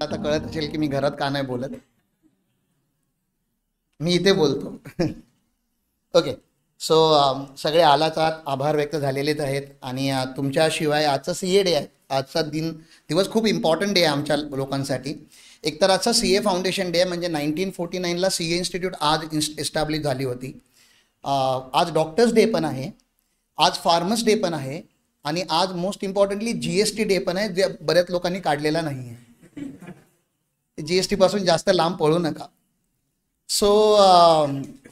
आता कळत असेल की मी घरात का नाही बोलत, मी इथे बोलतो. ओके. सो सगळे आलाच आहात, आभार व्यक्त झालेलेच आहेत. आणि तुमच्याशिवाय आजचा सी ए डे आहे. आजचा दिवस खूप इम्पॉर्टंट डे आहे आमच्या लोकांसाठी. एकतर आजचा सी ए फाउंडेशन डे आहे, म्हणजे 1949ला सी ए इन्स्टिट्यूट आज एस्टॅब्लिश झाली होती. आज डॉक्टर्स डे पण आहे, आज फार्मर्स डे पण आहे, आणि आज मोस्ट इम्पॉर्टंटली GST डे पण आहे, जे बऱ्याच लोकांनी काढलेला नाही आहे. GST पासून जास्त लांब पळू नका. सो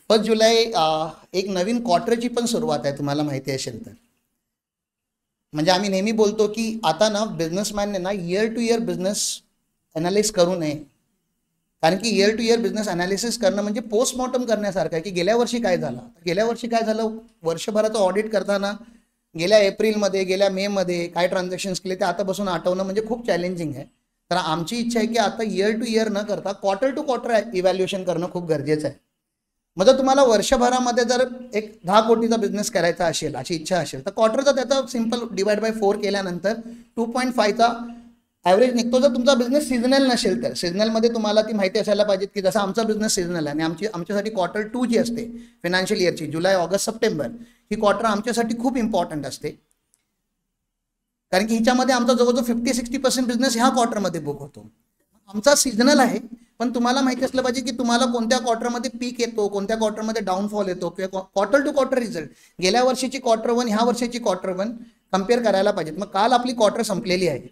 1 जुलै एक नवीन क्वार्टरची पण सुरुवात आहे, तुम्हाला माहिती असेल तर. म्हणजे आम्ही नेहमी बोलतो की आता ना बिझनेसमॅनने ना year to year business analysis करू नये. कारण की year to year business analysis करणं म्हणजे पोस्टमॉर्टम करण्यासारखं आहे की गेल्या वर्षी काय झालं. गेल्या वर्षी काय झालं, वर्षभराचं ऑडिट करताना गेल्या एप्रिलमध्ये, गेल्या मेमध्ये काय ट्रान्झॅक्शन्स केले ते आता बसून आठवणं म्हणजे खूप चॅलेंजिंग आहे. तर आमची इच्छा आहे की आता इयर टू इयर न करता क्वार्टर टू क्वार्टर इव्हॅल्युएशन करणं खूप गरजेचं आहे. म्हणजे तुम्हाला वर्षभरामध्ये जर एक 10 कोटीचा बिझनेस करायचा असेल, अशी इच्छा असेल, तर क्वार्टरचा त्याचा सिम्पल डिवाइड बाय 4 केल्यानंतर 2.5चा ॲव्हरेज निघतो. जर तुमचा बिझनेस सिजनल नसेल तर सिजनलमध्ये तुम्हाला ती माहिती असायला पाहिजे की जसं आमचा बिझनेस सिजनल आहे, आणि आमच्यासाठी क्वार्टर 2 जी असते फायनान्शियल इयरची, जुलै, ऑगस्ट, सप्टेंबर, ही क्वार्टर आमच्यासाठी खूप इम्पॉर्टंट असते. कारण की हिच्यामध्ये आमचा जवळजवळ 50-60% बिझनेस ह्या क्वार्टरमध्ये बुक होतो. आमचा सिजनल आहे, पण तुम्हाला माहिती असलं पाहिजे की तुम्हाला कोणत्या क्वार्टरमध्ये पीक येतो, कोणत्या क्वार्टरमध्ये डाऊनफॉल येतो, किंवा क्वार्टर टू क्वार्टर रिझल्ट गेल्या वर्षीची क्वार्टर 1 ह्या वर्षीची क्वार्टर 1 कम्पेअर करायला पाहिजेत. मग काल आपली क्वार्टर संपलेली आहे,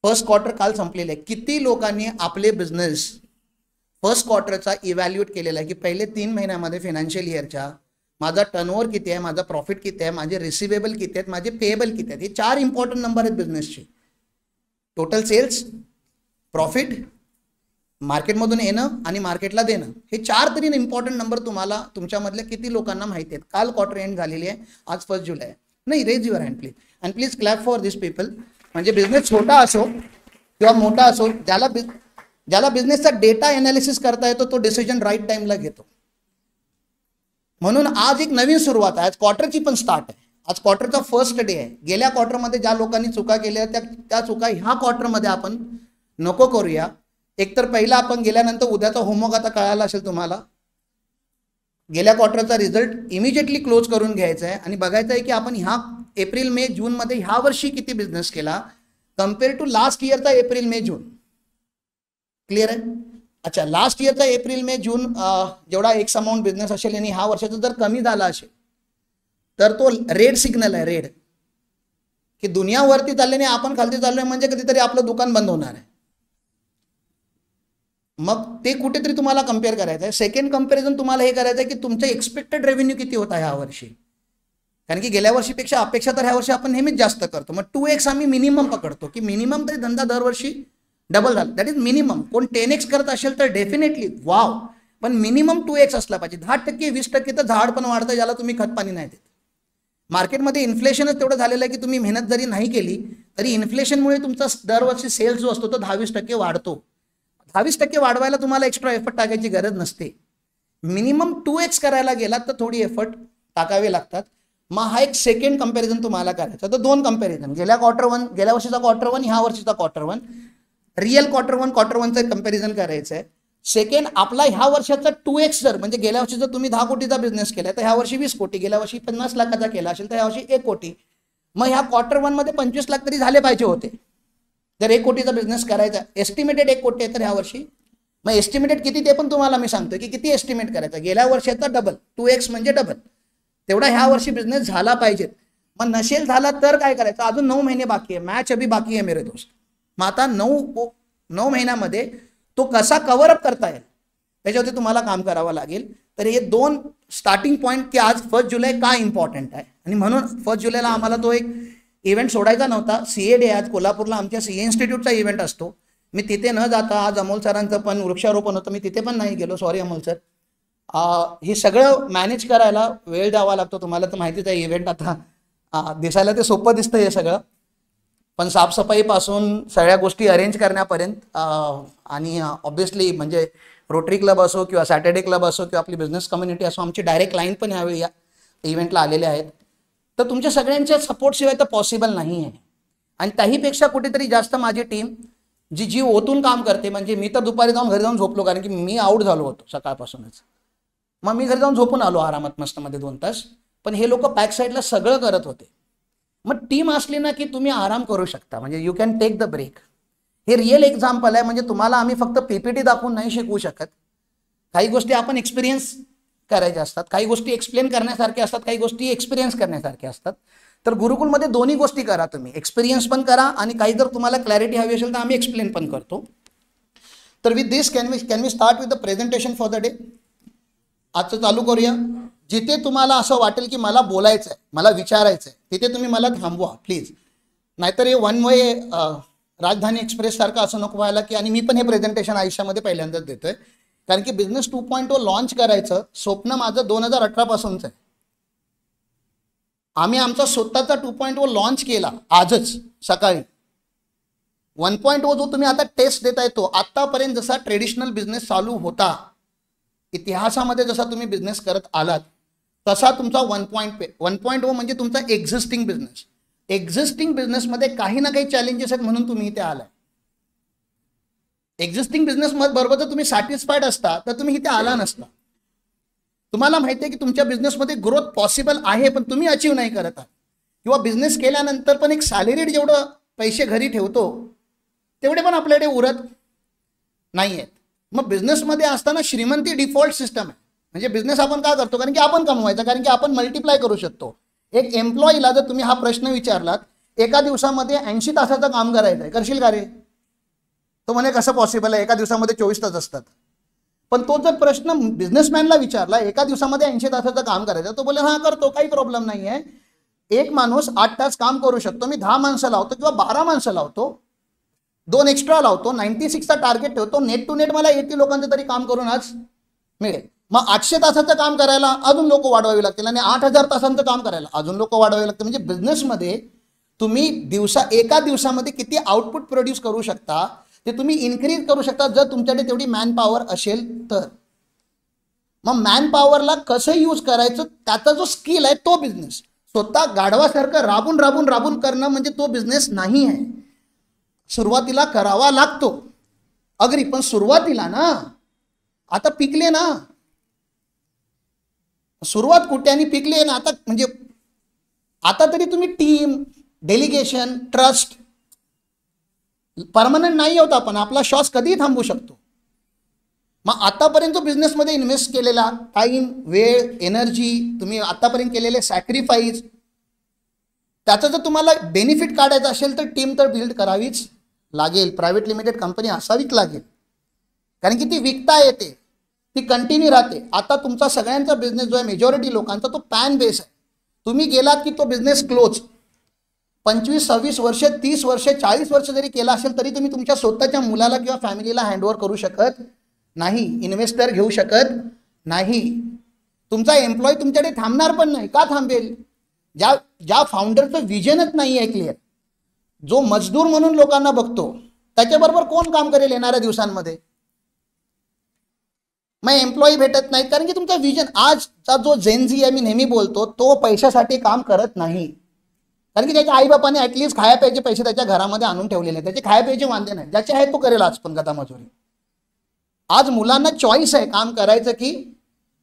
फर्स्ट क्वार्टर काल संपलेले आहे. किती लोकांनी आपले बिझनेस फर्स्ट क्वार्टरचा इव्हॅल्युएट केलेला आहे की पहिले 3 महिन्यामध्ये फायनान्शियल इयरच्या माझा टर्नओव्हर किती आहे, माझा प्रॉफिट किती आहे, माझे रिसिवेबल किती आहेत, माझे पेएबल किती आहेत. हे 4 इम्पॉर्टंट नंबर आहेत बिझनेसचे. टोटल सेल्स, प्रॉफिट, मार्केटमधून येणं आणि मार्केटला देणं, हे 4 तरी इम्पॉर्टंट नंबर तुम्हाला तुमच्यामधल्या किती लोकांना माहिती आहेत. काल क्वार्टर एंड झालेली आहे, आज 1 जुलै आहे. नाही, raise your hand please, and please clap for this people. म्हणजे बिझनेस छोटा असो किंवा मोठा असो, ज्याला बिझनेसचा डेटा एनालिसिस करता येतो तो डिसिजन राईट टाइमला घेतो. म्हणून आज एक नवीन सुरुवात आहे, आज क्वार्टरची पण स्टार्ट आहे. आज क्वार्टरचा फर्स्ट डे आहे. गेल्या क्वार्टरमध्ये ज्या लोकांनी चुका केल्या त्या चुका ह्या क्वार्टरमध्ये आपण नको करूया. एकतर पहिला आपण गेल्यानंतर उद्याचा होमवर्क आता कळायला असेल तुम्हाला, गेल्या क्वार्टरचा रिझल्ट इमिजिएटली क्लोज करून घ्यायचा आहे आणि बघायचं आहे की आपण ह्या एप्रिल, मे, जूनमध्ये ह्या वर्षी किती बिझनेस केला कम्पेअर टू लास्ट इयरचा एप्रिल, मे, जून. क्लिअर आहे? अच्छा, लास्ट इयरचा एप्रिल, मे, जून जेवढा एक्स अमाऊंट बिझनेस असेल आणि ह्या वर्षाचा जर कमी झाला असेल तर तो रेड सिग्नल आहे, रेड, की दुनिया वरती चालल्याने आपण खालती चाललोय, म्हणजे कधीतरी आपलं दुकान बंद होणार आहे. मग ते कुठेतरी तुम्हाला कम्पेअर करायचं आहे. सेकंड कंपॅरिझन तुम्हाला हे करायचं आहे की तुमचं एक्सपेक्टेड रेव्हेन्यू किती होता ह्या वर्षी. कारण की गेल्या वर्षीपेक्षा अपेक्षा तर ह्या वर्षी आपण नेहमीच जास्त करतो. मग 2x आम्ही मिनिमम पकडतो की मिनिमम तरी धंदा दरवर्षी डबल झाला, दॅट इज मिनिमम. कोण 10x करत असेल तर डेफिनेटली वाव, पण मिनिमम 2x असला पाहिजे. 10%, 20% तर झाड पण वाढतं ज्याला तुम्ही खत पाणी नाही देत. मार्केटमध्ये इन्फ्लेशनच तेवढं झालेलं आहे की तुम्ही मेहनत जरी नाही केली तरी इन्फ्लेशनमुळे तुमचा दरवर्षी सेल्स जो असतो तो 10-20% वाढतो. 10-20% वाढवायला तुम्हाला एक्स्ट्रा एफर्ट टाकायची गरज नसते. मिनिमम 2x करायला गेलात तर थोडी एफर्ट टाकावे लागतात. मग हा एक सेकंड कंपॅरिझन तुम्हाला करायचा. तर 2 कंपॅरिझन, गेल्या वर्षीचा क्वार्टर 1, ह्या वर्षीचा क्वार्टर 1, रिअल क्वार्टर 1चं कंपॅरिझन करायचं आहे. सेकंड, आपला ह्या वर्षाचा 2x जर, म्हणजे गेल्या वर्षी जर तुम्ही 10 कोटीचा बिझनेस केला तर ह्या वर्षी 20 कोटी, गेल्या वर्षी 50 लाखाचा केला असेल तर ह्या वर्षी 1 कोटी. मग ह्या क्वार्टर 1 मध्ये 25 लाख तरी झाले पाहिजे होते जर 1 कोटीचा बिझनेस करायचा. एस्टिमेटेड 1 कोटी आहे तर ह्या वर्षी, मग एस्टिमेटेड किती ते पण तुम्हाला मी सांगतो की किती एस्टिमेट करायचा. गेल्या वर्षाचा डबल, 2x म्हणजे डबल, तेवढा ह्या वर्षी बिझनेस झाला पाहिजे. मग नसेल झाला तर काय करायचं. अजून 9 महिने बाकी आहे, मॅच अभी बाकी आहे मेरे दोस्त. मग आता 9 महिन्यामध्ये तो कसा कव्हर अप करता येईल त्याच्यावरती तुम्हाला काम करावं लागेल. तर हे 2 स्टार्टिंग पॉईंट की आज 1 जुलै का इम्पॉर्टंट आहे, आणि म्हणून 1 जुलैला आम्हाला तो एक इव्हेंट सोडायचा नव्हता. सीए डे आज कोल्हापूरला आमच्या सीए इन्स्टिट्यूटचा इव्हेंट असतो. मी तिथे न जाता, आज अमोल सरांचं पण वृक्षारोपण होतं, मी तिथे पण नाही गेलो, सॉरी अमोल सर. हे सगळं मॅनेज करायला वेळ द्यावा लागतो, तुम्हाला तर माहितीच आहे. इव्हेंट आता दिसायला ते सोपं दिसतं हे सगळं, पण साफसफाईपासून सगळ्या गोष्टी अरेंज करण्यापर्यंत आणि ऑब्व्हियसली म्हणजे रोटरी क्लब असो किंवा सॅटर्डे क्लब असो किंवा आपली बिझनेस कम्युनिटी असो, आमची डायरेक्ट लाईन पण यावेळी या इव्हेंटला आलेले आहेत. तर तुमच्या सगळ्यांच्या सपोर्टशिवाय तर पॉसिबल नाही आहे. आणि त्याहीपेक्षा कुठेतरी जास्त माझी टीम जी जीव ओतून काम करते. म्हणजे मी तर दुपारी जाऊन घरी जाऊन झोपलो, कारण की मी आऊट झालो होतो सकाळपासूनच. मग मी घरी जाऊन झोपून आलो आरामात मस्त मध्ये 2 तास. पण हे लोक बॅक साईडला सगळं करत होते. मग टीम असली ना की तुम्ही आराम करू शकता, म्हणजे you can take the break. हे रिअल एक्झाम्पल आहे. म्हणजे तुम्हाला आम्ही फक्त पीपीटी दाखवून नाही शिकवू शकत. काही गोष्टी आपण एक्सपिरियन्स करायच्या असतात, काही गोष्टी एक्सप्लेन करण्यासारख्या असतात, काही गोष्टी एक्सपिरियन्स करण्यासारख्या असतात. तर गुरुकुलमध्ये दोन्ही गोष्टी करा तुम्ही, एक्सपिरियन्स पण करा आणि काही जर तुम्हाला क्लॅरिटी हवी असेल तर आम्ही एक्सप्लेन पण करतो. तर with this can we start with the presentation for the day. आजचं चालू करूया. जिथे तुम्हाला असं वाटेल की मला बोलायचं आहे, मला विचारायचं आहे, तिथे तुम्ही मला थांबवा प्लीज. नाहीतर हे वन वे राजधानी एक्सप्रेस सारखं असं नको व्हायला की, आणि मी पण हे प्रेझेंटेशन आयुष्यामध्ये पहिल्यांदाच देतोय, कारण की बिझनेस 2.0 लॉन्च करायचं स्वप्न माझं 2018 पासूनच आहे. आम्ही आमचा स्वतःचा 2.0 लॉन्च केला आजच सकाळी. 1.0 जो तुम्ही आता टेस्ट देताय तो आतापर्यंत जसा ट्रेडिशनल बिझनेस चालू होता, इतिहासामध्ये जसा तुम्ही बिझनेस करत आलात, तसा तुमचा 1.0 म्हणजे तुमचा एक्झिस्टिंग बिझनेस. एक्झिस्टिंग बिझनेसमध्ये काही ना काही चॅलेंजेस आहेत म्हणून तुम्ही इथे आलाय. एक्झिस्टिंग बिझनेस बरोबर जर तुम्ही सॅटिस्फाईड असता तर तुम्ही इथे आला नसता. तुम्हाला माहिती आहे की तुमच्या बिझनेसमध्ये ग्रोथ पॉसिबल आहे, पण तुम्ही अचीव्ह नाही करत आहात. किंवा बिझनेस केल्यानंतर पण एक सॅलरीड जेवढं पैसे घरी ठेवतो तेवढे पण आपल्याकडे उरत नाही आहेत. मग बिझनेसमध्ये असताना श्रीमंती डिफॉल्ट सिस्टम आहे. म्हणजे बिझनेस आपण का करतो? कारण की आपण कमवायचा, कारण की आपण मल्टिप्लाय करू शकतो. एक एम्प्लॉईला जर तुम्ही हा प्रश्न विचारलात, एका दिवसामध्ये 80 तासाचं काम करायचं आहे, करशील का रे? तो म्हणे कसं पॉसिबल आहे, एका दिवसामध्ये 24 तास असतात. पण तो जर प्रश्न बिझनेसमॅनला विचारला, एका दिवसामध्ये 80 तासाचं काम करायचं, तो बोले हा करतो, काही प्रॉब्लेम नाही आहे. एक माणूस 8 तास काम करू शकतो, मी 10 माणसं लावतो किंवा 12 माणसं लावतो, 2 एक्स्ट्रा लावतो, 96चा टार्गेट ठेवतो, नेट टू नेट मला 80 लोकांचं तरी काम करून आज मिळेल. मग 800 तासाचं काम करायला अजून लोक वाढवावी लागतील आणि 8000 तासांचं काम करायला अजून लोक वाढवावी लागतील. म्हणजे बिझनेसमध्ये तुम्ही एका दिवसामध्ये किती आउटपुट प्रोड्यूस करू शकता ते तुम्ही इन्क्रीज करू शकता जर तुमच्याकडे तेवढी मॅन पॉवर असेल तर. मग मॅन पॉवरला कसं यूज करायचं त्याचा जो स्किल आहे तो बिझनेस. स्वतः गाढवासारखं राबून राबून राबून करणं म्हणजे तो बिझनेस नाही आहे. सुरुवातीला करावा लागतो अगदी, पण सुरुवातीला ना, आता पिकले ना, सुरुवात कुठे आणि पिकले ना आता. म्हणजे आता तरी तुम्ही टीम, डेलिगेशन, ट्रस्ट परमनंट नाही होत. आपण आपला श्वास कधीही थांबवू शकतो. मग आतापर्यंत बिझनेसमध्ये इन्व्हेस्ट केलेला टाइम, वेळ, एनर्जी, तुम्ही आतापर्यंत केलेले सॅक्रिफाईस, त्याचा जर तुम्हाला बेनिफिट काढायचा असेल तर टीम तर बिल्ड करावीच लागेल. प्रायव्हेट लिमिटेड कंपनी असावीच लागेल, कारण की ती विकता येते, ती कंटिन्यू राहते. आता तुमचा सगळ्यांचा बिझनेस जो आहे, मेजॉरिटी लोकांचा, तो पॅन बेस आहे. तुम्ही गेलात की तो बिझनेस क्लोज. 25, 26 वर्ष, 30 वर्ष, 40 वर्ष जरी केला असेल तरी तुम्ही तुमच्या स्वतःच्या मुलाला किंवा फॅमिलीला हँडओव्हर करू शकत नाही, इन्व्हेस्टर घेऊ शकत नाही. तुमचा एम्प्लॉय तुमच्याकडे थांबणार पण नाही. का थांबेल? ज्या फाउंडरचं विजनच नाही आहे क्लिअर, जो मजदूर म्हणून लोकांना बघतो, त्याच्याबरोबर कोण काम करेल येणाऱ्या दिवसांमध्ये? मग एम्प्लॉई भेटत नाहीत, कारण की तुमचा विजन. आजचा जो जेनझी आहे, मी नेहमी बोलतो, तो पैशासाठी काम करत नाही, कारण की त्याच्या आईबापाने ॲटलिस्ट खाया प्यायचे पैसे त्याच्या घरामध्ये आणून ठेवलेले, त्याचे खाया प्यायचे वांदे नाही. ज्याचे आहे तो करेल आज पण गदा मजुरी. आज मुलांना चॉईस आहे काम करायचं की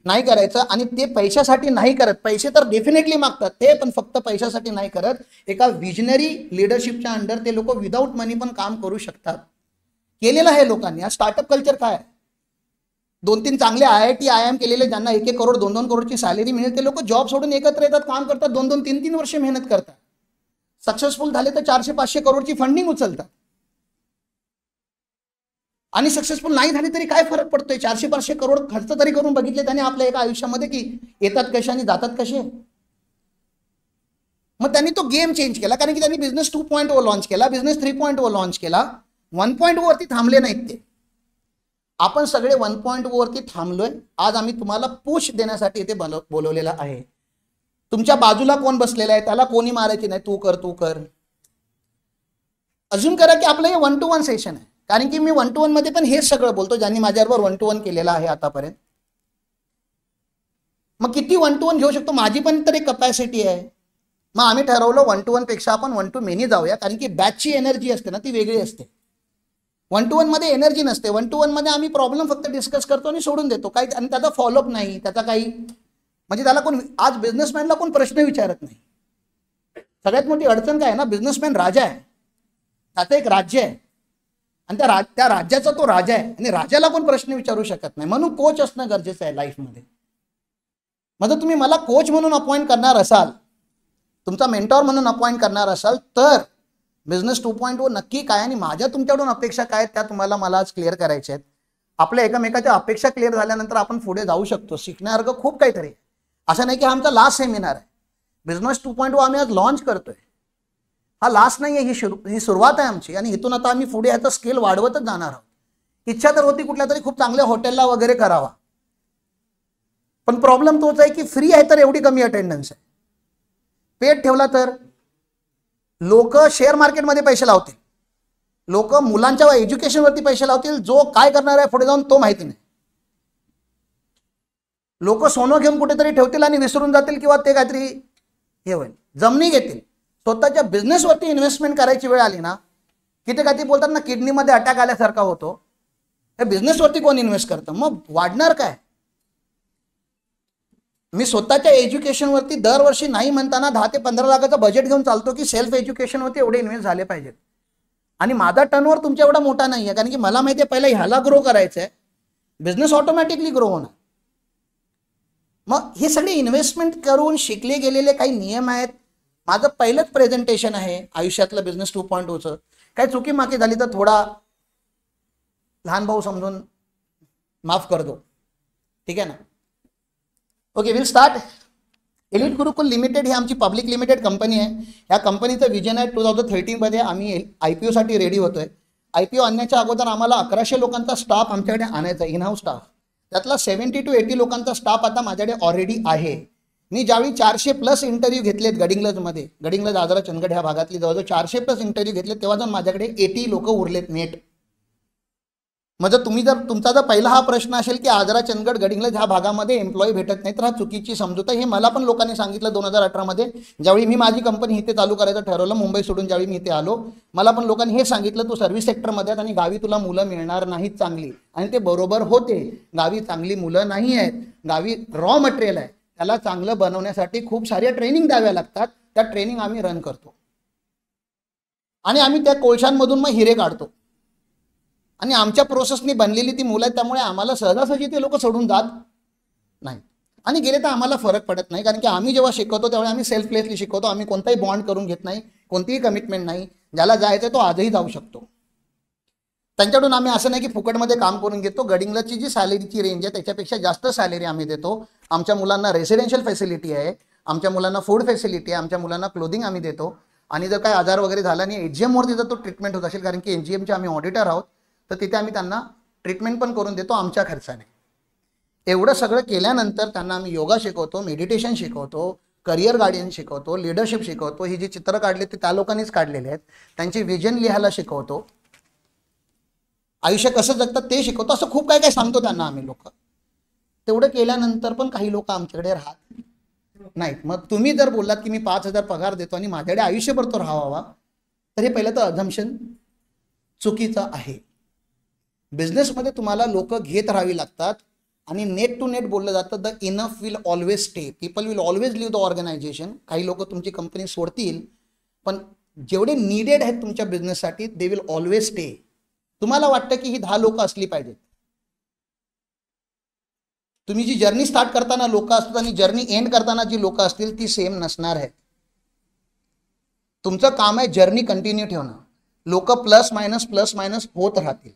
नाही करायचं, आणि ते पैशासाठी नाही करत. पैसे तर डेफिनेटली मागतात ते, पण फक्त पैशासाठी नाही करत. एका विजनरी लिडरशिपच्या अंडर ते लोक विदाऊट मनी पण काम करू शकतात. केलेलं आहे लोकांनी. आज स्टार्टअप कल्चर काय आहे? 2-3 चांगले IIT, IIM केलेले, ज्यांना 1-1 करोड 2-2 करोडची सॅलरी मिळेल, ते लोक जॉब सोडून एकत्र येतात, काम करतात, 2-2, 3-3 वर्ष मेहनत करतात. सक्सेसफुल झाले तर 400-500 करोडची फंडिंग उचलतात. आणि सक्सेसफुल नाही झाले तरी काय फरक पडतोय? 400-500 करोड खर्च तरी करून बघितले त्याने आपल्या एका आयुष्यामध्ये की येतात कसे आणि जातात कसे. मग त्यांनी तो गेम चेंज केला, कारण की त्यांनी बिझनेस 2.0 लॉन्च केला, बिझनेस 3.0 लॉन्च केला. 1.0 वरती थांबले नाहीत ते. आपण सगळे 1.0 वरती थांबलोय. आज आम्ही तुम्हाला पुश देण्यासाठी इथे बोलवलेला आहे. तुमच्या बाजूला कोण बसलेला आहे त्याला कोणी मारायची नाही, तू कर तू कर. अजून करा की आपलं हे 1-to-1 सेशन आहे, कारण की मी 1-to-1 मध्ये पण हेच सगळं बोलतो, ज्यांनी माझ्याबरोबर 1-to-1 केलेला आहे आतापर्यंत. मग किती 1-to-1 घेऊ शकतो? माझी पण तर एक कपॅसिटी आहे. मग आम्ही ठरवलं 1-to-1 पेक्षा आपण 1-to-many जाऊया, कारण की बॅचची एनर्जी असते ना ती वेगळी असते. 1-to-1 मध्ये एनर्जी नसते. 1-to-1 मध्ये आम्ही प्रॉब्लेम फक्त डिस्कस करतो आणि सोडून देतो काही, आणि त्याचा फॉलोअप नाही, त्याचा काही म्हणजे त्याला कोण, आज बिझनेसमॅनला कोण प्रश्न विचारत नाही. सगळ्यात मोठी अडचण काय आहे ना, बिझनेसमॅन राजा आहे, त्याचं एक राज्य आहे आणि त्या राज्याचा तो राजा आहे आणि राजाला कोण प्रश्न विचारू शकत नाही. म्हणून कोच असणं गरजेचं आहे लाईफमध्ये. म्हणजे तुम्ही मला कोच म्हणून अपॉइंट करणार असाल, तुमचा मेंटॉर म्हणून अपॉइंट करणार असाल, तर बिझनेस 2.0 नक्की काय आणि माझ्या तुमच्याकडून अपेक्षा काय आहेत त्या तुम्हाला मला आज क्लिअर करायच्या आहेत. आपल्या एकमेकाच्या अपेक्षा क्लिअर झाल्यानंतर आपण पुढे जाऊ शकतो. शिकण्यासारखं खूप काहीतरी आहे. असं नाही की हा आमचा लास्ट सेमिनार आहे. बिझनेस 2.0 आम्ही आज लॉन्च करतोय. हा लास्ट नाही आहे, ही सुरुवात आहे आमची आणि इथून आता आम्ही पुढे याचा स्केल वाढवतच जाणार आहोत. इच्छा तर होती कुठल्या तरी खूप चांगल्या हॉटेलला वगैरे करावा, पण प्रॉब्लेम तोच आहे की फ्री आहे तर एवढी कमी अटेंडन्स आहे. पेड ठेवला तर लोक शेअर मार्केटमध्ये पैसे लावतील, लोक मुलांच्या एज्युकेशनवरती पैसे लावतील, जो काय करणार आहे पुढे जाऊन तो माहिती नाही. लोक सोनं घेऊन कुठेतरी ठेवतील आणि विसरून जातील किंवा ते काहीतरी हे होईल, जमनी घेतील. स्वतःच्या बिझनेसवरती इन्व्हेस्टमेंट करायची वेळ आली ना की ते काहीतरी बोलतात ना किडनीमध्ये अटॅक आल्यासारखा होतो. हे बिझनेसवरती कोण इन्व्हेस्ट करतं, मग वाढणार काय. मी स्वतःच्या एज्युकेशनवरती दरवर्षी नाही म्हणताना 10 ते 15 लाखाचं बजेट घेऊन चालतो की सेल्फ एज्युकेशनवरती एवढे इन्व्हेस्ट झाले पाहिजेत. आणि माझा टर्नओव्हर तुमच्या एवढा मोठा नाही आहे, कारण की मला माहिती आहे पहिला ह्याला ग्रो करायचं आहे, बिझनेस ऑटोमॅटिकली ग्रो होणार. मग हे सगळे इन्व्हेस्टमेंट करून शिकले गेलेले काही नियम आहेत. माझं पहिलंच प्रेझेंटेशन आहे आयुष्यातलं बिझनेस 2.0चं. काही चुकी माकी झाली तर थोडा लहान भाऊ समजून माफ कर दो, ठीक आहे ना. Okay, will start. Elite Gurukul limited ही आमची पब्लिक लिमिटेड कंपनी आहे. या कंपनीचं विजन आहे 2013 मध्ये आम्ही IPO साठी रेडी होतोय. IPO आणण्याच्या अगोदर आम्हाला 1100 लोकांचा स्टाफ आमच्याकडे आणायचा, इनहाऊस स्टाफ. त्यातला 70 to 80 लोकांचा स्टाफ आता माझ्याकडे ऑलरेडी आहे. मी ज्यावेळी 400+ इंटरव्ह्यू घेतलेत गडिंग्लजमध्ये, गडिंग्लज आजरा चंदगड ह्या भागातली जवळजवळ 400+ इंटरव्ह्यू घेतले, तेव्हा जाऊन माझ्याकडे 80 लोक उरलेत नेट. म्हणजे तुम्ही जर तुमचा जर पहिला हा प्रश्न असेल की आजरा चंदगड गडिंग्लज ह्या भागामध्ये एम्प्लॉई भेटत नाही, तर हा चुकीची समजूत आहे. हे मला पण लोकांनी सांगितलं 2018 मध्ये, ज्यावेळी मी माझी कंपनी इथे चालू करायचं ठरवलं, मुंबई सोडून ज्यावेळी मी इथे आलो, मला पण लोकांनी हे सांगितलं तू सर्व्हिस सेक्टरमध्ये आणि गावी तुला मुलं मिळणार नाहीत चांगली. आणि ते बरोबर होते. गावी चांगली मुलं नाही आहेत, गावी रॉ मटेरियल आहे, त्याला चांगलं बनवण्यासाठी खूप साऱ्या ट्रेनिंग द्याव्या लागतात. त्या ट्रेनिंग आम्ही रन करतो आणि आम्ही त्या कोळशांमधून मग हिरे काढतो आणि आमच्या प्रोसेसनी बनलेली ती मुलं आहेत. त्यामुळे आम्हाला सहजासहजी ते लोक सोडून जात नाही आणि गेले तर आम्हाला फरक पडत नाही, कारण की आम्ही जेव्हा शिकवतो त्यावेळी आम्ही सेल्फलेसली शिकवतो. आम्ही कोणताही बॉन्ड करून घेत नाही, कोणतीही कमिटमेंट नाही. ज्याला जायचं तो आजही जाऊ शकतो. त्यांच्याकडून आम्ही असं नाही की फुकटमध्ये काम करून घेतो. गडिंग्लजची जी सॅलरीची रेंज आहे त्याच्यापेक्षा जास्त सॅलरी आम्ही देतो. आमच्या मुलांना रेसिडेन्शियल फॅसिलिटी आहे, आमच्या मुलांना फूड फॅसिलिटी आहे, आमच्या मुलांना क्लोथिंग आम्ही देतो. आणि जर काही आजार वगैरे झाला आणि HGMवरती जर तो ट्रीटमेंट होत असेल, कारण की NGMचे आम्ही ऑडिटर आहोत, तर तिथे आम्ही त्यांना ट्रीटमेंट पण करून देतो आमच्या खर्चाने. एवढं सगळं केल्यानंतर त्यांना आम्ही योगा शिकवतो, मेडिटेशन शिकवतो, करिअर गार्डियन शिकवतो, लिडरशिप शिकवतो. ही जी चित्र काढली ते त्या लोकांनीच काढलेले आहेत. त्यांची विजन लिहायला शिकवतो, आयुष्य कसं जगतात ते शिकवतो. असं खूप काय काय सांगतो त्यांना आम्ही लोक. तेवढं केल्यानंतर पण काही लोक आमच्याकडे राहत नाहीत. मग तुम्ही जर बोललात की मी 5,000 पगार देतो आणि माझ्याकडे आयुष्यभर तो राहावा, तर हे पहिलं तर अझम्पशन चुकीचं आहे. बिझनेसमध्ये तुम्हाला लोक घेत राहावी लागतात आणि नेट टू नेट बोललं जातं, the enough will always stay, people will always leave the organisation. काही लोक तुमची कंपनी सोडतील, पण जेवढे नीडेड आहेत तुमच्या बिझनेससाठी दे विल ऑलवेज स्टे. तुम्हाला वाटतं की ही 10 लोक असली पाहिजेत. तुम्ही जी जर्नी स्टार्ट करताना लोक असतात आणि जर्नी एंड करताना जी लोक असतील ती सेम नसणार आहेत. तुमचं काम आहे जर्नी कंटिन्यू ठेवणं. लोक प्लस मायनस होत राहतील.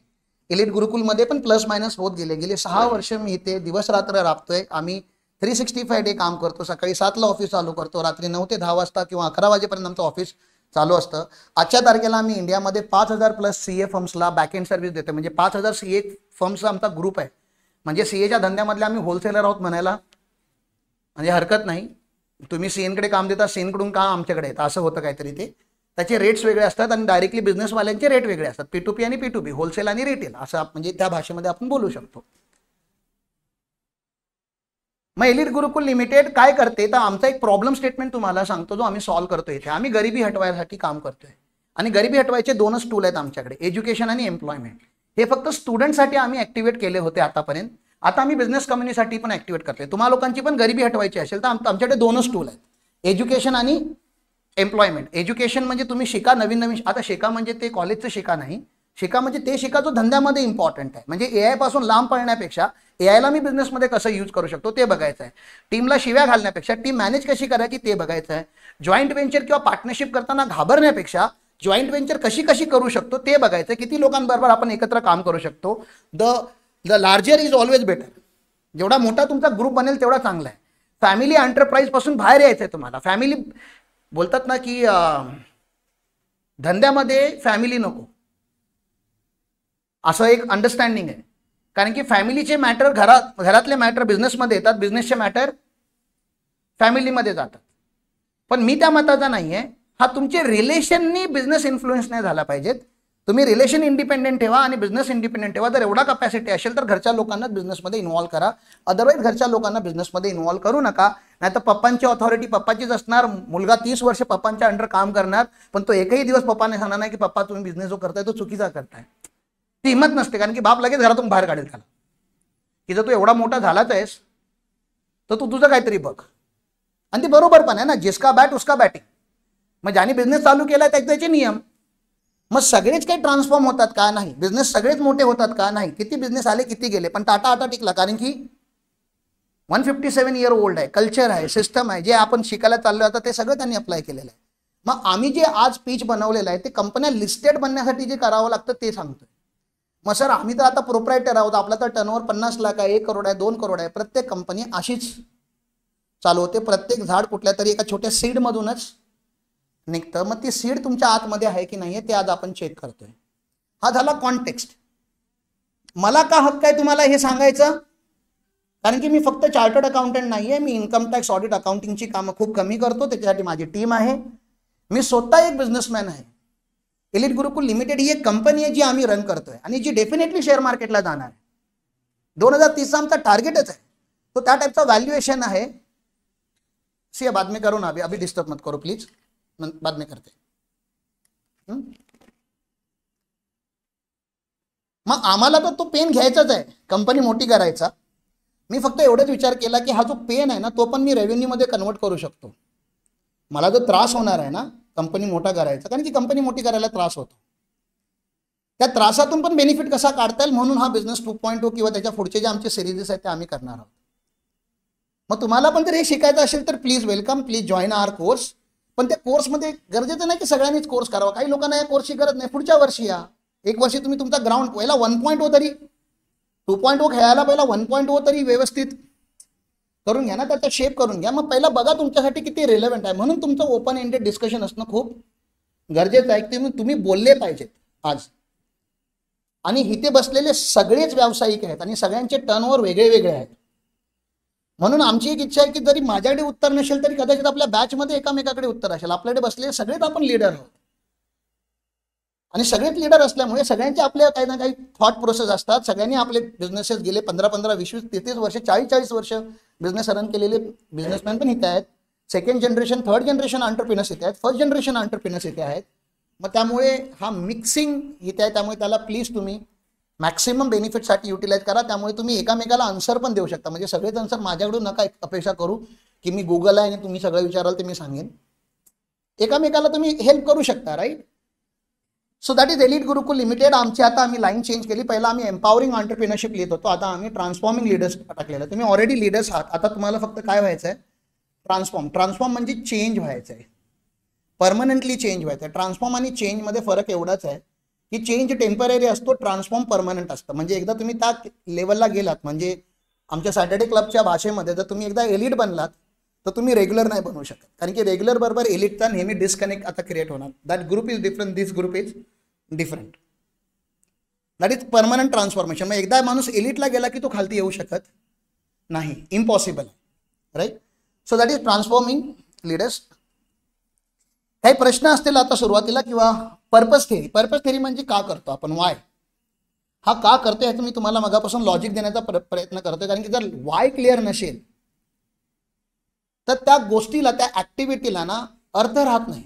एलिट गुरुकुलमध्ये पण प्लस मायनस होत गेले 6 वर्ष मी इथे दिवस रात्र राबतोय. आम्ही 365 डे काम करतो. सकाळी 7ला ऑफिस चालू करतो, रात्री 9 ते 10 वाजता किंवा 11 वाजेपर्यंत आमचं ऑफिस चालू असतं. आजच्या तारखेला आम्ही इंडियामध्ये 5,000+ CA फर्म्सला बॅकएंड सर्व्हिस देतो. म्हणजे 5,000 CA फर्म्सचा आमचा ग्रुप आहे. म्हणजे CAच्या धंद्यामधले आम्ही होलसेलर आहोत म्हणायला म्हणजे हरकत नाही. तुम्ही CAकडे काम देता, CAकडून काम आमच्याकडे येतं, असं होतं काहीतरी. ते त्याचे रेट्स वेगळे असतात आणि डायरेक्टली बिझनेसवाल्यांचे रेट वेगळे असतात. P2P आणि P2B, होलसेल आणि रिटेल, असं म्हणजे त्या भाषेमध्ये आपण बोलू शकतो. मग एलिट गुरुकुल लिमिटेड काय करते, तर आमचा एक प्रॉब्लेम स्टेटमेंट तुम्हाला सांगतो जो आम्ही सॉल्व्ह करतो. इथे आम्ही गरिबी हटवायसाठी काम करतोय. आणि गरिबी हटवायचे दोनच टूल आहेत आमच्याकडे, एज्युकेशन आणि एम्प्लॉयमेंट. हे फक्त स्टुडंटसाठी आम्ही ऍक्टिव्हेट केले होते आतापर्यंत. आता आम्ही बिझनेस कम्युनिटीसाठी पण ऍक्टिव्हेट करतोय. तुम्हा लोकांची पण गरिबी हटवायची असेल तर आमच्याकडे दोनच टूल आहेत, एज्युकेशन आणि एम्प्लॉयमेंट. एज्युकेशन म्हणजे तुम्ही शिका नवीन नवीन. आता शिका म्हणजे ते कॉलेजचं शिका नाही, शिका म्हणजे ते शिका जो धंद्यामध्ये इम्पॉर्टंट आहे. म्हणजे एआय पासून लांब पळण्यापेक्षा एआयला मी बिझनेसमध्ये कसं यूज करू शकतो ते बघायचं आहे. टीमला शिव्या घालण्यापेक्षा टीम मॅनेज कशी करायची ते बघायचं आहे. जॉईंट वेंचर किंवा पार्टनरशिप करताना घाबरण्यापेक्षा जॉईंट वेंचर कशी कशी करू शकतो ते बघायचं. किती लोकांबरोबर आपण एकत्र काम करू शकतो. The larger is always better. जेवढा मोठा तुमचा ग्रुप बनेल तेवढा चांगला आहे. फॅमिली एंटरप्राइज पासून बाहेर यायचं आहे तुम्हाला. फॅमिली बोलतात ना की धंद्यामध्ये फॅमिली नको, असं एक अंडरस्टँडिंग आहे. कारण की फॅमिलीचे मॅटर घरातले मॅटर बिझनेसमध्ये येतात, बिझनेसचे मॅटर फॅमिलीमध्ये जातात. पण मी त्या मताचा नाही आहे. हा तुमचे रिलेशननी बिझनेस इन्फ्लुएन्स नाही झाला पाहिजेत. तुम्ही रिलेशन इंडिपेंडेंट ठेवा आणि बिझनेस इंडिपेंडेंट ठेवा. जर एवढा कॅपॅसिटी असेल तर घरच्या लोकांना बिझनेसमध्ये इन्व्हॉल्व करा. अदरवाईज घरच्या लोकांना बिझनेसमध्ये इन्व्हॉल्व करू नका. नाही तर पप्पांची ऑथॉरिटी पप्पाचीच असणार. मुलगा 30 वर्ष पप्पांच्या अंडर काम करणार, पण तो एकही दिवस पप्पाने सांगणार नाही की पप्पा तुम्ही बिझनेस जो करताय तो चुकीचा करताय. ती हिंमत नसते. कारण की बाप लगेच घरातून बाहेर काढेल त्याला, की जर तू एवढा मोठा झालाच आहेस तर तू तुझं काहीतरी बघ. आणि ते बरोबर पण आहे ना, जिसका बॅट उसका बॅटिंग. मग ज्याने बिझनेस चालू केला त्याचे नियम. मग सगळेच काही ट्रान्सफॉर्म होतात का? नाही. बिझनेस सगळेच मोठे होतात का? नाही. किती बिझनेस आले किती गेले, पण टाटा आता टिकला कारण की 157 इयर ओल्ड आहे, कल्चर आहे, सिस्टम आहे. जे आपण शिकायला चाललो आता ते सगळं त्यांनी अप्लाय केलेलं आहे. मग आम्ही जे आज पिच बनवलेलं आहे ते कंपन्या लिस्टेड बनण्यासाठी जे करावं लागतं ते सांगतोय. मग सर आम्ही तर आता प्रोप्रायटर आहोत, आपला तर टर्नओव्हर 50 लाख आहे, 1 करोड आहे, 2 करोड आहे. प्रत्येक कंपनी अशीच चालू होते. प्रत्येक झाड कुठल्या तरी एका छोट्या सीड मधूनच निघतं. मग ती सीड तुमच्या आतमध्ये आहे की नाहीये ते आज आपण चेक करतोय. हा झाला कॉन्टेक्स्ट. मला का हक्क आहे तुम्हाला हे सांगायचं? कारण की मी फक्त चार्टर्ड अकाउंटंट नाहीये, मी इन्कम टॅक्स ऑडिट अकाउंटिंगची कामं खूप कमी करतो. त्याच्यासाठी माझी टीम आहे. मी स्वतः एक बिझनेसमॅन आहे. एलिट गुरुकुल लिमिटेड ही एक कंपनी आहे जी आम्ही रन करतोय आणि जी डेफिनेटली शेअर मार्केटला जाणार आहे. 2030 आमचा टार्गेटच आहे. तो त्या टाईपचा व्हॅल्युएशन आहे. सी बाद में करो ना, अभी डिस्टर्ब मत करो प्लीज, बाद में करते. मग आम्हाला तर तो पेन घ्यायचाच आहे, कंपनी मोठी करायचा. मी फक्त एवढाच विचार केला की हा जो पेन आहे ना तो पण मी रेव्हेन्यू मध्ये कन्वर्ट करू शकतो. मला जो त्रास होणार आहे ना कंपनी मोठा करायचा, कारण की कंपनी मोठी करायला त्रास होतो, त्या त्रासातून पण बेनिफिट कसा काढता येईल म्हणून हा बिझनेस 2.0 किंवा त्याच्या पुढचे जे आमचे सिरीजेस आहेत ते आम्ही करणार आहोत. मग तुम्हाला पण जर हे शिकायचं असेल तर please welcome, please join our course. पण त्या कोर्समध्ये गरजेचं नाही की सगळ्यांनीच कोर्स करावा. काही लोकांना या कोर्सची गरज नाही, पुढच्या वर्षी या. एक वर्षी तुम्ही तुमचा ग्राउंड पहिला 1.0 तरी 2.0 खेळायला पहिला 1.0 तरी व्यवस्थित करून घ्या ना, त्याचा शेप करून घ्या. मग पहिला बघा तुमच्यासाठी किती रिलेव्हंट आहे. म्हणून तुमचं ओपन एंडेड डिस्कशन असणं खूप गरजेचं आहे की तुम्ही बोलले पाहिजेत आज. आणि इथे बसलेले सगळेच व्यावसायिक आहेत आणि सगळ्यांचे टर्नओव्हर वेगळे वेगळे आहेत. म्हणून आमची एक इच्छा आहे की जरी माझ्याकडे उत्तर नसेल तरी कदाचित आपल्या बॅचमध्ये एकामेकाकडे उत्तर असेल. आपल्याकडे बसलेले सगळेच आपण लीडर आहोत आणि सगळेच लीडर असल्यामुळे सगळ्यांचे आपल्या काही ना काही थॉट प्रोसेस असतात. सगळ्यांनी आपले बिझनेसेस गेले 15-15, 20-20, 30 वर्ष, 40-40 वर्ष बिझनेस रन केलेले बिझनेसमॅन पण इथे आहेत. Second generation, third generation entrepreneurs इथे आहेत, फर्स्ट जनरेशन एंटरप्रेन्योर्स इथे आहेत. मग त्यामुळे हा मिक्सिंग इथे आहे. त्यामुळे त्याला प्लीज तुम्ही मॅक्सिमम बेनिफिटसाठी युटिलाइज करा. त्यामुळे तुम्ही एकामेकाला आन्सर पण देऊ शकता. म्हणजे सगळेच आन्सर माझ्याकडून नका अपेक्षा करू की मी गुगल आहे आणि तुम्ही सगळं विचाराल ते मी सांगेन. एकामेकाला तुम्ही हेल्प करू शकता, right. So that is elite Gurukul limited. आमची आता आम्ही लाईन चेंज केली. पहिला आम्ही एम्पावरिंग एंटरप्रेन्योरशिप लिहित होतो, आता आम्ही ट्रान्सफॉर्मिंग लीडर्स टाकलेलं. तुम्ही ऑलरेडी लीडर्स आहात. आता तुम्हाला फक्त काय व्हायचं आहे, ट्रान्सफॉर्म म्हणजे चेंज व्हायचं आहे, परमनंटली चेंज व्हायचं आहे. ट्रान्सफॉर्म आणि चेंजमध्ये फरक एवढाच आहे की चेंज टेम्पररी असतो, ट्रान्सफॉर्म परमनंट असतं. म्हणजे एकदा तुम्ही त्या लेवलला गेलात, म्हणजे आमच्या सॅटर्डे क्लबच्या भाषेमध्ये जर तुम्ही एकदा एलिट बनलात तर तुम्ही रेग्युलर नाही बनवू शकत. कारण की रेग्युलर बरोबर एलिटचा नेहमी डिस्कनेक्ट आता क्रिएट होणार. That group is different, this group is different. That is permanent transformation. मग एकदा माणूस एलिटला गेला की तो खालती येऊ शकत नाही, impossible, right. So that is transforming leaders. काही प्रश्न असतील आता सुरुवातीला, किंवा पर्पज थेरी. पर्पज थेरी म्हणजे का करतो आपण, वाय. हा का करतो ह्याचं मी तुम्हाला मगापासून लॉजिक देण्याचा प्रयत्न करतोय. कारण की जर वाय क्लिअर नसेल तर त्या गोष्टीला, त्या ऍक्टिव्हिटीला ना अर्थ राहत नाही.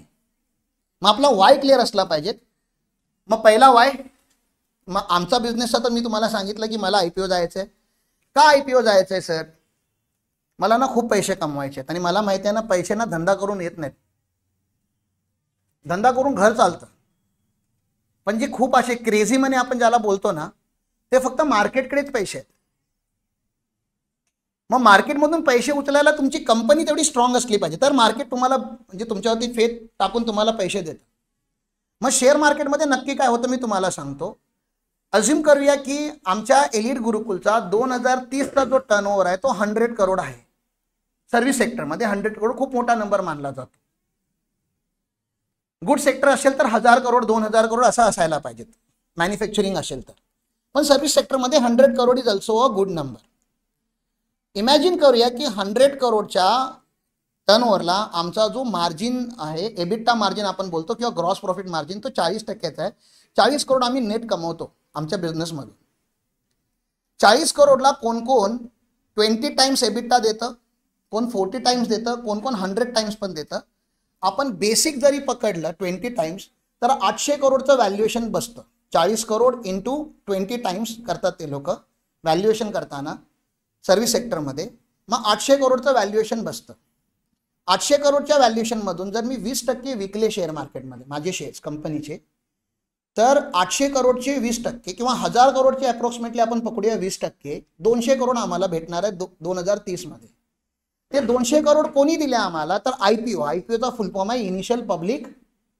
मग आपला वाय क्लिअर असला पाहिजे. मग पहिला वाय, मग आमचा बिझनेसचा तर मी तुम्हाला सांगितलं की मला IPO जायचं आहे. का IPO जायचं आहे सर? मला ना खूप पैसे कमवायचे आहेत आणि मला माहिती आहे ना पैसे ना धंदा करून येत नाहीत. धंदा करून घर चालतं, पण जे खूप असे क्रेझी मनी आपण ज्याला बोलतो ना ते फक्त मार्केटकडेच पैसे आहेत. मग मार्केटमधून पैसे उचलायला तुमची कंपनी तेवढी स्ट्रॉंग असली पाहिजे, तर मार्केट तुम्हाला म्हणजे तुमच्यावरती फेथ टाकून तुम्हाला पैसे देतं. मग शेअर मार्केटमध्ये नक्की काय होतं मी तुम्हाला सांगतो. अज्युम करूया की आमच्या एलिट गुरुकुलचा 2030चा जो टर्नओव्हर आहे तो 100 करोड आहे. सर्व्हिस सेक्टरमध्ये 100 करोड खूप मोठा नंबर मानला जातो. गुड सेक्टर असेल तर 1000 करोड 2000 करोड असा असायला पाहिजे मॅन्युफॅक्चरिंग असेल तर. पण सर्व्हिस सेक्टरमध्ये 100 crore is also a good number. Imagine करूया की 100 करोडच्या टर्नओव्हरला आमचा जो मार्जिन आहे, एबिटा मार्जिन आपण बोलतो किंवा ग्रॉस प्रॉफिट मार्जिन, तो 40%चा आहे. 40 करोड आम्ही नेट कमवतो आमच्या बिझनेसमध्ये. 40 करोडला कोण कोण 20 टाइम्स एबिटा देतं, कोण 40 टाइम्स देतं, कोण कोण 100 टाइम्स पण देतं. आपण बेसिक जरी पकडलं 20 टाइम्स तर 800 करोडचं व्हॅल्युएशन बसतं. 40 करोड इंटू 20 टाइम्स करतात ते लोक व्हॅल्युएशन करताना सर्व्हिस सेक्टरमध्ये. मग 800 करोडचं व्हॅल्युएशन बसतं. 800 करोडच्या व्हॅल्युएशनमधून जर मी 20% विकले शेअर मार्केटमध्ये माझे शेअर्स कंपनीचे, तर 800 करोडचे 20% किंवा 1000 करोडचे अप्रॉक्सिमेटली आपण पकडूया 20%, 200 करोड आम्हाला भेटणार आहे 2030 मध्ये. ते 200 करोड कोणी दिले आम्हाला? तर IPOचा फुल फॉर्म आहे इनिशियल पब्लिक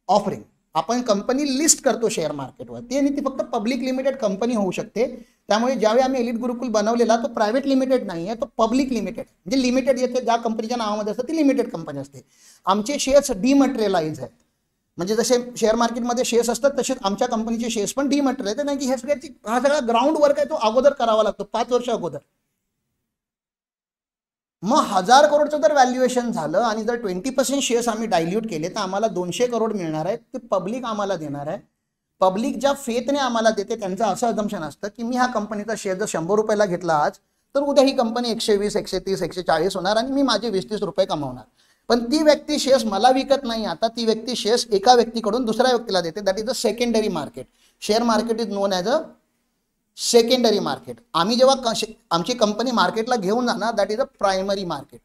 ऑफरिंग. आपण कंपनी लिस्ट करतो शेअर मार्केटवर, ती आणि ती फक्त पब्लिक लिमिटेड कंपनी होऊ शकते. त्यामुळे ज्यावेळी आम्ही एलिट गुरुकुल बनवलेला तो प्रायव्हेट लिमिटेड नाही आहे, तो पब्लिक लिमिटेड. म्हणजे लिमिटेड येते ज्या कंपनीच्या नावामध्ये असतं ती लिमिटेड कंपनी असते. आमचे शेअर्स डिमटेरियलाइज आहेत. म्हणजे जसे शेअर मार्केटमध्ये शेअर्स असतात तसेच आमच्या कंपनीचे शेअर्स पण डिमटेरियल आहेत. नाही की हा सगळा ग्राउंड वर्क आहे तो अगोदर करावा लागतो 5 वर्ष अगोदर. मग 1000 करोडचं जर व्हॅल्युएशन झालं आणि जर 20% शेअर्स आम्ही डायल्यूट केले तर आम्हाला 200 करोड मिळणार आहेत. ते पब्लिक आम्हाला देणार आहे. पब्लिक ज्या फेथने आम्हाला देते त्यांचं असं अजम्पशन असतं की मी ह्या कंपनीचा शेअर जर 100 रुपयाला घेतला आज, तर उद्या ही कंपनी 120, 130, 140 होणार आणि मी माझे 20-30 रुपये कमावणार. पण ती व्यक्ती शेअर्स मला विकत नाही, आता ती व्यक्ती शेअर्स एका व्यक्तीकडून दुसऱ्या व्यक्तीला देते. That is a secondary market. Share market is non as a secondary market. आम्ही जेव्हा आमची कंपनी मार्केटला घेऊन जाणार that is a primary market.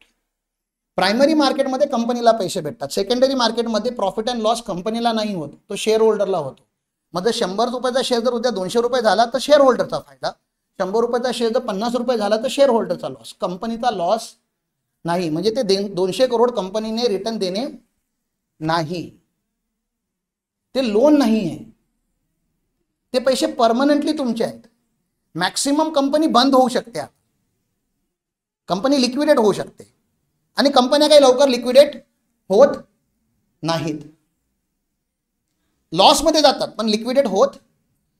Primary मार्केटमध्ये कंपनीला पैसे भेटतात. सेकंडरी मार्केटमध्ये प्रॉफिट अँड लॉस कंपनीला नाही होत, तो शेअर होल्डरला होतो. मग जर 100 रुपयाचा शेअर जर उद्या 200 रुपये झाला तर शेअर होल्डरचा फायदा. 100 रुपयाचा शेअर जर 50 रुपये झाला तर शेअर होल्डरचा लॉस, कंपनीचा लॉस नाही. म्हणजे ते 200 करोड कंपनीने रिटर्न देणे नाही, ते लोन नाही आहे. ते पैसे परमनंटली तुमचे आहेत. मॅक्सिमम कंपनी बंद होऊ शकते, कंपनी लिक्विडेट होऊ शकते आणि कंपन्या काही लवकर लिक्विडेट होत नाहीत. लॉसमध्ये जातात पण लिक्विडेट होत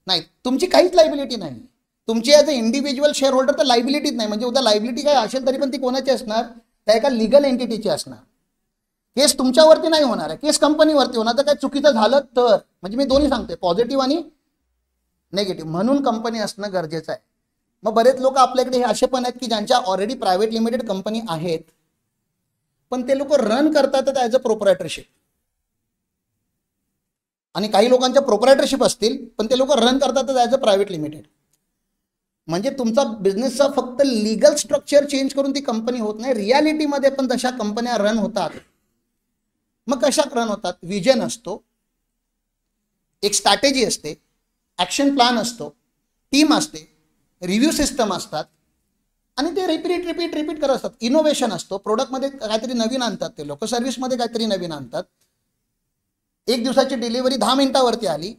नाही. तुमची काहीच लायबिलिटी नाही. तुमची as a individual share holder तर लायबिलिटीच नाही. म्हणजे उद्या लायबिलिटी काय असेल तरी पण ती कोणाची असणार? त्या एका लिगल एंटिटीची असणार. केस तुमच्यावरती नाही होणार आहे, केस कंपनीवरती होणार. तर काय चुकीचं झालं तर, म्हणजे मी दोन्ही सांगते पॉझिटिव्ह आणि नेगेटिव्ह. म्हणून कंपनी असणं गरजेचं आहे. मग बरेच लोक आपल्याकडे हे असे पण आहेत की ज्यांच्या ऑलरेडी प्रायव्हेट लिमिटेड कंपनी आहेत पण ते लोक रन करतात ॲज अ प्रोप्रायटरशिप. आणि काही लोकांच्या प्रोप्रायटरशिप असतील पण ते लोक रन करतात ॲज अ प्रायव्हेट लिमिटेड. म्हणजे तुमचा बिझनेसचा फक्त लिगल स्ट्रक्चर चेंज करून ती कंपनी होत नाही, रियालिटीमध्ये पण तशा कंपन्या रन होतात. मग कशा रन होतात? विजन असतो, एक स्ट्रॅटेजी असते, ॲक्शन प्लॅन असतो, टीम असते, रिव्ह्यू सिस्टम असतात आणि ते रिपीट करत असतात. इनोव्हेशन असतो, प्रोडक्टमध्ये काहीतरी नवीन आणतात ते लोक, सर्व्हिसमध्ये काहीतरी नवीन आणतात. 1 दिवसाची डिलिव्हरी 10 मिनिटावरती आली,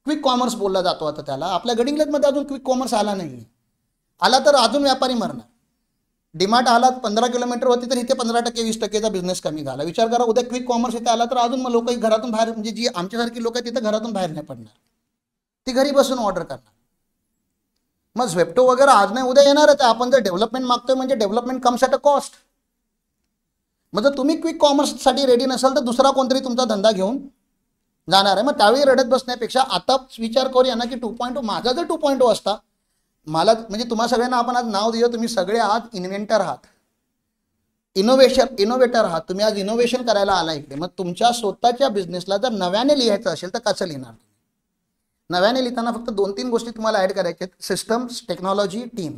क्विक कॉमर्स बोलला जातो आता त्याला. आपल्या गडिंग्लजमध्ये अजून क्विक कॉमर्स आला नाही. आला तर अजून व्यापारी मरणार. डिमार्ट आला 15 किलोमीटर होती तर इथे 15% 20%चा बिझनेस कमी झाला. विचार करा उद्या क्विक कॉमर्स इथे आला तर अजून मग लोक घरातून बाहेर, म्हणजे जी आमच्यासारखी लोक आहेत तिथे घरातून बाहेर नाही पडणार, ती घरी बसून ऑर्डर करणार. मग झेप्टो वगैरे आज नाही उद्या येणारच आहे. आपण जर डेव्हलपमेंट मागतोय म्हणजे development comes at a cost. मग जर तुम्ही क्विक कॉमर्ससाठी रेडी नसाल तर दुसरा कोणतरी तुमचा धंदा घेऊन जाणार आहे. मग त्यावेळी रडत बसण्यापेक्षा आता विचार करूया ना की 2.0 माझा जर 2.0 असता, मला म्हणजे तुम्हा सगळ्यांना आपण आज नाव दिलं, तुम्ही सगळे आज इन्व्हेंटर आहात. इनोव्हेटर आहात तुम्ही, आज इनोव्हेशन करायला आला इकडे, मग तुमच्या स्वतःच्या बिझनेसला जर नव्याने लिहायचं असेल तर कसं लिहिणार? नव्याने लिहिताना फक्त 2-3 गोष्टी तुम्हाला ऍड करायच्या आहेत, सिस्टम्स, टेक्नॉलॉजी, टीम.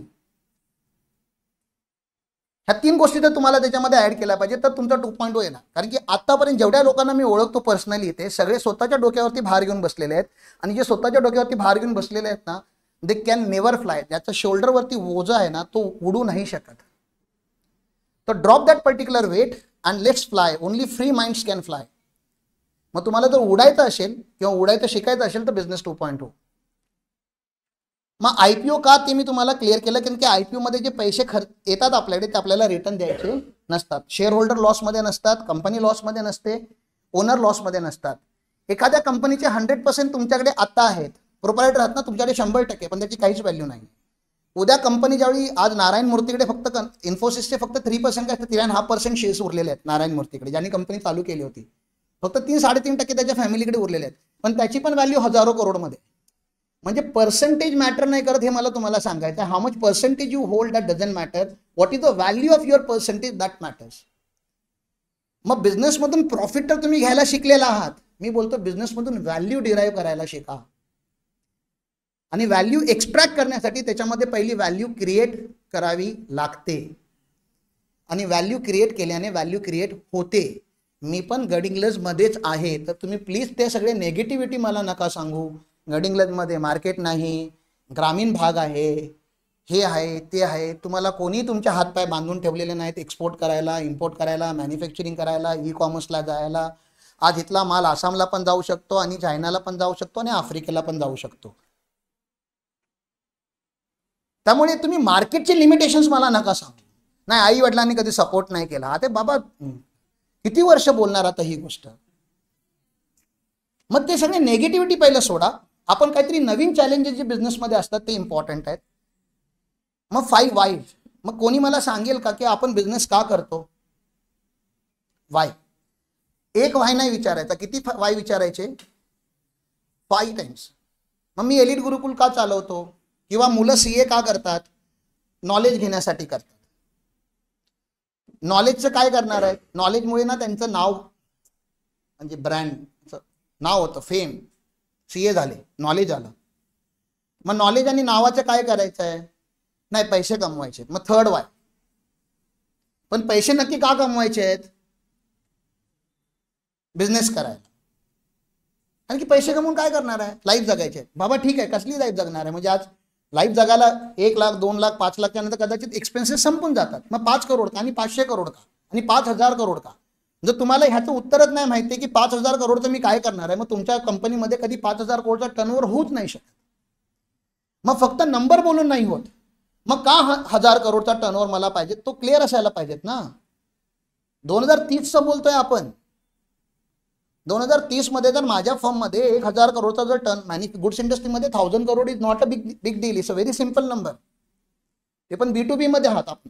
ह्या 3 गोष्टी जर तुम्हाला त्याच्यामध्ये ऍड केल्या पाहिजे तर तुमचा 2.0 येणार. कारण की आतापर्यंत जेवढ्या लोकांना मी ओळखतो पर्सनली, ते सगळे स्वतःच्या डोक्यावरती भार घेऊन बसलेले आहेत, आणि जे स्वतःच्या डोक्यावरती भार घेऊन बसलेले आहेत ना, दे कॅन नेव्हर फ्लाय. ज्याचा शोल्डरवरती ओझा आहे ना, तो उडू नाही शकत. तर drop that particular weight and let's fly. Only free minds can fly. मग तुम्हाला जर उडायचं असेल किंवा उडायचं शिकायचं असेल तर बिझनेस 2.0. मग IPO का, ते मी तुम्हाला क्लिअर केलं, कारण की IPO मध्ये जे पैसे येतात आपल्याकडे ते आपल्याला रिटर्न द्यायचे नसतात. शेअर होल्डर लॉसमध्ये नसतात, कंपनी लॉसमध्ये नसते, ओनर लॉसमध्ये नसतात. एखाद्या कंपनीचे 100% तुमच्याकडे आता आहेत, प्रोप्रायटर आहात ना, तुमच्याकडे 100%, पण त्याची काहीच व्हॅल्यू नाही. उद्या कंपनी ज्यावेळी, आज नारायण मूर्तीकडे फक्त इन्फोसिसचे फक्त 3% काय 3.5% शेअर्स उरलेले आहेत नारायण मूर्तीकडे, ज्यांनी कंपनी चालू केली होती. फक्त 3-3.5% त्याच्या फॅमिलीकडे उरलेले आहेत, पण त्याची पण व्हॅल्यू हजारो करोडमध्ये. म्हणजे पर्सेंटेज मॅटर नाही करत, हे मला तुम्हाला सांगायचं. How much percentage you hold that doesn't matter, what is the value of your percentage that matters. मग बिझनेसमधून प्रॉफिट तर तुम्ही घ्यायला शिकलेला आहात, मी बोलतो बिझनेसमधून व्हॅल्यू डिराईव्ह करायला शिका. आणि व्हॅल्यू एक्स्ट्रॅक्ट करण्यासाठी त्याच्यामध्ये पहिली व्हॅल्यू क्रिएट करावी लागते, आणि व्हॅल्यू क्रिएट केल्याने व्हॅल्यू क्रिएट होते. मी पण गडिंग्लजमध्येच आहे, तर तुम्ही प्लीज ते सगळे नेगेटिव्हिटी मला नका सांगू. गडिंग्लजमध्ये मार्केट नाही, ग्रामीण भाग आहे, हे आहे ते आहे. तुम्हाला कोणी तुमच्या हातपाय बांधून ठेवलेले नाहीत एक्सपोर्ट करायला, इम्पोर्ट करायला, मॅन्युफॅक्चरिंग करायला, ई-कॉमर्सला जायला. आज इथला माल आसामला पण जाऊ शकतो, आणि चायनाला पण जाऊ शकतो, आणि आफ्रिकेला पण जाऊ शकतो. त्यामुळे तुम्ही मार्केटचे लिमिटेशन्स मला नका सांगू. नाही, आई वडिलांनी कधी सपोर्ट नाही केला, ते बाबा किती वर्ष बोलणार आता ही गोष्ट. मग ते सगळे नेगेटिव्हिटी पहिलं सोडा. आपण काहीतरी नवीन चॅलेंजेस जे बिझनेसमध्ये असतात ते इम्पॉर्टंट आहेत. मग 5 वाय. मग कोणी मला सांगेल का की आपण बिझनेस का करतो? वाय. एक वाय नाही विचारायचा, किती वाय विचारायचे? 5 टाइम्स. मग मी एलिट गुरुकुल का चालवतो, किंवा मुलं CA का करतात? नॉलेज घेण्यासाठी करतात. नॉलेजचं काय करणार आहे? नॉलेजमुळे ना त्यांचं नाव, म्हणजे ब्रँड नाव होतं, फेम. CA झाले, नॉलेज आलं. मग नॉलेज आणि नावाचं काय करायचं आहे? नाही, पैसे कमवायचे. मग 3rd वाय. पण पैसे नक्की का कमवायचे आहेत? बिझनेस करायला. कारण की पैसे कमवून काय करणार आहे? लाईफ जगायचे. बाबा ठीक आहे, कसली लाईफ जगणार आहे? म्हणजे आज लाईफ जगायला 1 लाख, 2 लाख, 5 लाखच्या नंतर कदाचित एक्सपेन्सेस संपून जातात. मग 5 करोड का, आणि 500 करोड का, आणि 5000 करोड का? जर तुम्हाला ह्याचं उत्तरच नाही माहिती की 5000 करोडचं मी काय करणार आहे, मग तुमच्या कंपनीमध्ये कधी 5000 करोडचा टर्नओव्हर होऊच नाही शकत. मग फक्त नंबर बोलून नाही होत. मग का 1000 करोडचा टर्नओव्हर मला पाहिजे? तो क्लिअर असायला पाहिजेत ना. 2030चं बोलतोय आपण. 2030 मध्ये जर माझ्या फर्ममध्ये 1000 करोडचा जर टर्न, गुड्स इंडस्ट्रीमध्ये 1000 crore is not a big deal, it's a very simple number. ते पण B2B मध्ये आहात आपण.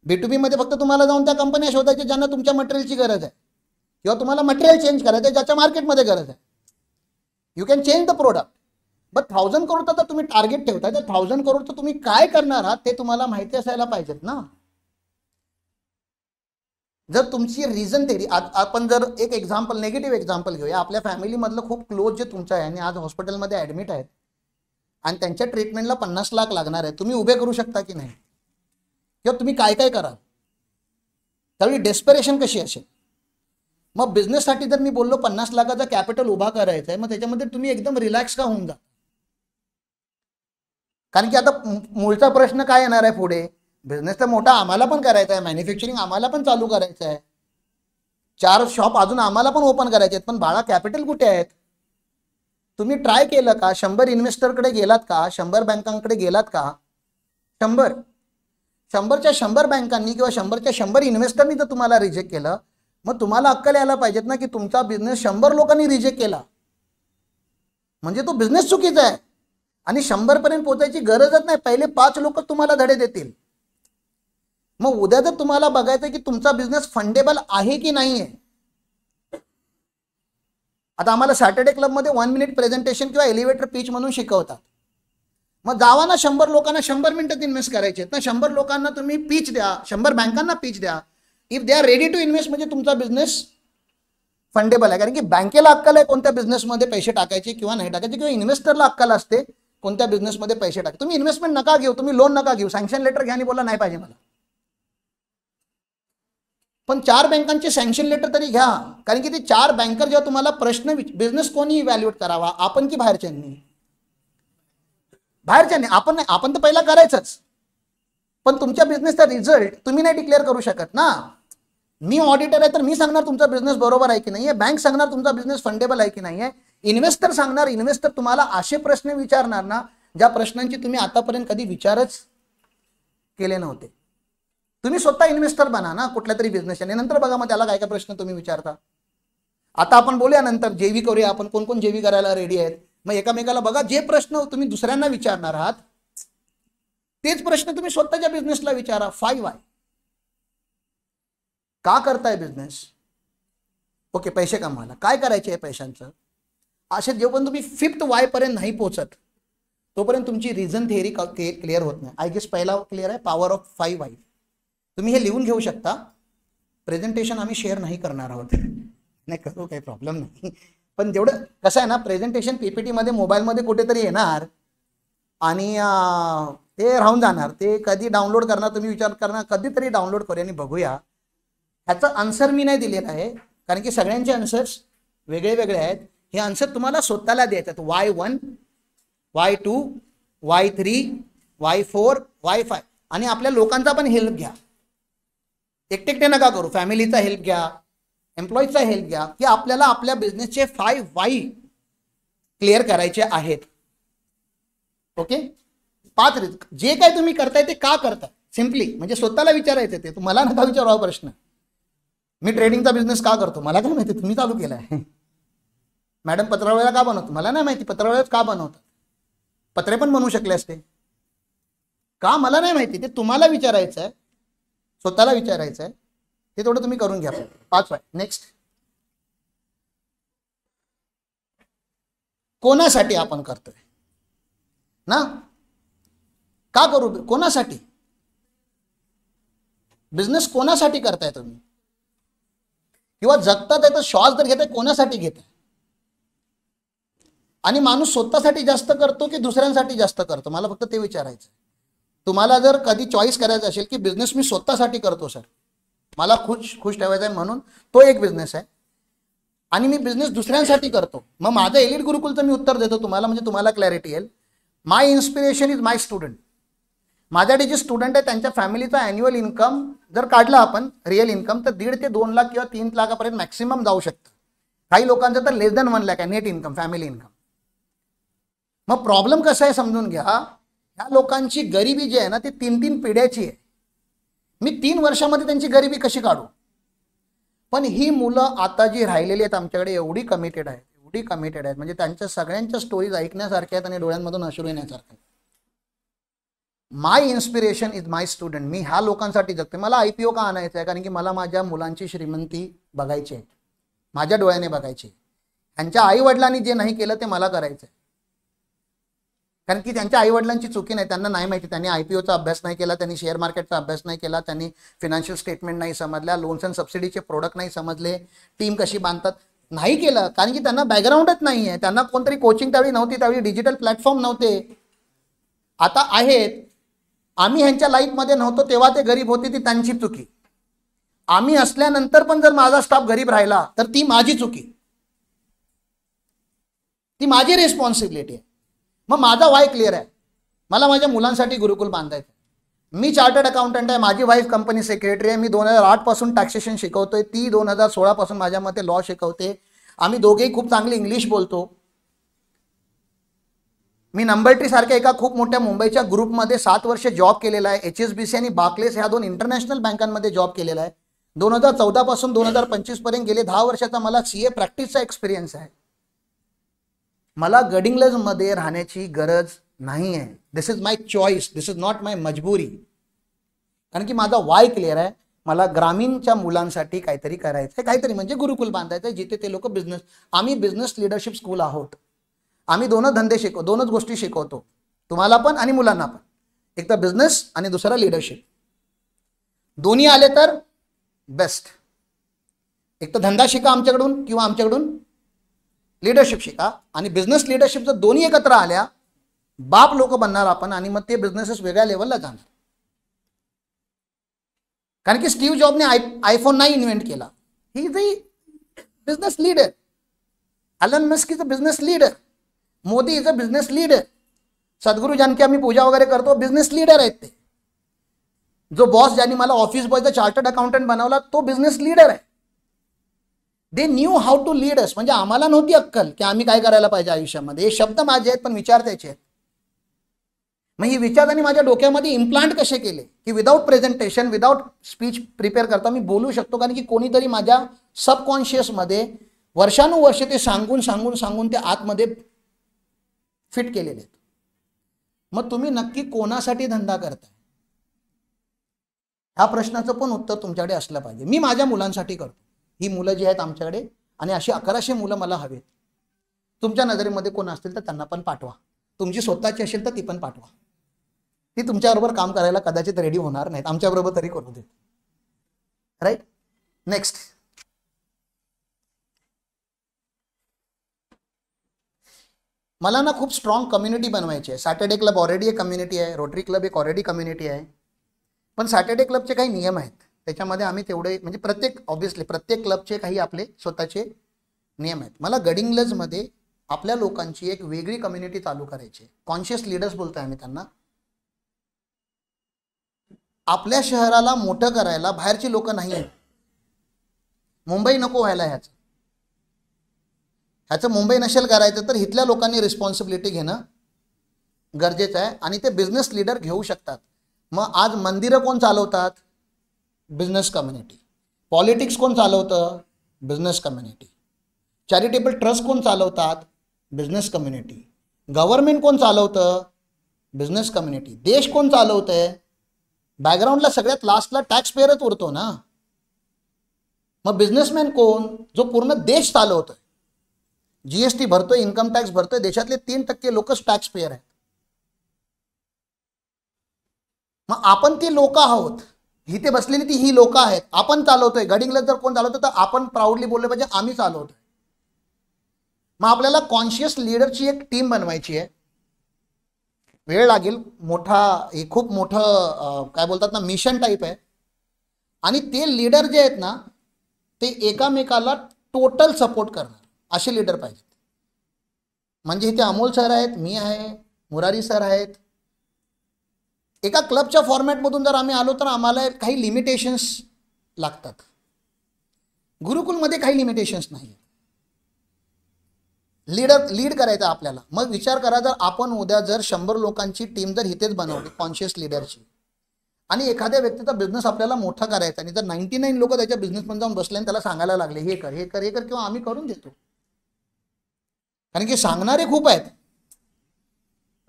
B2B मध्ये फक्त तुम्हाला जाऊन त्या कंपन्या शोधायच्या ज्यांना तुमच्या मटेरियलची गरज आहे, किंवा तुम्हाला मटेरियल चेंज करायचं आहे ज्याच्या मार्केटमध्ये गरज आहे. You can change the product. But 1000 करोडचा तर तुम्ही टार्गेट ठेवताय, तर 1000 करोडचं तुम्ही काय करणार आहात ते तुम्हाला माहिती असायला पाहिजेत ना. जर तुमची रिझन थेरी, आपण जर एक एक्झाम्पल, निगेटिव्ह एक्झाम्पल घेऊया. आपल्या फॅमिलीमधलं खूप क्लोज जे तुमचं आहे आणि आज हॉस्पिटलमध्ये ॲडमिट आहेत, आणि त्यांच्या ट्रीटमेंटला 50 लाख लागणार आहे, तुम्ही उभे करू शकता की नाही? किंवा तुम्ही काय काय कराल? त्यावेळी डेस्परेशन कशी असेल? मग बिझनेससाठी जर मी बोललो 50 लाखाचा कॅपिटल उभा करायचा आहे, मग त्याच्यामध्ये तुम्ही एकदम रिलॅक्स का होऊन जा? कारण की आता मूळचा प्रश्न काय येणार आहे पुढे? बिझनेस तर मोठा आम्हाला पण करायचा आहे, मॅन्युफॅक्चरिंग आम्हाला पण चालू करायचं आहे, 4 शॉप अजून आम्हाला पण ओपन करायचे आहेत, पण बाळा कॅपिटल कुठे आहेत? तुम्ही ट्राय केलं का? 100 इन्व्हेस्टरकडे गेलात का? 100 बँकांकडे गेलात का? 100च्या 100 बँकांनी किंवा 100च्या 100 इन्व्हेस्टरनी जर तुम्हाला रिजेक्ट केलं, मग तुम्हाला अक्कल यायला पाहिजेत ना की तुमचा बिझनेस 100 लोकांनी रिजेक्ट केला म्हणजे तो बिझनेस चुकीचा आहे. आणि 100 पर्यंत पोहोचायची गरजच नाही, पहिले 5 लोक तुम्हाला धडे देतील. मग उद्या जर तुम्हाला बघायचं की तुमचा बिझनेस फंडेबल आहे की नाही आहे. आता आम्हाला सॅटर्डे क्लबमध्ये 1 मिनिट प्रेझेंटेशन किंवा एलिव्हेटर पिच म्हणून शिकवतात. मग जावा ना 100 लोकांना 100 मिनिटात इन्व्हेस्ट करायचे आहेत ना, 100 लोकांना तुम्ही पिच द्या, 100 बँकांना पिच द्या. If they are ready to invest म्हणजे तुमचा बिझनेस फंडेबल आहे. कारण की बँकेला अक्कल आहे कोणत्या बिझनेसमध्ये पैसे टाकायचे किंवा नाही टाकायचे, किंवा इन्व्हेस्टरला अक्कल असते कोणत्या बिझनेसमध्ये पैसे टाकायचे. तुम्ही इन्व्हेस्टमेंट नका घेऊ, तुम्ही लोन नका घेऊ, सँक्शन लेटर घ्या आणि बोला नाही पाहिजे मला, पण 4 बँकांचे सँक्शन लेटर तरी घ्या. कारण की ते 4 बँकर जेव्हा तुम्हाला प्रश्न बिझनेस कोणी इव्हॅल्युएट करावा, आपण की बाहेरच्यांनी? बाहेरच्यांनी. आपण नाही, आपण तर पहिला करायचंच, पण तुमच्या बिझनेसचा रिझल्ट तुम्ही नाही डिक्लेअर करू शकत ना. मी ऑडिटर आहे तर मी सांगणार तुमचा बिझनेस बरोबर आहे की नाही आहे, बँक सांगणार तुमचा बिझनेस फंडेबल आहे की नाही आहे, इन्व्हेस्टर सांगणार. इन्व्हेस्टर तुम्हाला असे प्रश्न विचारणार ना ज्या प्रश्नांची तुम्ही आतापर्यंत कधी विचारच केले नव्हते. तुम्ही स्वतः इन्व्हेस्टर बना ना कुठल्या तरी बिझनेस आणि नंतर बघा मग त्याला काय काय प्रश्न तुम्ही विचारता. आता आपण बोलूया नंतर जेवी करूया, आपण कोण कोण जेवी करायला रेडी आहेत. मग एकामेकाला बघा, जे प्रश्न तुम्ही दुसऱ्यांना विचारणार आहात तेच प्रश्न तुम्ही स्वतःच्या बिझनेसला विचारा. 5 वाय का करताय बिझनेस? ओके, पैसे कमवायला. काय करायचे आहे पैशांचं? असे जेव्हा तुम्ही 5th वाय पर्यंत नाही पोहोचत तोपर्यंत तुमची रिझन थिअरी क्लिअर होत नाही. आय गेस पहिला क्लिअर आहे, पॉवर ऑफ 5 वाय. तुम्ही हे लिहून घेऊ शकता. प्रेझेंटेशन आम्ही शेअर नाही करणार आहोत, नाही करू, काही प्रॉब्लेम नाही. पण जेवढं कसं आहे ना, प्रेझेंटेशन पीपीटी मध्ये मोबाईलमध्ये कुठेतरी येणार आणि ते राहून जाणार. ते कधी डाउनलोड करणार तुम्ही विचार करणार, कधीतरी डाउनलोड करूया आणि बघूया. ह्याचा आन्सर मी नाही दिलेला आहे कारण की सगळ्यांचे आन्सर्स वेगळे वेगळे आहेत. हे आन्सर तुम्हाला स्वतःला द्यायचे आहेत. Y1, Y2, Y3, Y4, Y5 आणि आपल्या लोकांचा पण हेल्प घ्या. एकटे नका करू, फॅमिलीचा हेल्प घ्या, एम्प्लॉईजचा हेल्प घ्या, की आपल्याला आपल्या बिझनेसचे 5 वाय क्लिअर करायचे आहेत. ओके, 5 जे काय तुम्ही करताय ते का करताय, सिम्पली म्हणजे स्वतःला विचारायचं. ते तुम्हाला नका विचारावा प्रश्न. मी ट्रेडिंगचा बिझनेस का करतो मला काय माहिती, तुम्ही चालू केलाय. मॅडम पत्रावळ्या का बनवतो मला नाही माहिती, पत्रावळ्याच का बनवतात, पत्रे पण बनवू शकले असते का मला नाही माहिती. ते तुम्हाला विचारायचं आहे, स्वतःला विचारायचं आहे. ते थोडं तुम्ही करून घ्या. 5 वाय. नेक्स्ट, कोणासाठी आपण करतोय ना, का करू, कोणासाठी बिझनेस, कोणासाठी करताय तुम्ही, किंवा जगतात आहे तर श्वास जर घेताय कोणासाठी घेताय. आणि माणूस स्वतःसाठी जास्त करतो की दुसऱ्यांसाठी जास्त करतो, मला फक्त ते विचारायचं. तुम्हाला जर कधी चॉईस करायचं असेल की बिझनेस मी स्वतःसाठी करतो सर, मला खुश ठेवायचं आहे म्हणून, तो एक बिझनेस आहे. आणि मी बिझनेस दुसऱ्यांसाठी करतो, मग माझं एलिट गुरुकुलचं मी उत्तर देतो तुम्हाला, म्हणजे तुम्हाला क्लॅरिटी येईल. माय इन्स्पिरेशन इज माय स्टुडंट. माझ्याकडे जे स्टुडंट आहे त्यांच्या फॅमिलीचा ॲन्युअल इन्कम जर काढला आपण रिअल इन्कम तर 1.5 ते 2 लाख किंवा 3 लाखापर्यंत मॅक्सिमम जाऊ शकतं. काही लोकांचं तर लेस दॅन 1 लाख आहे नेट इन्कम, फॅमिली इन्कम. मग प्रॉब्लेम कसा आहे समजून घ्या. ह्या लोकांची गरिबी जी आहे ना ती 3-3 पिढ्याची आहे. मी 3 वर्षामध्ये त्यांची गरिबी कशी काढू. पण ही मुलं आता जी राहिलेली आहेत आमच्याकडे एवढी कमिटेड आहेत म्हणजे त्यांच्या सगळ्यांच्या स्टोरीज ऐकण्यासारख्या आहेत आणि डोळ्यांमधून अश्रू येण्यासारख्या. माय इन्स्पिरेशन इज माय स्टुडंट. मी ह्या लोकांसाठी जगते. मला IPO का आणायचं आहे, कारण की मला माझ्या मुलांची श्रीमंती बघायची आहे, माझ्या डोळ्याने बघायची. त्यांच्या आई वडिलांनी जे नाही केलं ते मला करायचं आहे. कारण की त्यांच्या आई वडिलांची चुकी नाही, त्यांना नाही माहिती, त्यांनी IPOचा अभ्यास नाही केला, त्यांनी शेअर मार्केटचा अभ्यास नाही केला, त्यांनी फिनान्शियल स्टेटमेंट नाही समजल्या, लोन्स अँड सबसिडीचे प्रोडक्ट नाही समजले, टीम कशी बांधतात नाही केलं, कारण की त्यांना बॅकग्राऊंडच नाही आहे. त्यांना कोणतरी कोचिंग त्यावेळी नव्हती, त्यावेळी डिजिटल प्लॅटफॉर्म नव्हते, आता आहेत. आम्ही ह्यांच्या लाईफमध्ये नव्हतो तेव्हा ते गरीब होते, ती त्यांची चुकी. आम्ही असल्यानंतर पण जर माझा स्टाफ गरीब राहिला तर ती माझी चुकी, ती माझी रिस्पॉन्सिबिलिटी आहे. मग माझा वाय क्लिअर आहे, मला माझ्या मुलांसाठी गुरुकुल बांधायचं. मी चार्टर्ड अकाउंटंट आहे, माझी वाईफ कंपनी सेक्रेटरी आहे, मी 2008 पासून टॅक्सेशन शिकवतोय, ती 2016 पासून माझ्या मते लॉ शिकवते. आम्ही दोघेही खूप चांगली इंग्लिश बोलतो. मी नंबर ट्री सारख्या एका खूप मोठ्या मुंबईच्या ग्रुपमध्ये 7 वर्ष जॉब केलेला आहे. HSBC आणि बार्क्लेज ह्या 2 इंटरनॅशनल बँकांमध्ये जॉब केलेला आहे. 2014 पासून 2025 पर्यंत गेले 10 वर्षाचा मला CA प्रॅक्टिसचा एक्सपिरियन्स आहे. मला गडिंग्लजमध्ये राहण्याची गरज नाही आहे. This is my choice, this is not my मजबुरी. कारण की माझा वाय क्लिअर आहे. मला ग्रामीणच्या मुलांसाठी काहीतरी करायचं आहे, काहीतरी म्हणजे गुरुकुल बांधायचं आहे जिथे ते लोक बिझनेस. आम्ही बिझनेस लीडरशिप स्कूल आहोत. आम्ही दोनच धंदे शिकवतो, दोनच गोष्टी शिकवतो, तुम्हाला पण आणि मुलांना पण. एक तर बिझनेस आणि दुसरा लीडरशिप. दोन्ही आले तर बेस्ट. एक तर धंदा शिका आमच्याकडून किंवा आमच्याकडून लीडरशिप शिका. आणि बिझनेस लीडरशिप जर दोन्ही एकत्र आल्या, बाप लोक बनणार आपण आणि मग ते बिझनेसेस वेगळ्या लेवलला जाणार. कारण की स्टीव्ह जॉबने आयफोन नाही इन्व्हेंट केला. He is a business leader. Alan Musk is a business leader. Modi is a business leader. सद्गुरू ज्यांची आम्ही पूजा वगैरे करतो बिझनेस लीडर आहेत ते. जो बॉस ज्यांनी मला ऑफिस बॉयचा चार्टर्ड अकाउंटंट बनवला तो बिझनेस लीडर आहे. They knew how to lead us. म्हणजे आम्हाला नव्हती अक्कल की आम्ही काय करायला पाहिजे आयुष्यामध्ये. हे शब्द माझे आहेत पण विचार त्याचे आहेत. मग ही विचार त्यांनी माझ्या डोक्यामध्ये इम्प्लांट कसे केले की without presentation without speech prepare करता मी बोलू शकतो. कारण की कोणीतरी माझ्या सबकॉन्शियसमध्ये वर्षानुवर्षे ते सांगून सांगून सांगून ते आतमध्ये फिट केलेले आहेत. मग तुम्ही नक्की कोणासाठी धंदा करताय ह्या प्रश्नाचं पण उत्तर तुमच्याकडे असलं पाहिजे. मी माझ्या मुलांसाठी करतो. ही मुलं जी आहेत आमच्याकडे आणि अशी 1100 मुलं मला हवेत. तुमच्या नजरेमध्ये कोण असतील तर त्यांना पण पाठवा. तुमची स्वतःची असेल तर ती पण पाठवा. ती तुमच्याबरोबर काम करायला कदाचित रेडी होणार नाहीत, आमच्याबरोबर तरी करू दे. राईट. नेक्स्ट. मला ना खूप स्ट्रॉंग कम्युनिटी बनवायची आहे. सॅटर्डे क्लब ऑलरेडी एक कम्युनिटी आहे. रोटरी क्लब एक ऑलरेडी कम्युनिटी आहे. पण सॅटर्डे क्लबचे काही नियम आहेत. त्याच्यामध्ये आम्ही तेवढे म्हणजे प्रत्येक क्लबचे काही आपले स्वतःचे नियम आहेत. मला गडिंग्लजमध्ये आपल्या लोकांची एक वेगळी कम्युनिटी चालू करायची आहे. कॉन्शियस लीडर्स बोलतोय आम्ही त्यांना. आपल्या शहराला मोठं करायला बाहेरची लोक नाही आहेत. मुंबई नको व्हायला ह्याचं मुंबई नसेल करायचं तर इथल्या लोकांनी रिस्पॉन्सिबिलिटी घेणं गरजेचं आहे आणि ते बिझनेस लीडर घेऊ शकतात. मग आज मंदिरं कोण चालवतात? Business community. पॉलिटिक्स कोण चालवतं? Business community. चॅरिटेबल ट्रस्ट कोण चालवतात? Business community. गव्हर्नमेंट कोण चालवतं? Business community. देश कोण चालवतंय? बॅकग्राऊंडला सगळ्यात लास्टला टॅक्स पेअरच उरतो ना. मग बिझनेसमॅन कोण? जो पूर्ण देश चालवतोय. जीएसटी भरतोय, इन्कम टॅक्स भरतोय. देशातले 3% लोकच टॅक्स पेअर आहेत. मग आपण ती लोक आहोत. इथे बसलेली ही लोक आहेत. आपण चालवतोय. गडिंग्लज जर कोण चालवतोय तर आपण प्राऊडली बोलले पाहिजे आम्ही चालवतोय. मग आपल्याला कॉन्शियस लीडरची एक टीम बनवायची आहे. वेळ लागेल. हे खूप मोठं काय बोलतात ना मिशन टाईप आहे. आणि ते लीडर जे आहेत ना ते एकामेकाला टोटल सपोर्ट करणार असे लीडर पाहिजेत. म्हणजे इथे अमोल सर आहेत, मी आहे, मुरारी सर आहेत. एका क्लबच्या फॉर्मॅटमधून जर आम्ही आलो तर आम्हाला काही लिमिटेशन्स लागतात. गुरुकुलमध्ये काही लिमिटेशन्स नाही. लीड करायचं आपल्याला. मग विचार करा जर आपण उद्या जर 100 लोकांची टीम जर इथेच बनवली कॉन्शियस लीडरची आणि एखाद्या व्यक्तीचा बिझनेस आपल्याला मोठा करायचा आणि जर 99 लोक त्याच्या बिझनेसमध्ये जाऊन बसले आणि त्याला सांगायला लागले हे कर हे कर हे कर किंवा आम्ही करून देतो. कारण की सांगणारे खूप आहेत.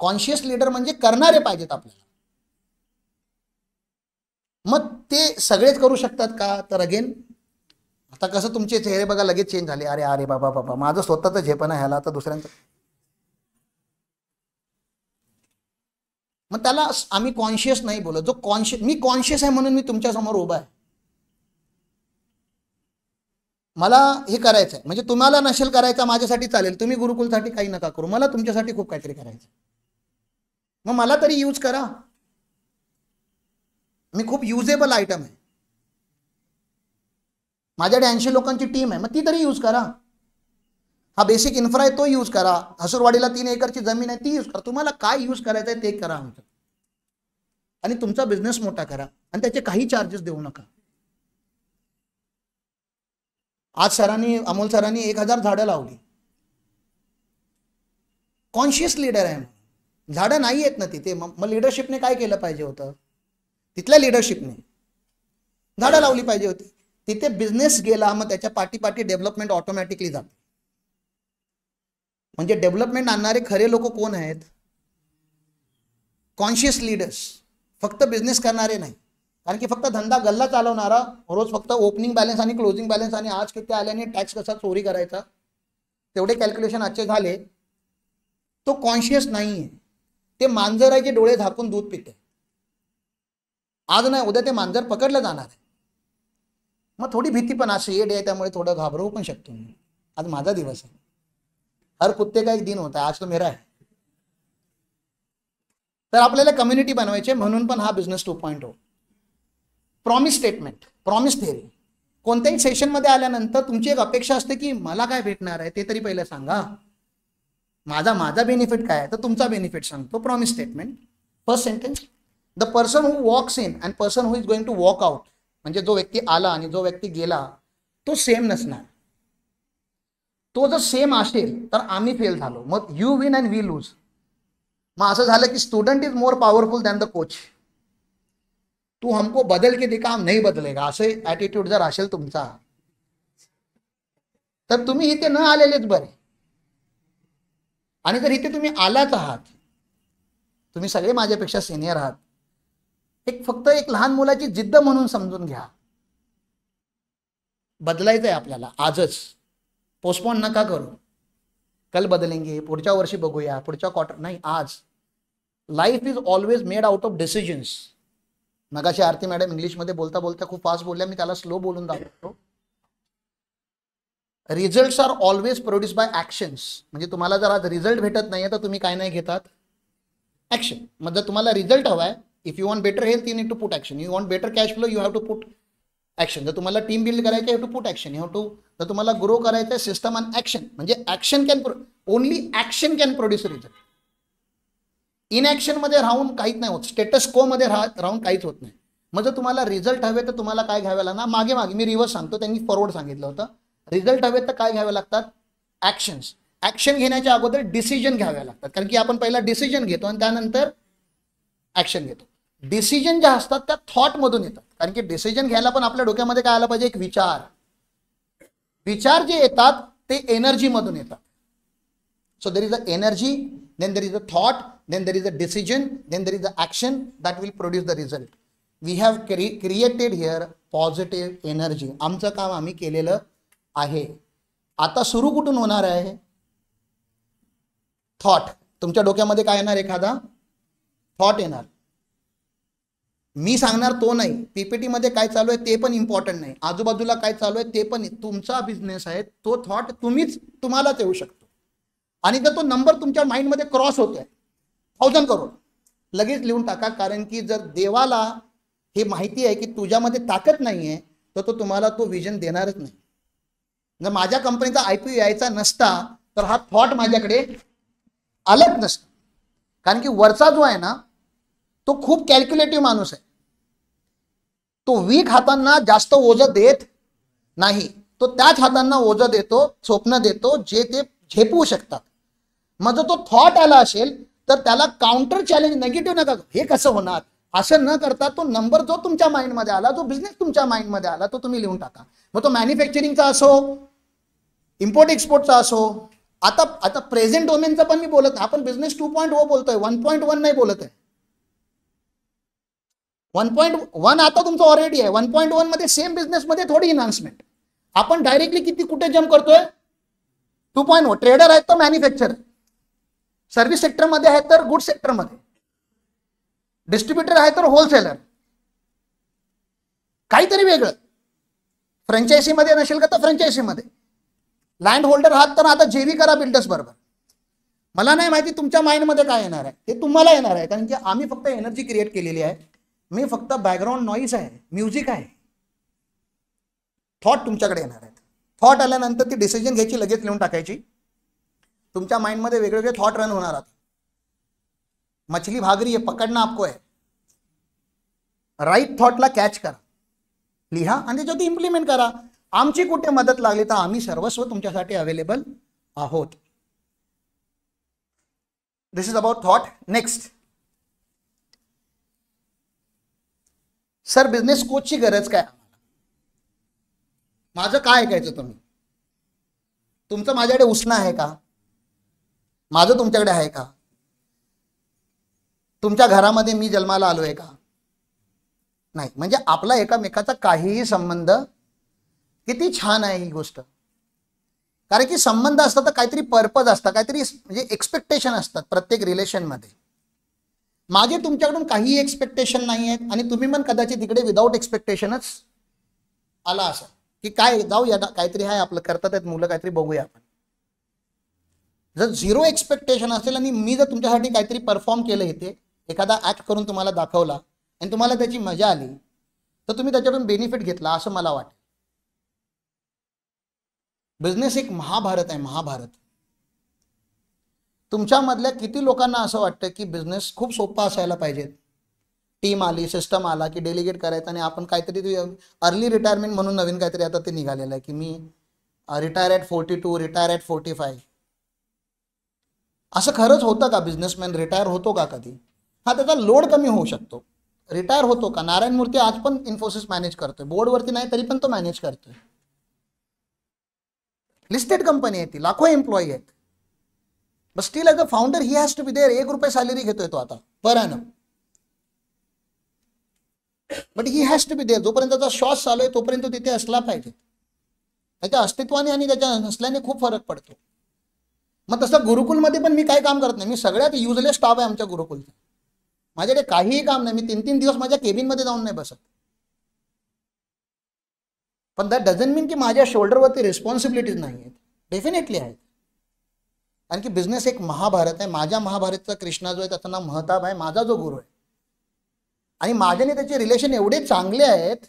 कॉन्शियस लीडर म्हणजे करणारे पाहिजेत आपल्याला. मग ते सगळेच करू शकतात का? तर अगेन आता कसं तुमचे चेहरे बघा लगेच चेंज झाले. अरे बाबा माझं स्वतःचं झेपण आहे ह्याला आता दुसऱ्यांचं. मग त्याला आम्ही कॉन्शियस नाही बोलत. जो मी कॉन्शियस आहे म्हणून मी तुमच्या समोर उभा आहे. मला हे करायचं आहे. म्हणजे तुम्हाला नसेल करायचं माझ्यासाठी चालेल. तुम्ही गुरुकुलसाठी काही नका करू. मला तुमच्यासाठी खूप काहीतरी करायचं. मग मला तरी यूज करा. मी खूप युजेबल आयटम आहे. माझ्याकडे 80 लोकांची टीम आहे. मग ती तरी यूज करा. हा बेसिक इन्फ्रा आहे तो यूज करा. हसूरवाडीला 3 एकरची जमीन आहे ती यूज करा. तुम्हाला काय यूज करायचं आहे ते करा आमचं. आणि तुमचा बिझनेस मोठा करा आणि त्याचे काही चार्जेस देऊ नका. आज अमोल सरांनी 1000 झाडं लावली. कॉन्शियस लीडर आहे. झाडं नाही येत ना तिथे. मग लिडरशिपने काय केलं पाहिजे होतं? तिथल्या लिडरशिपने झाडं लावली पाहिजे होती. तिथे बिझनेस गेला मग त्याच्या पाठी डेव्हलपमेंट ऑटोमॅटिकली जाते. म्हणजे डेव्हलपमेंट आणणारे खरे लोक कोण आहेत? Conscious leaders. फक्त बिझनेस करणारे नाही. कारण की फक्त धंदा गल्ला चालवणारा रोज फक्त ओपनिंग बॅलन्स आणि क्लोजिंग बॅलन्स आणि आज किती आल्याने टॅक्स कसा चोरी करायचा तेवढे कॅल्क्युलेशन आजचे झाले तो कॉन्शियस नाहीये. ते मांजर आहे जे डोळे झाकून दूध पिते. आज नाही उद्या ते मांजर पकडलं जाणार आहे. मग थोडी भीती पण असं येड आहे, त्यामुळे थोडं घाबरवू पण शकतो मी. आज माझा दिवस आहे, हर कुत्ते का एक दिन होता है, आज तो मेरा है. तर आपल्याला कम्युनिटी बनवायचे, म्हणून पण हा business 2.0. Promise statement, promise theory. कोणत्याही सेशनमध्ये आल्यानंतर तुमची एक अपेक्षा असते की मला काय भेटणार आहे ते तरी पहिलं सांगा. माझा बेनिफिट काय आहे तर तुमचा बेनिफिट सांगतो. Promise statement. First sentence, the person who walks in and person who is going to walk out, म्हणजे जो व्यक्ती आला आणि जो व्यक्ती गेला तो सेम नसणार. तो जर सेम असेल तर आम्ही फेल झालो, मग you win and we lose. मग असं झालं की student is more powerful than the coach. तू हमको बदल के दिखा, हम नहीं बदलेगा, असे ॲटिट्यूड जर असेल तुमचा तर तुम्ही इथे न आलेलेच बरे. आणि जर इथे तुम्ही आलाच आहात, तुम्ही सगळे माझ्यापेक्षा सिनियर आहात, फक्त एक लहान मुलाची जिद्द म्हणून समजून घ्या. बदलायचंय आपल्याला आजच. पोस्टपोन नका करू, कल बदलेंगे, पुढच्या वर्षी बघूया, पुढच्या क्वार्टर नाही, आज. Life is always made out of decisions. मगाशी आरती मॅडम इंग्लिशमध्ये बोलता बोलता खूप फास्ट बोलल्या, मी त्याला स्लो बोलून दाखवतो. Results are always produce by actions. म्हणजे तुम्हाला जर आज रिझल्ट भेटत नाहीये तर तुम्ही काय नाही घेतात, ऍक्शन. मग जर तुम्हाला रिझल्ट हवाय, if you want better health you need to put action. You want better cash flow you have to put action. जर तुम्हाला टीम बिल्ड करायचं, you have to put action. You have to, जर तुम्हाला grow करायचं आहे, system and action. म्हणजे action can, only action can produce result. Inaction मध्ये राहून काहीच नाही होत, स्टेटस को मध्ये राहून काहीच होत नाही. मग जर तुम्हाला रिझल्ट हवे तर तुम्हाला काय घ्यावे लागणार, मागे मी रिव्हर्स सांगतो, त्यांनी फॉरवर्ड सांगितलं होतं. रिझल्ट हवे तर काय घ्यावे लागतात, ऍक्शन्स. ऍक्शन घेण्याच्या अगोदर डिसिजन घ्यावे लागतात, कारण की आपण पहिला डिसिजन घेतो आणि त्यानंतर ऍक्शन घेतो. डिसिजन ज्या असतात त्या थॉट मधून येतात, कारण की डिसिजन घ्यायला पण आपल्या डोक्यामध्ये काय आला पाहिजे, एक विचार. विचार जे येतात ते एनर्जी मधून येतात. So there is a energy, then there is a thought, then there is a decision, then there is a action that will produce the result. We have created here positive energy. आमचं काम आम्ही केलेलं आहे. आता सुरू कुठून होणार आहे, थॉट. तुमच्या डोक्यामध्ये काय येणार, एखादा थॉट येणार. मी सांगणार तो नाही, पीपीटी मध्ये काय चालू आहे ते पण इम्पॉर्टंट नाही, आजूबाजूला काय चालू आहे ते पण. तुमचा बिझनेस आहे, तो थॉट तुम्हालाच येऊ शकतो. आणि जर तो नंबर तुमच्या माइंडमध्ये क्रॉस होतोय 1000 करोड, लगेच लिहून टाका. कारण की जर देवाला हे माहिती आहे की तुझ्यामध्ये ताकद नाहीये तर तो तुम्हाला तो विजन देणारच नाही. जर माझ्या कंपनीचा IPO यायचा नसता तर हा थॉट माझ्याकडे आलाच नसता. कारण की वरचा जो आहे ना तो खूप कॅल्क्युलेटिव्ह माणूस आहे. तो वीक हातांना जास्त ओझं देत नाही, तो त्याच हातांना ओझं देतो, स्वप्न देतो जे ते झेपवू शकतात. मग जर तो थॉट आला असेल तर त्याला काउंटर चॅलेंज, निगेटिव्ह नका, हे कसं होणार, असं न करता तो नंबर जो तुमच्या माइंडमध्ये आला, जो बिझनेस तुमच्या माइंडमध्ये आला तो तुम्ही लिहून टाका. मग तो मॅन्युफॅक्चरिंगचा असो, इम्पोर्ट एक्सपोर्टचा असो. आता प्रेझेंट डोमेनचा पण मी बोलत नाही, आपण बिझनेस 2.0 बोलतोय, 1.1 नाही बोलत आहे. 1.1 आता तुमचं ऑलरेडी आहे. 1.1 मध्ये सेम बिझनेस मध्ये थोडी इन्हान्समेंट. आपण डायरेक्टली किती कुठे जम्प करतोय, 2.0. ट्रेडर आहेत तर मॅन्युफॅक्चर, सर्व्हिस सेक्टरमध्ये आहे तर गुड सेक्टरमध्ये, डिस्ट्रीब्युटर आहे तर होलसेलर, काहीतरी वेगळं. फ्रँचायसी मध्ये नसेल का तर फ्रँचायसी मध्ये, लँड होल्डर आहात तर आता जेव्ही करा बिल्डर्स बरोबर. मला नाही माहिती तुमच्या माइंडमध्ये काय येणार आहे, ते तुम्हाला येणार आहे. कारण की आम्ही फक्त एनर्जी क्रिएट केलेली आहे, मी फक्त बॅकग्राऊंड नॉईज आहे, म्युझिक आहे. थॉट तुमच्याकडे येणार आहेत. थॉट आल्यानंतर ती डिसिजन घ्यायची, लगेच लिहून टाकायची. तुमच्या माइंडमध्ये वेगवेगळे थॉट रन होणार आहेत. मछली भाग रही है, पकडना आपको है. राईट थॉटला कॅच करा, लिहा आणि त्याच्यात इम्प्लिमेंट करा. आमची कुठे मदत लागली तर आम्ही सर्वस्व तुमच्यासाठी अवेलेबल आहोत. This is about thought. Next, sir business कोचची गरज काय, माझं काय ऐकायचं तुम्ही, तुमचं माझ्याकडे उसणं आहे का, माझं तुमच्याकडे आहे का, तुमच्या घरामध्ये मी जन्माला आलोय का, नाही. म्हणजे आपला एकामेकाचा काहीही संबंध. किती छान आहे ही गोष्ट. कारण की संबंध असतात तर काहीतरी पर्पज असतं, काहीतरी म्हणजे एक्सपेक्टेशन असतात प्रत्येक रिलेशनमध्ये. माझे तुमच्याकडून काही एक्सपेक्टेशन नाही आहेत आणि तुम्ही पण कदाचित तिकडे विदाऊट एक्सपेक्टेशनच आला असं की काय जाऊया काहीतरी आहे आपलं करतात आहेत मुलं काहीतरी बघूया आपण. जर झिरो एक्सपेक्टेशन असेल आणि मी जर तुमच्यासाठी काहीतरी परफॉर्म केलं इथे एखादा ऍक्ट करून तुम्हाला दाखवला आणि तुम्हाला त्याची मजा आली तर तुम्ही त्याच्यातून बेनिफिट घेतला असं मला वाटतं. बिझनेस एक महाभारत आहे, महाभारत. तुमच्यामधल्या किती लोकांना असं वाटतं की बिझनेस खूप सोपा असायला पाहिजे, टीम आली सिस्टम आला की डेलिगेट करायचं आणि आपण काहीतरी अर्ली रिटायरमेंट म्हणून नवीन काहीतरी आता ते निघालेलं आहे की मी रिटायर ॲट 42 रिटायर ॲट 45. असं खरंच होतं का? बिझनेसमॅन रिटायर होतो का कधी? हा त्याचा लोड कमी होऊ शकतो. रिटायर होतो का? नारायण मूर्ती आज पण इन्फोसिस मॅनेज करतोय, बोर्डवरती नाही तरी पण तो मॅनेज करतोय. लिस्टेड कंपनी आहे ती, लाखो एम्प्लॉई आहेत. But still as a founder he has to be there. 1 रुपये सॅलरी घेतोय तो आता per annum. But he has to be there. जोपर्यंत त्याचा श्वास चालू आहे तोपर्यंत तिथे असला पाहिजे. त्याच्या अस्तित्वाने आणि त्याच्या नसल्याने खूप फरक पडतो. मग तसं गुरुकुलमध्ये पण मी काय काम करत नाही. मी सगळ्यात युजलेस स्टाफ आहे आमच्या गुरुकुलचा. माझ्याकडे काहीही काम नाही. मी 3-3 दिवस माझ्या केबिनमध्ये जाऊन नाही बसत. पण दॅट डझंट मीन की माझ्या शोल्डरवरती रिस्पॉन्सिबिलिटीज नाही आहेत. डेफिनेटली आहेत. कारण की बिझनेस एक महाभारत आहे. माझ्या महाभारतचा कृष्णा जो आहे त्याचं नाव महताब आहे, माझा जो गुरु आहे. आणि माझ्याने त्याचे रिलेशन एवढे चांगले आहेत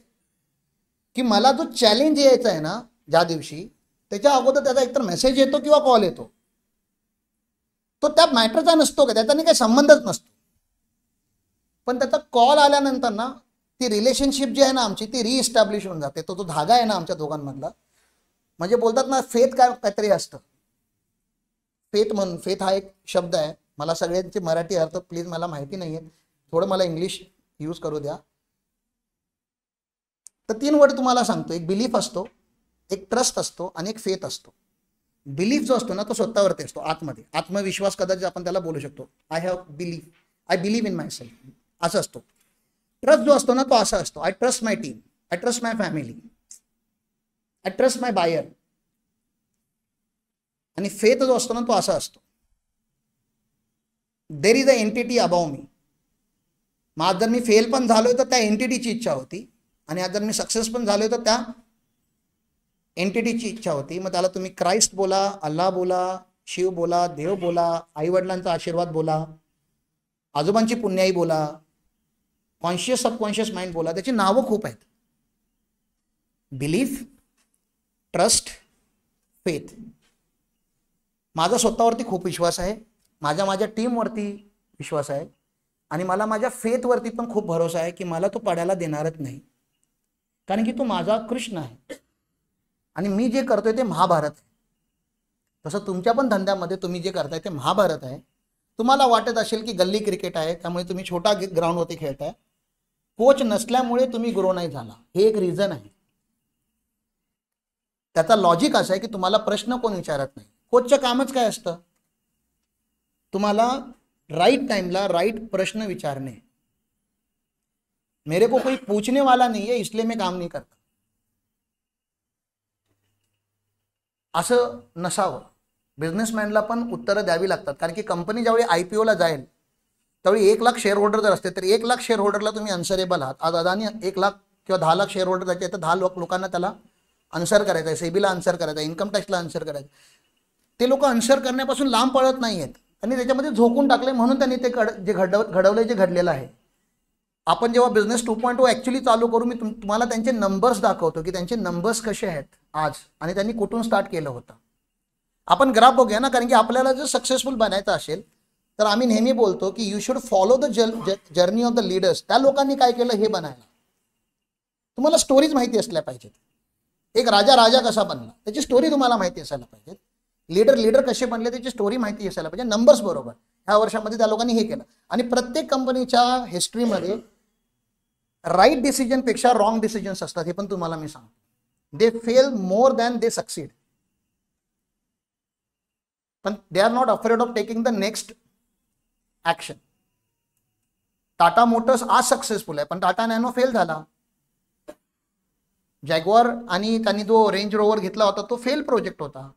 की मला जो चॅलेंज यायचा आहे ना ज्या दिवशी, त्याच्या अगोदर त्याचा एकतर मेसेज येतो किंवा कॉल येतो. तो त्या मॅटरचा नसतो का, त्याचा काही संबंधच नसतो. पण त्याचा कॉल आल्यानंतर ना ती रिलेशनशिप जी आहे ना आमची ती रिइस्टॅब्लिश होऊन जाते. तो धागा आहे ना आमच्या दोघांमधला, म्हणजे बोलतात ना फेथ काहीतरी असतं. फेथ म्हणून, फेथ हा एक शब्द आहे. मला सगळ्यांचे मराठी अर्थ प्लीज मला माहिती नाही आहे, थोडं मला इंग्लिश यूज करू द्या. तर 3 वर्ड तुम्हाला सांगतो. एक बिलीफ असतो, एक ट्रस्ट असतो आणि एक फेथ असतो. बिलीफ जो असतो ना तो स्वतःवरती असतो आतमध्ये. आत्मविश्वास कदाचित आपण त्याला बोलू शकतो. I believe in myself असं असतो. ट्रस्ट जो असतो ना तो असा असतो, I trust my team, I trust my family, I trust my buyer. आणि फेथ जो असतो ना तो असा असतो, there is a entity above me. मग आज जर मी फेल पण झालोय तर त्या एंटिटीची इच्छा होती, आणि आज जर मी सक्सेस पण झालोय तर त्या एंटिटीची इच्छा होती. मग त्याला तुम्ही क्राइस्ट बोला, अल्लाह बोला, शिव बोला, देव बोला, आईवडिलांचा आशीर्वाद बोला, आजोबांची पुण्याई बोला, कॉन्शियस सबकॉन्शियस माइंड बोला, त्याची नावं खूप आहेत. Belief, trust, faith. माझा स्वतःवरती खूप विश्वास आहे, माझ्या टीमवरती विश्वास आहे, आणि मला माझ्या फेथवरती पण खूप भरोसा आहे की मला तो पडायला देणारच नाही. कारण की तो माझा कृष्ण आहे आणि मी जे करतोय ते महाभारत आहे. तसं तुमच्या पण धंद्यामध्ये तुम्ही जे करताय ते महाभारत आहे. तुम्हाला वाटत असेल की गल्ली क्रिकेट आहे त्यामुळे तुम्ही छोटा ग्राउंडवरती खेळताय, कोच नसल्यामुळे तुम्ही ग्रो नाही झाला, हे एक रिझन आहे. त्याचा लॉजिक असं आहे की तुम्हाला प्रश्न कोण विचारत नाही. कोचचं कामच काय असतं? तुम्हाला राइट टाइमला राइट प्रश्न विचारने. मेरे को कोई पूछने वाला नहीं है इसलिए मैं काम नहीं करता, असं नसावं. बिझनेसमॅनला पण उत्तरं द्यावी लागतात. कारण की कंपनी ज्यावेळी IPO ला जाईल त्यावेळी 1 लाख शेअर होल्डर जर असते तर 1 लाख शेअर होल्डरला तुम्ही अन्सरेबल आहात. आज अदानी 1 लाख किंवा 10 लाख शेअर होल्डर त्याचे तर 10 लोकांना त्याला आन्सर करायचं आहे, सेबीला आन्सर करायचं आहे, इन्कम टॅक्सला आन्सर करायचं. ते लोक आन्सर करण्यापासून लांब पळत नाही आहेत, आणि त्याच्यामध्ये झोकून टाकले म्हणून त्यांनी ते जे घडवले जे घडलेलं आहे. आपण जेव्हा बिझनेस 2.0 ॲक्च्युली चालू करू, मी तुम्हाला त्यांचे नंबर्स दाखवतो की त्यांचे नंबर्स कसे आहेत आज आणि त्यांनी कुठून स्टार्ट केलं होतं. आपण ग्राफ बघूया ना, कारण की आपल्याला जर सक्सेसफुल बनायचं असेल तर आम्ही नेहमी बोलतो की you should follow the journey of the leaders. त्या लोकांनी काय केलं हे बनायला तुम्हाला स्टोरीज माहिती असल्या पाहिजेत. एक राजा कसा बनला त्याची स्टोरी तुम्हाला माहिती असायला पाहिजे. लीडर कसे बनले त्याची स्टोरी माहिती असायला पाहिजे. नंबर्स बरोबर ह्या वर्षामध्ये त्या लोकांनी हे केलं. आणि प्रत्येक कंपनीच्या हिस्ट्रीमध्ये राईट डिसिजन पेक्षा रॉंग डिसिजन्स असतात, हे पण तुम्हाला मी सांगतो. They fail more than they succeed, पण they are not afraid of taking the next action. Tata motors आज सक्सेसफुल आहे पण टाटा नॅनो फेल झाला. जॅग्वार आणि त्यांनी जो रेंज रोवर घेतला होता तो फेल प्रोजेक्ट होता.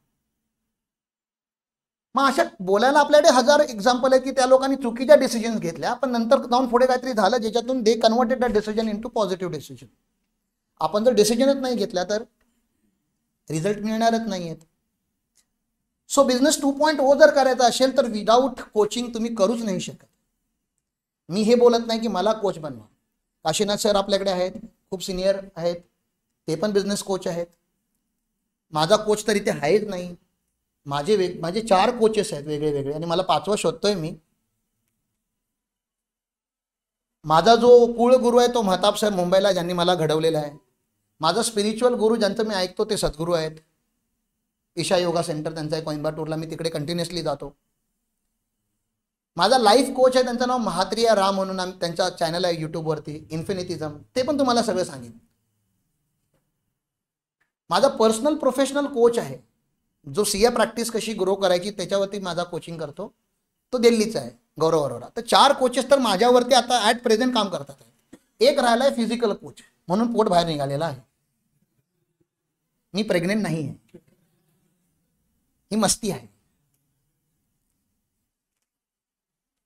मग अशा बोलायला आपल्याकडे 1000 एक्झाम्पल आहे की त्या लोकांनी चुकीच्या डिसिजन्स घेतल्या पण नंतर जाऊन पुढे काहीतरी झालं ज्याच्यातून they converted the decision into positive decision. आपण जर डिसिजनच नाही घेतला तर रिझल्ट मिळणारच नाही आहेत. सो बिझनेस 2.0 जर करायचा असेल तर विदाऊट कोचिंग तुम्ही करूच नाही शकत. मी हे बोलत नाही की मला कोच बनवा. काशीनाथ सर आपल्याकडे आहेत, खूप सिनियर आहेत, ते पण बिझनेस कोच आहेत. माझा कोच तर इथे आहेच नाही. माझे 4 कोचेस आहेत वेगळे वेगळे आणि मला 5वं शोधतोय मी. माझा जो कुळगुरू आहे तो महताब सर मुंबईला, ज्यांनी मला घडवलेला आहे. माझा स्पिरिच्युअल गुरु ज्यांचं मी ऐकतो ते सद्गुरू आहेत. ईशा योगा सेंटर त्यांचं आहे कोइंबाटूरला, मी तिकडे कंटिन्युअसली जातो. माझा लाईफ कोच आहे, त्यांचं नाव महात्रिया राम म्हणून, त्यांचा चॅनल आहे यूट्यूबवरती इन्फिनिटिझम, ते पण तुम्हाला सगळं सांगेन. माझा पर्सनल प्रोफेशनल कोच आहे जो सीए प्रॅक्टिस कशी ग्रो करायची त्याच्यावरती माझा कोचिंग करतो, तो दिल्लीचा आहे, गौरव अरोरा. तर 4 कोचेस तर माझ्यावरती आता ॲट प्रेझेंट काम करतात. एक राहिला आहे फिजिकल कोच, म्हणून पोट बाहेर निघालेला आहे. मी प्रेग्नेंट नाही आहे, ही मस्ती आहे.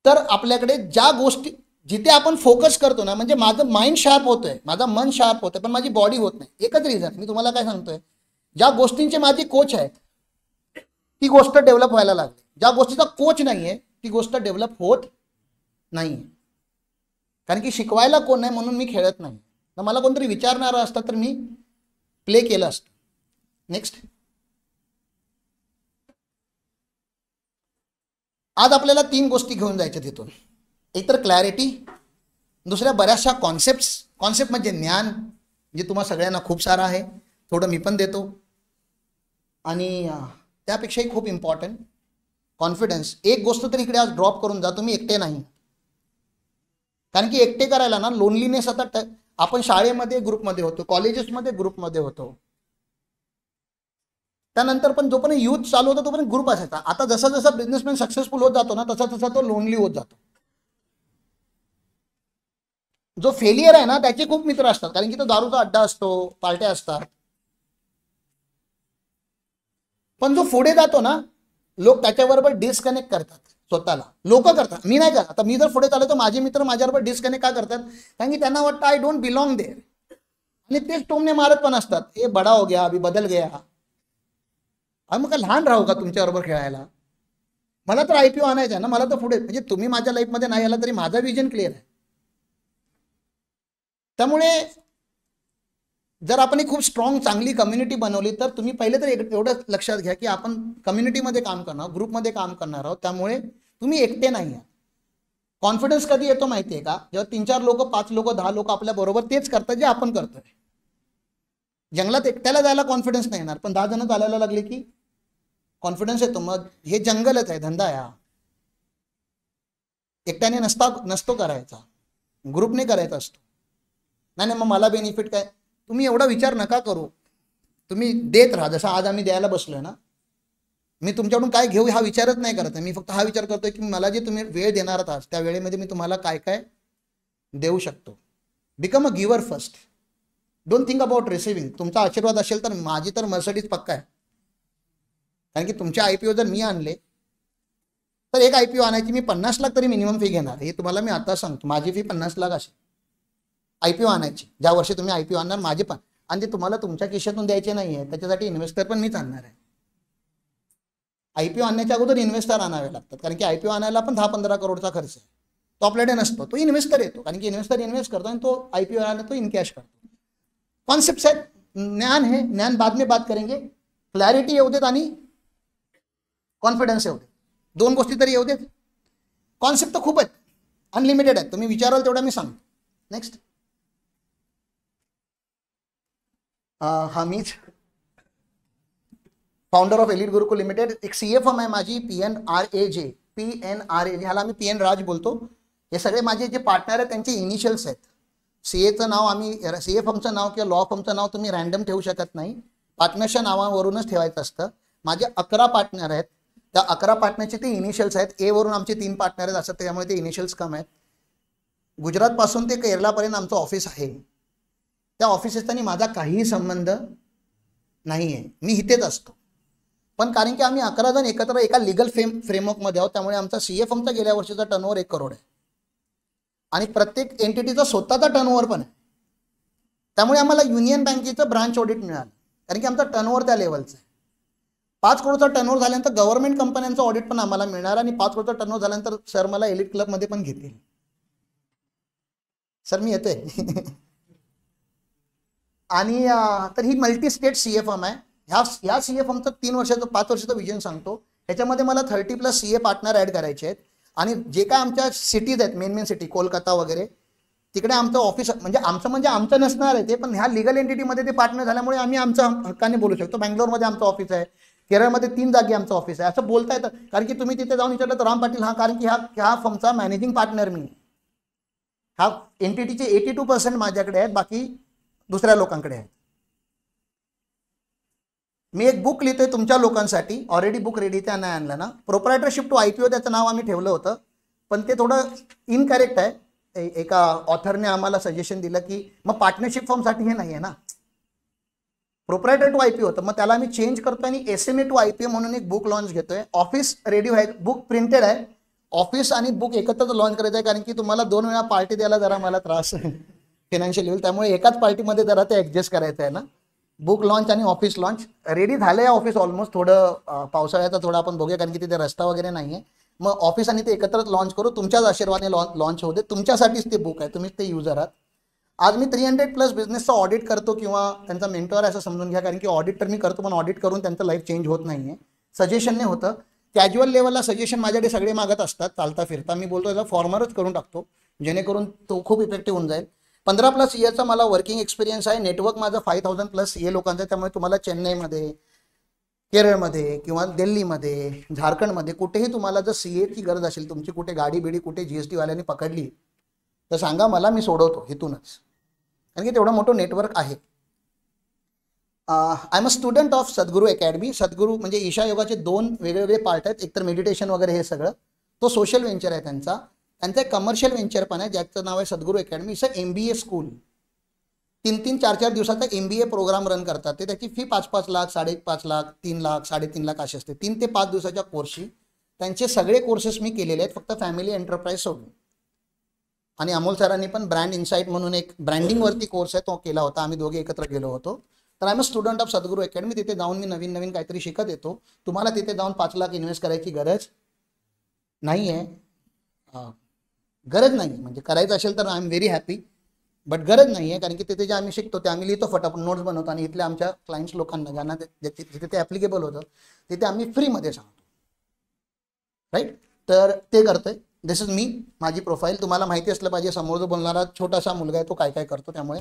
तर आपल्याकडे ज्या गोष्टी जिथे आपण फोकस करतो ना, म्हणजे माझं माइंड शार्प होतंय, माझं मन शार्प होतंय, पण माझी बॉडी होत नाही. एकच रिझन, मी तुम्हाला काय सांगतोय, ज्या गोष्टींचे माझे कोच आहेत ती गोष्ट डेव्हलप व्हायला लागली. ज्या गोष्टीचा कोच नाहीये ती गोष्ट डेव्हलप होत नाही. कारण की शिकवायला कोण नाही म्हणून मी खेळत नाही. तर मला कोणतरी विचारणारं असतं तर मी प्ले केलं असतं. नेक्स्ट, आज आपल्याला 3 गोष्टी घेऊन जायच्या तिथून. एक तर क्लॅरिटी, दुसऱ्या बऱ्याचशा कॉन्सेप्ट म्हणजे ज्ञान, जे तुम्हा सगळ्यांना खूप सारं आहे, थोडं मी पण देतो. आणि त्यापेक्षाही खूप इम्पॉर्टंट कॉन्फिडन्स. एक गोष्ट तर इकडे आज ड्रॉप करून जा, तुम्ही एकटे नाही. कारण की एकटे करायला ना लोनलीनेस, आता आपण शाळेमध्ये ग्रुपमध्ये होतो, कॉलेजेसमध्ये ग्रुपमध्ये होतो, त्यानंतर पण जोपर्यंत यूथ चालू होता तोपर्यंत ग्रुप असायचा. आता जसा जसा बिझनेसमॅन सक्सेसफुल होत जातो ना तसा तसा तो लोनली होत जातो. जो फेलियर आहे ना त्याचे खूप मित्र असतात, कारण की तो दारूचा अड्डा असतो, पार्ट्या असतात. पण जो पुढे जातो ना, लोक त्याच्याबरोबर डिस्कनेक्ट करतात स्वतःला. लोक करतात, मी नाही करत. आता मी जर पुढे चाललो तर माझे मित्र माझ्याबरोबर डिस्कनेक्ट का करतात, कारण की त्यांना वाटतं आय डोंट बिलॉंग देअर. आणि तेच टोमने मारत पण असतात, हे बडा हो गया, अभी बदल गया. मग काय लहान राहू का तुमच्याबरोबर खेळायला? मला तर IPO आणायचा आहे ना, मला तर पुढे, म्हणजे तुम्ही माझ्या लाईफमध्ये नाही आला तरी माझा विजन क्लिअर आहे. त्यामुळे जर आपण एक खूप स्ट्रॉंग चांगली कम्युनिटी बनवली तर तुम्ही पहिले तर एवढं लक्षात घ्या की आपण कम्युनिटीमध्ये काम करणार, ग्रुपमध्ये काम करणार आहोत. त्यामुळे तुम्ही एकटे नाही आहात. कॉन्फिडन्स कधी येतो माहिती आहे का, जेव्हा 3-4 लोक, 5 लोक, 10 लोक आपल्या बरोबर तेच करतात जे आपण करतोय. जंगलात एकट्याला जायला कॉन्फिडन्स नाही येणार, पण 10 जण चालायला लागले की कॉन्फिडन्स येतो. मग हे जंगलच आहे, धंदा आहे. एकट्याने नसतो करायचा, ग्रुपने करायचा असतो. नाही मग मला बेनिफिट काय, तुम्ही एवढा विचार नका करू. तुम्ही देत राहा. जसं आज आम्ही द्यायला बसलोय ना, मी तुमच्याकडून काय घेऊ हा विचारच नाही करत आहे. मी फक्त हा विचार करतोय की मला जे तुम्ही वेळ देणार आहात त्या वेळेमध्ये मी तुम्हाला काय काय देऊ शकतो. Become a giver first, don't think about receiving. तुमचा आशीर्वाद असेल तर माझी तर मर्सिडीज पक्का आहे. कारण की तुमचे IPO जर मी आणले तर एक IPO आणायची मी 50 लाख तरी मिनिमम फी घेणार. हे तुम्हाला मी आता सांगतो, माझी फी 50 लाख असेल IPO आणायची. ज्या वर्षी तुम्ही IPO आणणार माझे पण, आणि ते तुम्हाला तुमच्या खिशातून द्यायचे नाही आहे, त्याच्यासाठी इन्व्हेस्टर पण मीच आणणार आहे. IPO आणण्याच्या अगोदर इन्व्हेस्टर आणावे लागतात, कारण की IPO आणायला पण 10-15 करोडचा खर्च आहे. तो आपल्याकडे नसतो, तो इन्व्हेस्टर येतो. कारण की इन्व्हेस्टर इन्व्हेस्ट करतो आणि तो IPO आणायला तो इन कॅश करतो. कॉन्सेप्ट आहे, ज्ञान है, ज्ञान बाद में बात करेंगे. क्लॅरिटी येऊ देत आणि कॉन्फिडन्स येऊ देत, 2 गोष्टी तरी येऊ देत. कॉन्सेप्ट तर खूप आहेत, अनलिमिटेड आहेत, तुम्ही विचाराल तेवढा मी सांगतो. नेक्स्ट, हा मीच founder of elite Gurukul limited. एक CA फर्म आहे माझी, PNRAJ, ह्याला आम्ही PN राज बोलतो. हे सगळे माझे जे पार्टनर आहेत त्यांचे इनिशियल्स आहेत. CAचं नाव आम्ही, CA फर्मचं नाव किंवा लॉ फर्मचं नाव तुम्ही रँडम ठेवू शकत नाही, पार्टनरच्या नावावरूनच ठेवायचं असतं. माझे 11 पार्टनर आहेत, त्या 11 पार्टनरचे ते इनिशियल्स आहेत. A वरून आमचे 3 पार्टनर आहेत, असं त्यामुळे ते इनिशियल्स कम आहेत. गुजरातपासून ते केरळापर्यंत आमचं ऑफिस आहे. त्या ऑफिसेसचा माझा काहीही संबंध नाही आहे, मी इथेच असतो. पण कारण की आम्ही 11 जण एकत्र एका लिगल फ्रेमवर्कमध्ये आहोत, त्यामुळे आमचा CA फर्मचा गेल्या वर्षीचा टर्नओव्हर 1 करोड आहे. आणि प्रत्येक एंटिटीचा स्वतःचा टर्नओव्हर पण आहे. त्यामुळे आम्हाला युनियन बँकेचं ब्रांच ऑडिट मिळालं, कारण की आमचा टर्नओव्हर त्या लेवलचा आहे. 5 करोडचा टर्नओव्हर झाल्यानंतर गव्हर्नमेंट कंपन्यांचं ऑडिट पण आम्हाला मिळणार आणि 5 करोडचा टर्नओव्हर झाल्यानंतर सर मला एलिट क्लबमध्ये पण घेतील. सर मी येतोय. आणि तर ही मल्टी स्टेट सीए फर्म आहे. ह्या सीए फर्मचं 3 वर्षाचं 5 वर्षाचं विजन सांगतो. ह्याच्यामध्ये मला 30+ सीए पार्टनर ॲड करायचे आहेत. आणि जे काय आमच्या सिटीज आहेत, मेन सिटी कोलकाता वगैरे, तिकडे आमचं ऑफिस म्हणजे आमचं नसणार आहे ते, पण ह्या लिगल एंटिटीमध्ये ते पार्टनर झाल्यामुळे आम्ही आमच्या हक्काने बोलू शकतो. बँगलोरमध्ये आमचं ऑफिस आहे, केरळमध्ये 3 जागी आमचं ऑफिस आहे, असं बोलता येतं. कारण की तुम्ही तिथे जाऊन विचारलं तर राम पाटील, हा कारण की ह्या फर्मचा मॅनेजिंग पार्टनर मी. ह्या एंटिटीचे 82% माझ्याकडे आहेत, बाकी दुसऱ्या लोकांकडे आहेत. मी एक बुक लिहितोय तुमच्या लोकांसाठी, ऑलरेडी बुक रेडी त्या नाही आणलं ना. प्रोप्रायटरशिप टू IPO त्याचं नाव आम्ही ठेवलं होतं, पण ते थोडं इनकरेक्ट आहे. एका ऑथरने आम्हाला सजेशन दिलं की मग पार्टनरशिप फॉर्मसाठी हे नाही आहे ना, प्रोप्रायटर टू IPO होतं, मग त्याला आम्ही चेंज करतोय आणि SMA टू IPO म्हणून एक बुक लॉन्च घेतोय. ऑफिस रेडी आहे, बुक प्रिंटेड आहे. ऑफिस आणि बुक एकत्रच लॉन्च करायचं आहे, कारण की तुम्हाला 2 वेळा पार्टी द्यायला जरा मला त्रास फायनान्शियल लेवल, त्यामुळे एकाच पार्टीमध्ये जरा ते ॲडजस्ट करायचं आहे ना. बुक लॉन्च आणि ऑफिस लॉन्च रेडी झालं आहे. ऑफिस ऑलमोस्ट, थोडं पावसाळ्याचा थोडं आपण बघूया, कारण की तिथे रस्ता वगैरे नाही आहे. मग ऑफिस आणि ते एकत्रच लॉन्च करू. तुमच्याच आशीर्वादाने लॉन्च होऊ दे. तुमच्यासाठीच ते बुक आहे, तुम्हीच ते युजर आहात. आज मी 300+ बिझनेसचा ऑडिट करतो किंवा त्यांचा मेंटॉर असं समजून घ्या, कारण की ऑडिट तर मी करतो, पण ऑडिट करून त्यांचं लाईफ चेंज होत नाही आहे. सजेशनने होतं. कॅज्युअल लेवलला सजेशन माझ्याकडे सगळे मागत असतात चालता फिरता. मी बोलतो याचा फॉर्मरच करून टाकतो, जेणेकरून तो खूप इफेक्टिव्ह होऊन जाईल. 15+ इयरचा मला वर्किंग एक्सपिरियन्स आहे. नेटवर्क माझं 5000+ CA लोकांचं आहे. त्यामुळे तुम्हाला चेन्नईमध्ये, केरळमध्ये किंवा दिल्लीमध्ये, झारखंडमध्ये कुठेही तुम्हाला जर CAची गरज असेल, तुमची कुठे गाडी बिडी कुठे GST वाल्यांनी पकडली तर सांगा मला, मी सोडवतो इथूनच, कारण की तेवढं मोठं नेटवर्क आहे. I am a student of Sadhguru academy. सद्गुरू म्हणजे ईशा योगाचे 2 वेगवेगळे पार्ट आहेत, एकतर मेडिटेशन वगैरे हे सगळं, तो सोशल वेंचर आहे त्यांचा एक कमर्शियल वेंचर पण आहे, ज्याचं नाव आहे सद्गुरू academy. It's a MBA school. 3-3, 4-4 दिवसाचा MBA प्रोग्राम रन करतात ते. त्याची फी 5-5 लाख, 5.5 लाख, 3 लाख, 3.5 लाख अशी असते. 3 ते 5 दिवसाच्या कोर्सची. त्यांचे सगळे कोर्सेस मी केलेले आहेत, फक्त फॅमिली एंटरप्राइज सोडून. आणि अमोल सरांनी पण ब्रँड इन्साइट म्हणून एक ब्रँडिंगवरती कोर्स आहे, तो केला होता. आम्ही दोघे एकत्र गेलो होतो. तर I am a student of Sadhguru academy. तिथे जाऊन मी नवीन काहीतरी शिकत येतो. तुम्हाला तिथे जाऊन 5 लाख इन्व्हेस्ट करायची गरज नाही आहे. गरज नाही, म्हणजे करायचं असेल तर I am very happy, but गरज नाही आहे. कारण की तिथे जे आम्ही शिकतो ते आम्ही लिहितो, फटाफट नोट्स बनवतो, आणि इथल्या आमच्या क्लायंट्स लोकांना ज्यांना जिथे ते ॲप्लिकेबल होतं तिथे आम्ही फ्रीमध्ये सांगतो. राईट, तर ते करतोय. दिस इज मी, माझी प्रोफाईल. तुम्हाला माहिती असलं पाहिजे समोर जो बोलणारा छोटासा मुलगा आहे तो काय काय करतो, त्यामुळे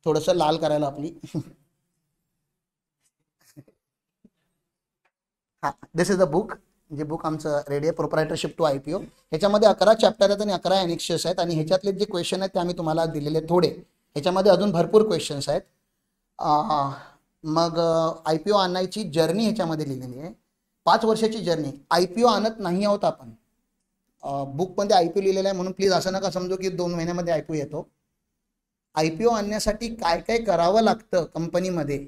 थोडंसं लाल करायला आपली. हां, दिस इज द बुक. जे बुक आमचं रेडी आहे, प्रोप्रायटरशिप टू IPO. ह्याच्यामध्ये 11 चॅप्टर आहेत आणि 11 एनेक्सेस आहेत, आणि ह्याच्यातले जे क्वेश्चन आहेत ते आम्ही तुम्हाला दिलेले थोडे. ह्याच्यामध्ये अजून भरपूर क्वेश्चन्स आहेत. मग IPO आणायची जर्नी ह्याच्यामध्ये लिहिलेली आहे, 5 वर्षाची जर्नी. IPO आणत नाही आहोत आपण, बुकमध्ये IPO लिहिलेला आहे, म्हणून प्लीज असं नका समजू की 2 महिन्यामध्ये IPO येतो. IPO आणण्यासाठी काय काय करावं लागतं कंपनीमध्ये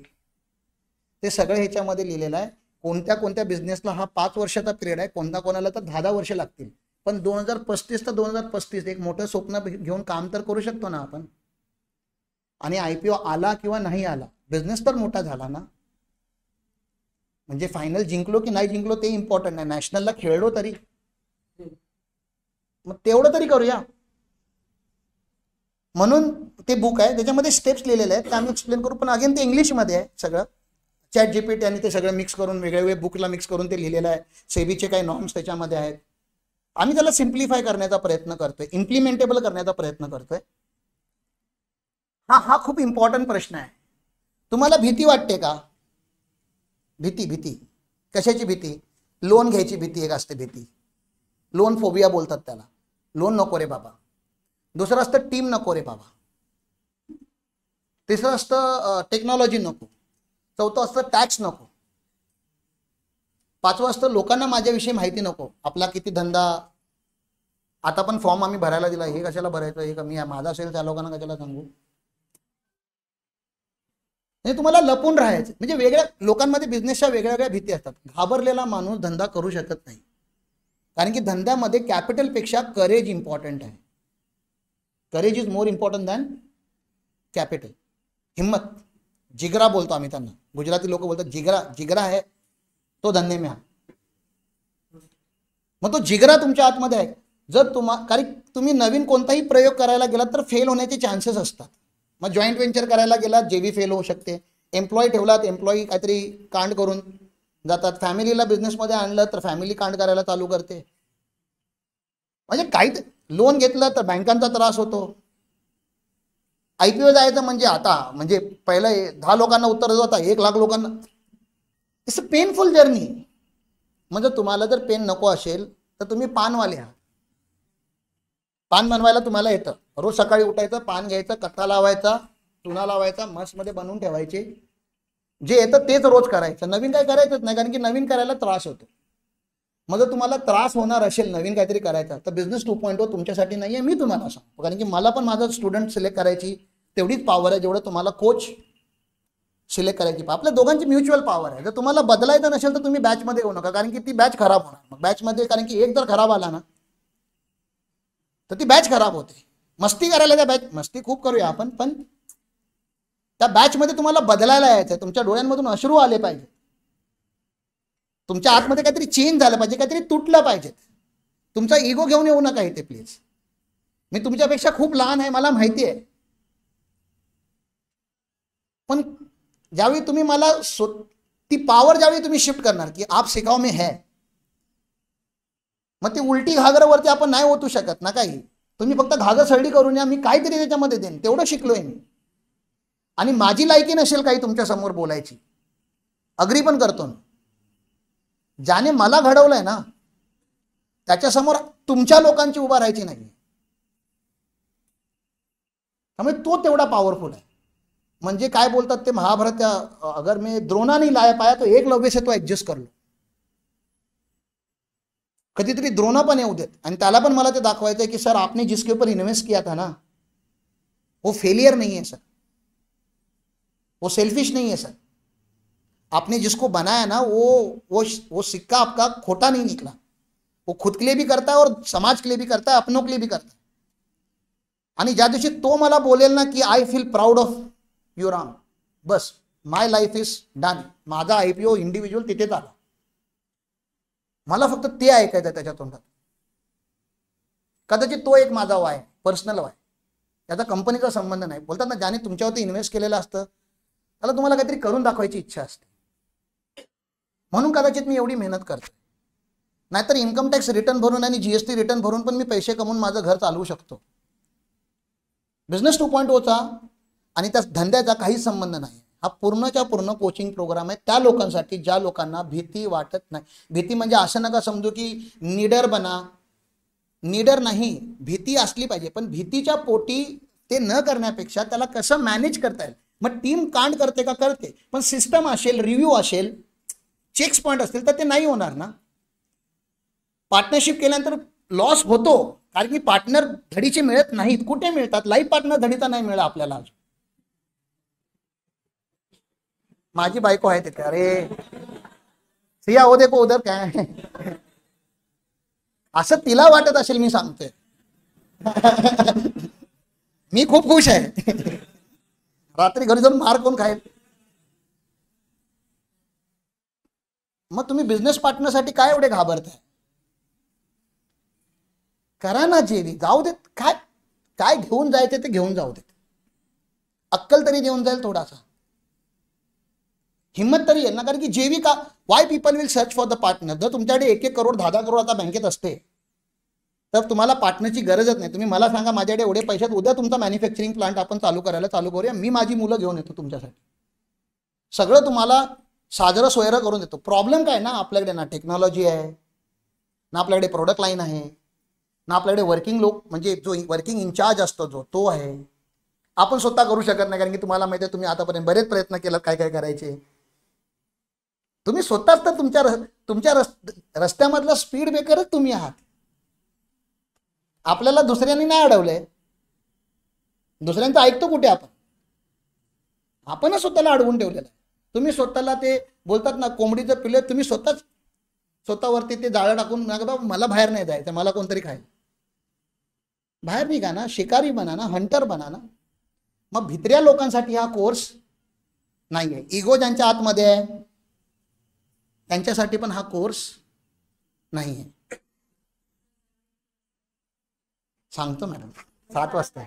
ते सगळं ह्याच्यामध्ये लिहिलेलं आहे. कोणत्या कोणत्या बिझनेसला हा 5 वर्षाचा पिरियड आहे, कोणाला तर 10 वर्ष लागतील, पण 2035 तर 2035 एक मोठं स्वप्न घेऊन काम तर करू शकतो ना आपण. आणि IPO आला किंवा नाही आला, बिझनेस तर मोठा झाला ना. म्हणजे फायनल जिंकलो की नाही जिंकलो ते इम्पॉर्टंट नाही, नॅशनलला खेळलो तरी, मग तेवढं तरी करूया. म्हणून ते बुक आहे, त्याच्यामध्ये स्टेप्स लिहिलेले आहेत, ते आम्ही एक्सप्लेन करू, पण अगेन ते इंग्लिशमध्ये आहे सगळं. ChatGPT आणि ते सगळं मिक्स करून, वेगवेगळे बुकला मिक्स करून ते लिहिलेलं आहे. सेबीचे काही नॉर्म्स त्याच्यामध्ये आहेत. आम्ही त्याला सिम्प्लिफाय करण्याचा प्रयत्न करतोय, इम्प्लिमेंटेबल करण्याचा प्रयत्न करतोय. हा खूप इम्पॉर्टंट प्रश्न आहे. तुम्हाला भीती वाटते का? भीती कशाची भीती? लोन घ्यायची भीती एक असते, भीती. लोन फोबिया बोलतात त्याला. लोन नको रे बाबा. दुसरं असतं टीम नको रे बाबा. तिसरं असतं टेक्नॉलॉजी नको. चौथं असतं टॅक्स नको. 5वं असतं लोकांना माझ्याविषयी माहिती नको, आपला किती धंदा. आता पण फॉर्म आम्ही भरायला दिला, हे कशाला भरायचं, हे कमी माझा असेल त्या लोकांना कशाला सांगू. म्हणजे तुम्हाला लपून राहायचं, म्हणजे वेगळ्या लोकांमध्ये बिझनेसच्या वेगळ्या भीती असतात. घाबरलेला माणूस धंदा करू शकत नाही, कारण की धंद्यामध्ये कॅपिटलपेक्षा करेज इम्पॉर्टंट आहे. Courage is more important than capital. हिम्मत, जिगरा बोलतो आम्ही त्यांना, गुजराती लोक बोलतात जिगरा, जिगरा आहे तो धंदे में आ. मग तो जिगरा तुमच्या आतमध्ये आहे. जर कारण तुम्ही नवीन कोणताही प्रयोग करायला गेलात तर फेल होण्याचे चान्सेस असतात. मग जॉईंट व्हेंचर करायला गेलात जेवी फेल होऊ शकते. एम्प्लॉई ठेवलात, एम्प्लॉई काहीतरी कांड करून जातात. फॅमिलीला बिझनेसमध्ये आणलं तर फॅमिली कांड करायला चालू करते. म्हणजे काही लोन घेतलं तर बँकांचा त्रास होतो. IPO जायचं म्हणजे आता म्हणजे पहिलं 10 लोकांना उत्तर देत होता, 1 लाख लोकांना. It's a painful journey. म्हणजे तुम्हाला जर पेन नको असेल तर तुम्ही पानवाले आहात. पान बनवायला तुम्हाला येतं. रोज सकाळी उठायचं, पान घ्यायचं, कट्टा लावायचा, चुना लावायचा, मस्टमध्ये बनवून ठेवायचे. जे येतं तेच रोज करायचं. नवीन काय करायचंच नाही, कारण की नवीन करायला त्रास होतो. मग जर तुम्हाला त्रास होणार असेल नवीन काहीतरी करायचं तर बिझनेस 2.0 तुमच्यासाठी नाही आहे. मी तुम्हाला सांगतो, कारण की मला पण माझा स्टुडंट सिलेक्ट करायची तेवढीच पॉवर आहे जेवढं तुम्हाला कोच सिलेक्ट करायची. आपल्या दोघांची म्युच्युअल पॉवर आहे. जर तुम्हाला बदलायचं नसेल तर तुम्ही बॅचमध्ये येऊ नका, कारण की ती बॅच खराब होणार. मग बॅचमध्ये कारण की एक जर खराब आला ना तर ती बॅच खराब होते. मस्ती करायला त्या बॅच, मस्ती खूप करूया आपण, पण त्या बॅचमध्ये तुम्हाला बदलायला यायचं आहे. तुमच्या डोळ्यांमधून अश्रू आले पाहिजे, तुमच्या आतमध्ये काहीतरी चेंज झालं पाहिजे, काहीतरी तुटलं पाहिजे. तुमचा इगो घेऊन येऊ नका इथे प्लीज. मी तुमच्यापेक्षा खूप लहान आहे मला माहिती आहे, पण ज्यावेळी तुम्ही मला ती पॉवर ज्यावेळी तुम्ही शिफ्ट करणार की आप सिखाओ में है, मग ती उलटी घागरावरती आपण नाही ओतू शकत ना काही. तुम्ही फक्त घागर सरडी करून या, मी काहीतरी त्याच्यामध्ये देईन, तेवढं शिकलोय मी. आणि माझी लायकी नसेल काही तुमच्या समोर बोलायची, अग्री पण करतो मी. ज्याने मला घडवलंय ना त्याच्यासमोर तुमच्या लोकांची उभा राहायची नाही. त्यामुळे तो तेवढा पॉवरफुल आहे. म्हणजे काय बोलतात ते महाभारत, अगर मैं द्रोणा नहीं लाया पाया तो एकलव्य से तो ऍडजस्ट कर लो. कधीतरी द्रोणा पण येऊ देत आणि त्याला पण मला ते दाखवायचं आहे की सर आपने जिसके ऊपर इन्वेस्ट किया था ना वो फेलियर नहीं है सर, वो सेल्फिश नहीं है सर. आपने जिसको बनाया ना वो सिक्का आपका खोटा नहीं निकला. वो खुद के लिए भी करता है और समाज के लिए भी करता है, अपनों के लिए भी करता है. आणि ज्या दिवशी तो मला बोलेल ना की I feel proud of you Ram, bus my life is done. माझा IPO इंडिव्हिज्युअल तिथेच आला. मला फक्त ते ऐकायचं त्याच्या तोंडात. कदाचित तो एक माझा वाय, पर्सनल वाय, त्याचा कंपनीचा संबंध नाही. बोलतात ना ज्याने तुमच्यावरती इन्व्हेस्ट केलेलं असतं त्याला तुम्हाला काहीतरी करून दाखवायची इच्छा असते, म्हणून कदाचित मी एवढी मेहनत करतो. नाहीतर इन्कम टॅक्स रिटर्न भरून आणि GST रिटर्न भरून पण मी पैसे कमवून माझं घर चालवू शकतो. बिझनेस 2.0चा आणि त्या धंद्याचा काहीच संबंध नाही. हा पूर्णच्या पूर्ण कोचिंग प्रोग्राम आहे त्या लोकांसाठी ज्या लोकांना भीती वाटत नाही. भीती म्हणजे असं नका समजू की निडर बना, निडर नाही, भीती असली पाहिजे, पण भीतीच्या पोटी ते न करण्यापेक्षा त्याला कसं मॅनेज करता येईल. मग टीम कांड करते का, करते, पण सिस्टम असेल, रिव्ह्यू असेल, चेक्स पॉईंट असतील तर ते नाही होणार ना. पार्टनरशिप केल्यानंतर लॉस होतो, कारण की पार्टनर धडीचे मिळत नाहीत. कुठे मिळतात, लाईफ पार्टनर धडीचा नाही मिळाला आपल्याला. माझी बायको आहे तिथे, अरे सिया हो देखो उधर काय असं तिला वाटत असेल मी सांगतोय. मी खूप खुश आहे. रात्री घरी जाऊन मार कोण खाईल. मग तुम्ही बिझनेस पार्टनरसाठी काय एवढे घाबरताय. करा ना जेवी, जाऊ देत. काय काय घेऊन जायचं ते घेऊन जाऊ देत. अक्कल तरी देऊन जाईल थोडासा, हिम्मत तरी येईल ना. कारण की जेवी का, Y people will search for the partner. जर तुमच्याकडे 1-1 करोड 10-10 करोड आता बँकेत असते तर तुम्हाला पार्टनरची गरजच नाही. तुम्ही मला सांगा माझ्याकडे एवढे पैशात उद्या तुमचा मॅन्युफॅक्चरिंग प्लांट आपण चालू करूया. मी माझी मुलं घेऊन येतो तुमच्यासाठी, सगळं तुम्हाला साजरं सोयरं करून देतो. प्रॉब्लेम काय ना, आपल्याकडे ना टेक्नॉलॉजी आहे, ना आपल्याकडे प्रोडक्ट लाईन आहे, ना आपल्याकडे वर्किंग लोक म्हणजे जो वर्किंग इन्चार्ज असतो जो तो आहे. आपण स्वतः करू शकत नाही, कारण की तुम्हाला माहिती आहे तुम्ही आतापर्यंत बरेच प्रयत्न केले काय काय करायचे. तुम्ही स्वतःच तर तुमच्या रस्त्यामधला स्पीड ब्रेकरच तुम्ही आहात. आपल्याला दुसऱ्यांनी नाही अडवलंय. दुसऱ्यांचं ऐकतो कुठे आपण, आपणच स्वतःला अडवून ठेवलेलं आहे. तुम्ही स्वतःला ते बोलतात ना कोंबडीचं पिल्ले, तुम्ही स्वतःवरती ते जाळं टाकून बाबा मला बाहेर नाही जायचं, मला कोणतरी खाईल. बाहेर निघा ना, शिकारी बना ना, हंटर बना ना. मग भित्र्या लोकांसाठी हा कोर्स नाही आहे. इगो ज्यांच्या आतमध्ये आहे त्यांच्यासाठी पण हा कोर्स नाही आहे. सांगतो मॅडम 7 वाजता.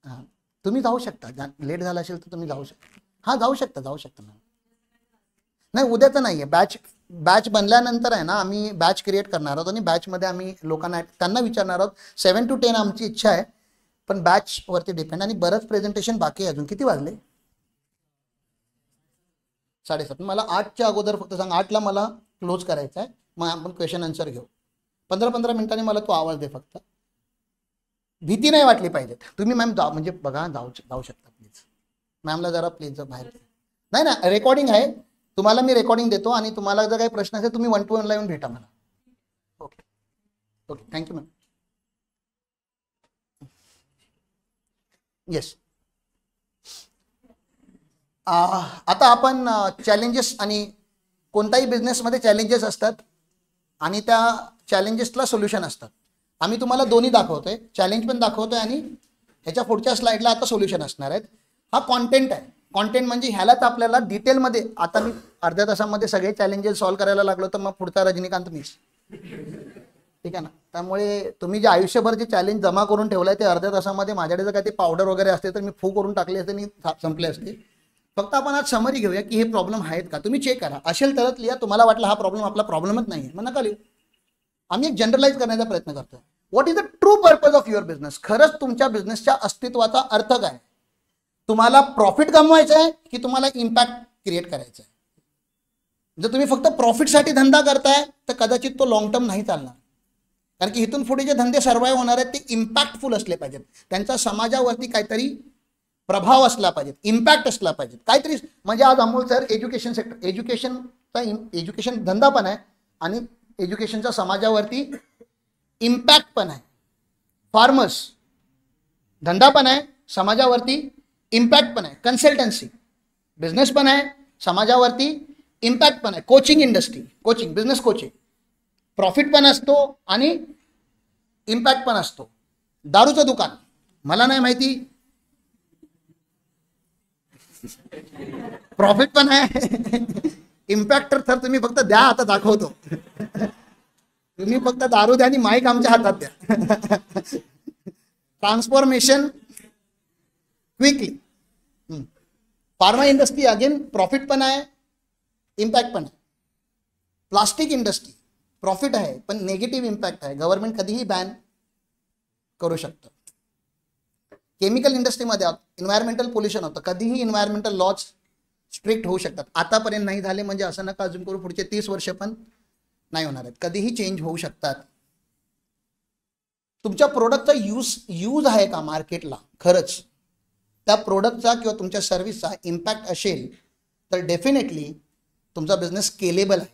हां, तुम्ही जाऊ शकता, लेट झाला असेल तर तुम्ही जाऊ शकता. हां, जाऊ शकता मॅडम. नाही, उद्या तर नाही आहे. बॅच बनल्यानंतर आहे ना, आम्ही बॅच क्रिएट करणार आहोत आणि बॅचमध्ये आम्ही लोकांना त्यांना विचारणार आहोत. 7 to 10 आमची इच्छा आहे, पण बॅचवरती डिपेंड. आणि बरंच प्रेझेंटेशन बाकी आहे अजून. किती वाजले? 7:30. मला 8च्या अगोदर फक्त सांग. 8ला मला क्लोज करायचं आहे. मग आपण क्वेश्चन आन्सर घेऊ. 15-15 मिनिटांनी मला तो आवाज दे फक्त. भीती नाही वाटली पाहिजे. तुम्ही मॅम म्हणजे बघा, जाऊ शकता प्लीज. मॅमला जरा प्लीज बाहेर. नाही ना, रेकॉर्डिंग आहे. तुम्हाला मी रेकॉर्डिंग देतो आणि तुम्हाला जर काही प्रश्न असेल तुम्ही 1 to 1 ला येऊन भेटा मला. Okay okay, thank you ma'am. Yes. आता आपण चॅलेंजेस, आणि कोणताही बिझनेसमध्ये चॅलेंजेस असतात आणि त्या चॅलेंजेसला सोल्युशन असतात. आम्ही तुम्हाला दोन्ही दाखवतोय, चॅलेंज पण दाखवतोय आणि ह्याच्या पुढच्या स्लाइडला आता सोल्युशन असणार आहेत. हा कॉन्टेंट आहे. कॉन्टेंट म्हणजे ह्यालाच आपल्याला डिटेलमध्ये, आता मी अर्ध्या तासामध्ये सगळे चॅलेंजेस सॉल्व्ह करायला लागलो तर मग पुढचा रजनीकांत मीच. ठीक आहे ना. त्यामुळे तुम्ही जे आयुष्यभर जे चॅलेंज जमा करून ठेवलंय ते अर्ध्या तासामध्ये माझ्याकडे जर काही ते पावडर वगैरे असते तर मी फू करून टाकले असते आणि संपले असते. फक्त आपण आज समरी घेऊया की हे प्रॉब्लेम आहेत का. तुम्ही चेक करा, असेल तरच लिहा. तुम्हाला वाटलं हा प्रॉब्लेम आपला प्रॉब्लेमच नाही आहे, मग नका लिहू. आम्ही एक जनरलाइज करण्याचा प्रयत्न करतोय. What is the true purpose of your business. खरंच तुमच्या बिझनेसच्या अस्तित्वाचा अर्थ काय. तुम्हाला प्रॉफिट कमवायचा आहे की तुम्हाला इम्पॅक्ट क्रिएट करायचा आहे. जर तुम्ही फक्त प्रॉफिटसाठी धंदा करताय तर कदाचित तो लॉंग टर्म नाही चालणार. कारण की इथून पुढे जे धंदे सर्वाईव्ह होणार आहेत ते इम्पॅक्टफुल असले पाहिजेत. त्यांचा समाजावरती काहीतरी प्रभाव असला पाहिजे, इम्पॅक्ट असला पाहिजे काहीतरी. म्हणजे आज Amol sir education sector, education धंदा पण आहे आणि एज्युकेशनचा समाजावरती इम्पॅक्ट पण आहे. फार्मर्स धंदा पण आहे, समाजावरती इम्पॅक्ट पण आहे. कन्सल्टन्सी बिझनेस पण आहे, समाजावरती इम्पॅक्ट पण आहे. Coaching industry, coaching business coaching, profit पण असतो आणि इम्पॅक्ट पण असतो. दारूचं दुकान, मला नाही माहिती, प्रॉफिट पण आहे इम्पॅक्ट तर तुम्ही फक्त द्या, आता दाखवतो. तुम्ही फक्त दारू द्या आणि माईक आमच्या हातात द्या. Transformation quickly. Pharma industry again profit पण आहे, इम्पॅक्ट पण आहे. प्लास्टिक इंडस्ट्री प्रॉफिट आहे पण नेगेटिव्ह इम्पॅक्ट आहे. गव्हर्नमेंट कधीही बॅन करू शकतं. केमिकल इंडस्ट्रीमध्ये एन्व्हायरमेंटल पोल्युशन होतं, कधीही एन्व्हायरमेंटल लॉज स्ट्रिक्ट होऊ शकतात. आतापर्यंत नाही झाले म्हणजे असं नका अजून करू, पुढचे 30 वर्ष पण नाही होणार आहेत. कधीही चेंज होऊ शकतात. तुमच्या प्रोडक्टचा यूज आहे का मार्केटला, खरंच त्या प्रोडक्टचा किंवा तुमच्या सर्व्हिसचा इम्पॅक्ट असेल तर डेफिनेटली तुमचा बिझनेस स्केलेबल आहे.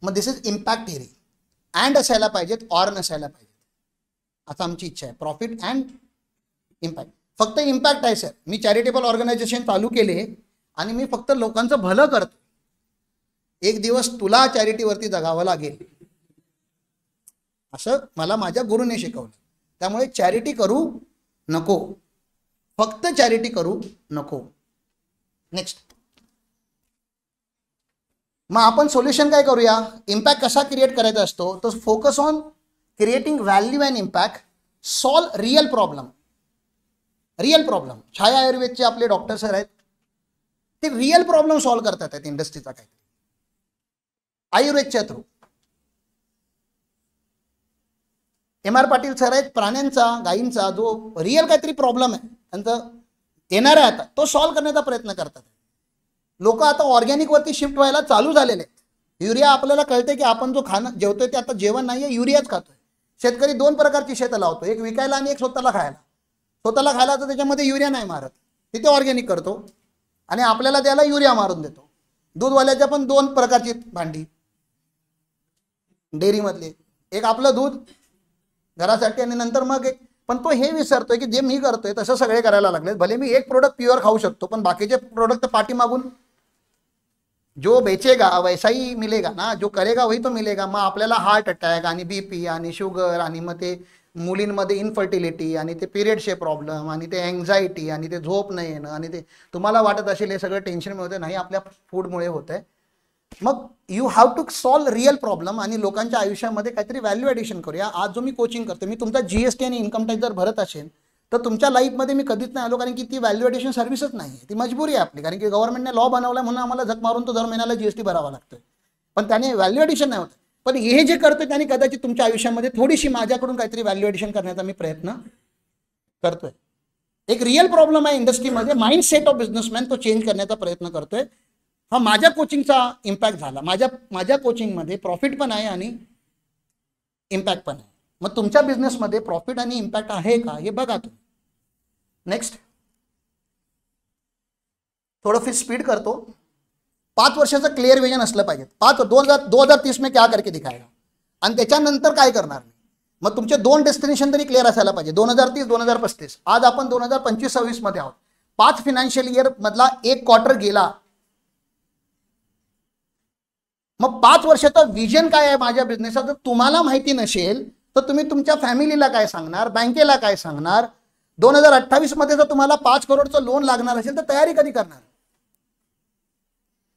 मग दिस इज इम्पॅक्ट थिअरी. अँड असायला पाहिजेत, ऑर नसायला पाहिजेत, असं आमची इच्छा आहे. Profit and impact. फक्त इम्पॅक्ट आहे सर, मी चॅरिटेबल ऑर्गनायझेशन चालू केले आणि मी फक्त लोकांचं भलं करतो. एक दिवस तुला चॅरिटीवरती जगावं लागेल असं मला माझ्या गुरुने शिकवलं. त्यामुळे चॅरिटी करू नको, फक्त चॅरिटी करू नको. नेक्स्ट, मग आपण सोल्युशन काय करूया. इम्पॅक्ट कसा क्रिएट करायचा असतो, तर focus on creating value and impact, solve real problem. Real problem. Chhaya आयुर्वेदचे आपले डॉक्टर सर आहेत, ते रिअल प्रॉब्लेम सॉल्व्ह करतात आहेत इंडस्ट्रीचा काय आयुर्वेदच्या थ्रू. MR पाटील सर आहेत, प्राण्यांचा, गायींचा जो रिअल काहीतरी प्रॉब्लेम आहे त्यांचा येणार आहे आता, तो सॉल्व्ह करण्याचा प्रयत्न करतात. लोक आता ऑर्गॅनिक वरती शिफ्ट व्हायला चालू झालेले आहेत. युरिया आपल्याला कळते की आपण जो खाणं जेवतोय ते आता जेवण नाहीये, युरियाच खातोय. शेतकरी 2 प्रकारची शेतं लावतो, एक विकायला आणि एक स्वतःला खायला. स्वतःला खायला तर त्याच्यामध्ये युरिया नाही मारत, तिथे ऑर्गॅनिक करतो आणि आपल्याला त्याला युरिया मारून देतो. दूधवाल्याच्या पण 2 प्रकारची भांडी डेअरीमधले, एक आपलं दूध घरासाठी आणि नंतर मग एक. पण तो हे विसरतोय की जे मी करतोय तसं सगळे करायला लागले. भले मी एक प्रोडक्ट प्युअर खाऊ शकतो पण बाकीचे प्रोडक्ट पाठी मागून जो बेचेगा वैसा ही मिलेगा ना, जो करेगा वही तो मिलेगा. मग आपल्याला हार्ट अटॅक आणि BP आणि शुगर आणि मग ते मुलींमध्ये इनफर्टिलिटी आणि ते पिरियडचे प्रॉब्लेम आणि ते अँझायटी आणि ते झोप नाही येणं आणि ते तुम्हाला वाटत असेल हे सगळं टेन्शनमुळे होतं, नाही आपल्या फूडमुळे होत आहे. मग you have to solve real problem आणि लोकांच्या आयुष्यामध्ये काहीतरी व्हॅल्यू ॲडिशन करूया. आज जो मी कोचिंग करतो, मी तुमचा जीएसटी आणि इन्कम टॅक्स जर भरत असेल तर तुमच्या लाईफमध्ये मी कधीच नाही आलो, कारण की ती व्हॅल्यू ॲडिशन सर्व्हिसच नाही आहे, ती मजबुरी आहे आपली, कारण की गव्हर्नमेंटने लॉ बनवला म्हणून आम्हाला झक मारून तो दर महिन्याला जीएसटी भरावा लागतोय, पण त्याने व्हॅल्यू ॲडिशन नाही होत. पण हे जे करतोय त्याने कदाचित तुमच्या आयुष्यामध्ये थोडीशी माझ्याकडून काहीतरी व्हॅल्यू ॲडिशन करण्याचा मी प्रयत्न करतोय. एक रिअल प्रॉब्लेम आहे इंडस्ट्रीमध्ये, माइंड सेट ऑफ बिझनेसमॅन, तो चेंज करण्याचा प्रयत्न करतोय. हा माझ्या कोचिंगचा इम्पॅक्ट झाला. माझ्या कोचिंगमध्ये प्रॉफिट पण आहे आणि इम्पॅक्ट पण आहे. मग तुमच्या बिझनेसमध्ये प्रॉफिट आणि इम्पॅक्ट आहे का हे बघा तुम्ही. नेक्स्ट, थोडं स्पीड करतो. 5 वर्षाचं क्लिअर विजन असलं पाहिजे. 2030 में क्या करके दिखाएगा, आणि त्याच्यानंतर काय करणार. मग तुमचे 2 डेस्टिनेशन तरी क्लिअर असायला पाहिजे, 2030 2035. आज आपण 2025-26 मध्ये आहोत. 5 फायनान्शियल इयर मधला एक क्वार्टर गेला. मग 5 वर्षाचा विजन काय आहे माझ्या बिझनेसचा जर तुम्हाला माहिती नसेल तर तुम्ही तुमच्या फॅमिलीला काय सांगणार, बँकेला काय सांगणार. 2028 मध्ये जर तुम्हाला 5 करोडचं लोन लागणार असेल तर तयारी कधी करणार.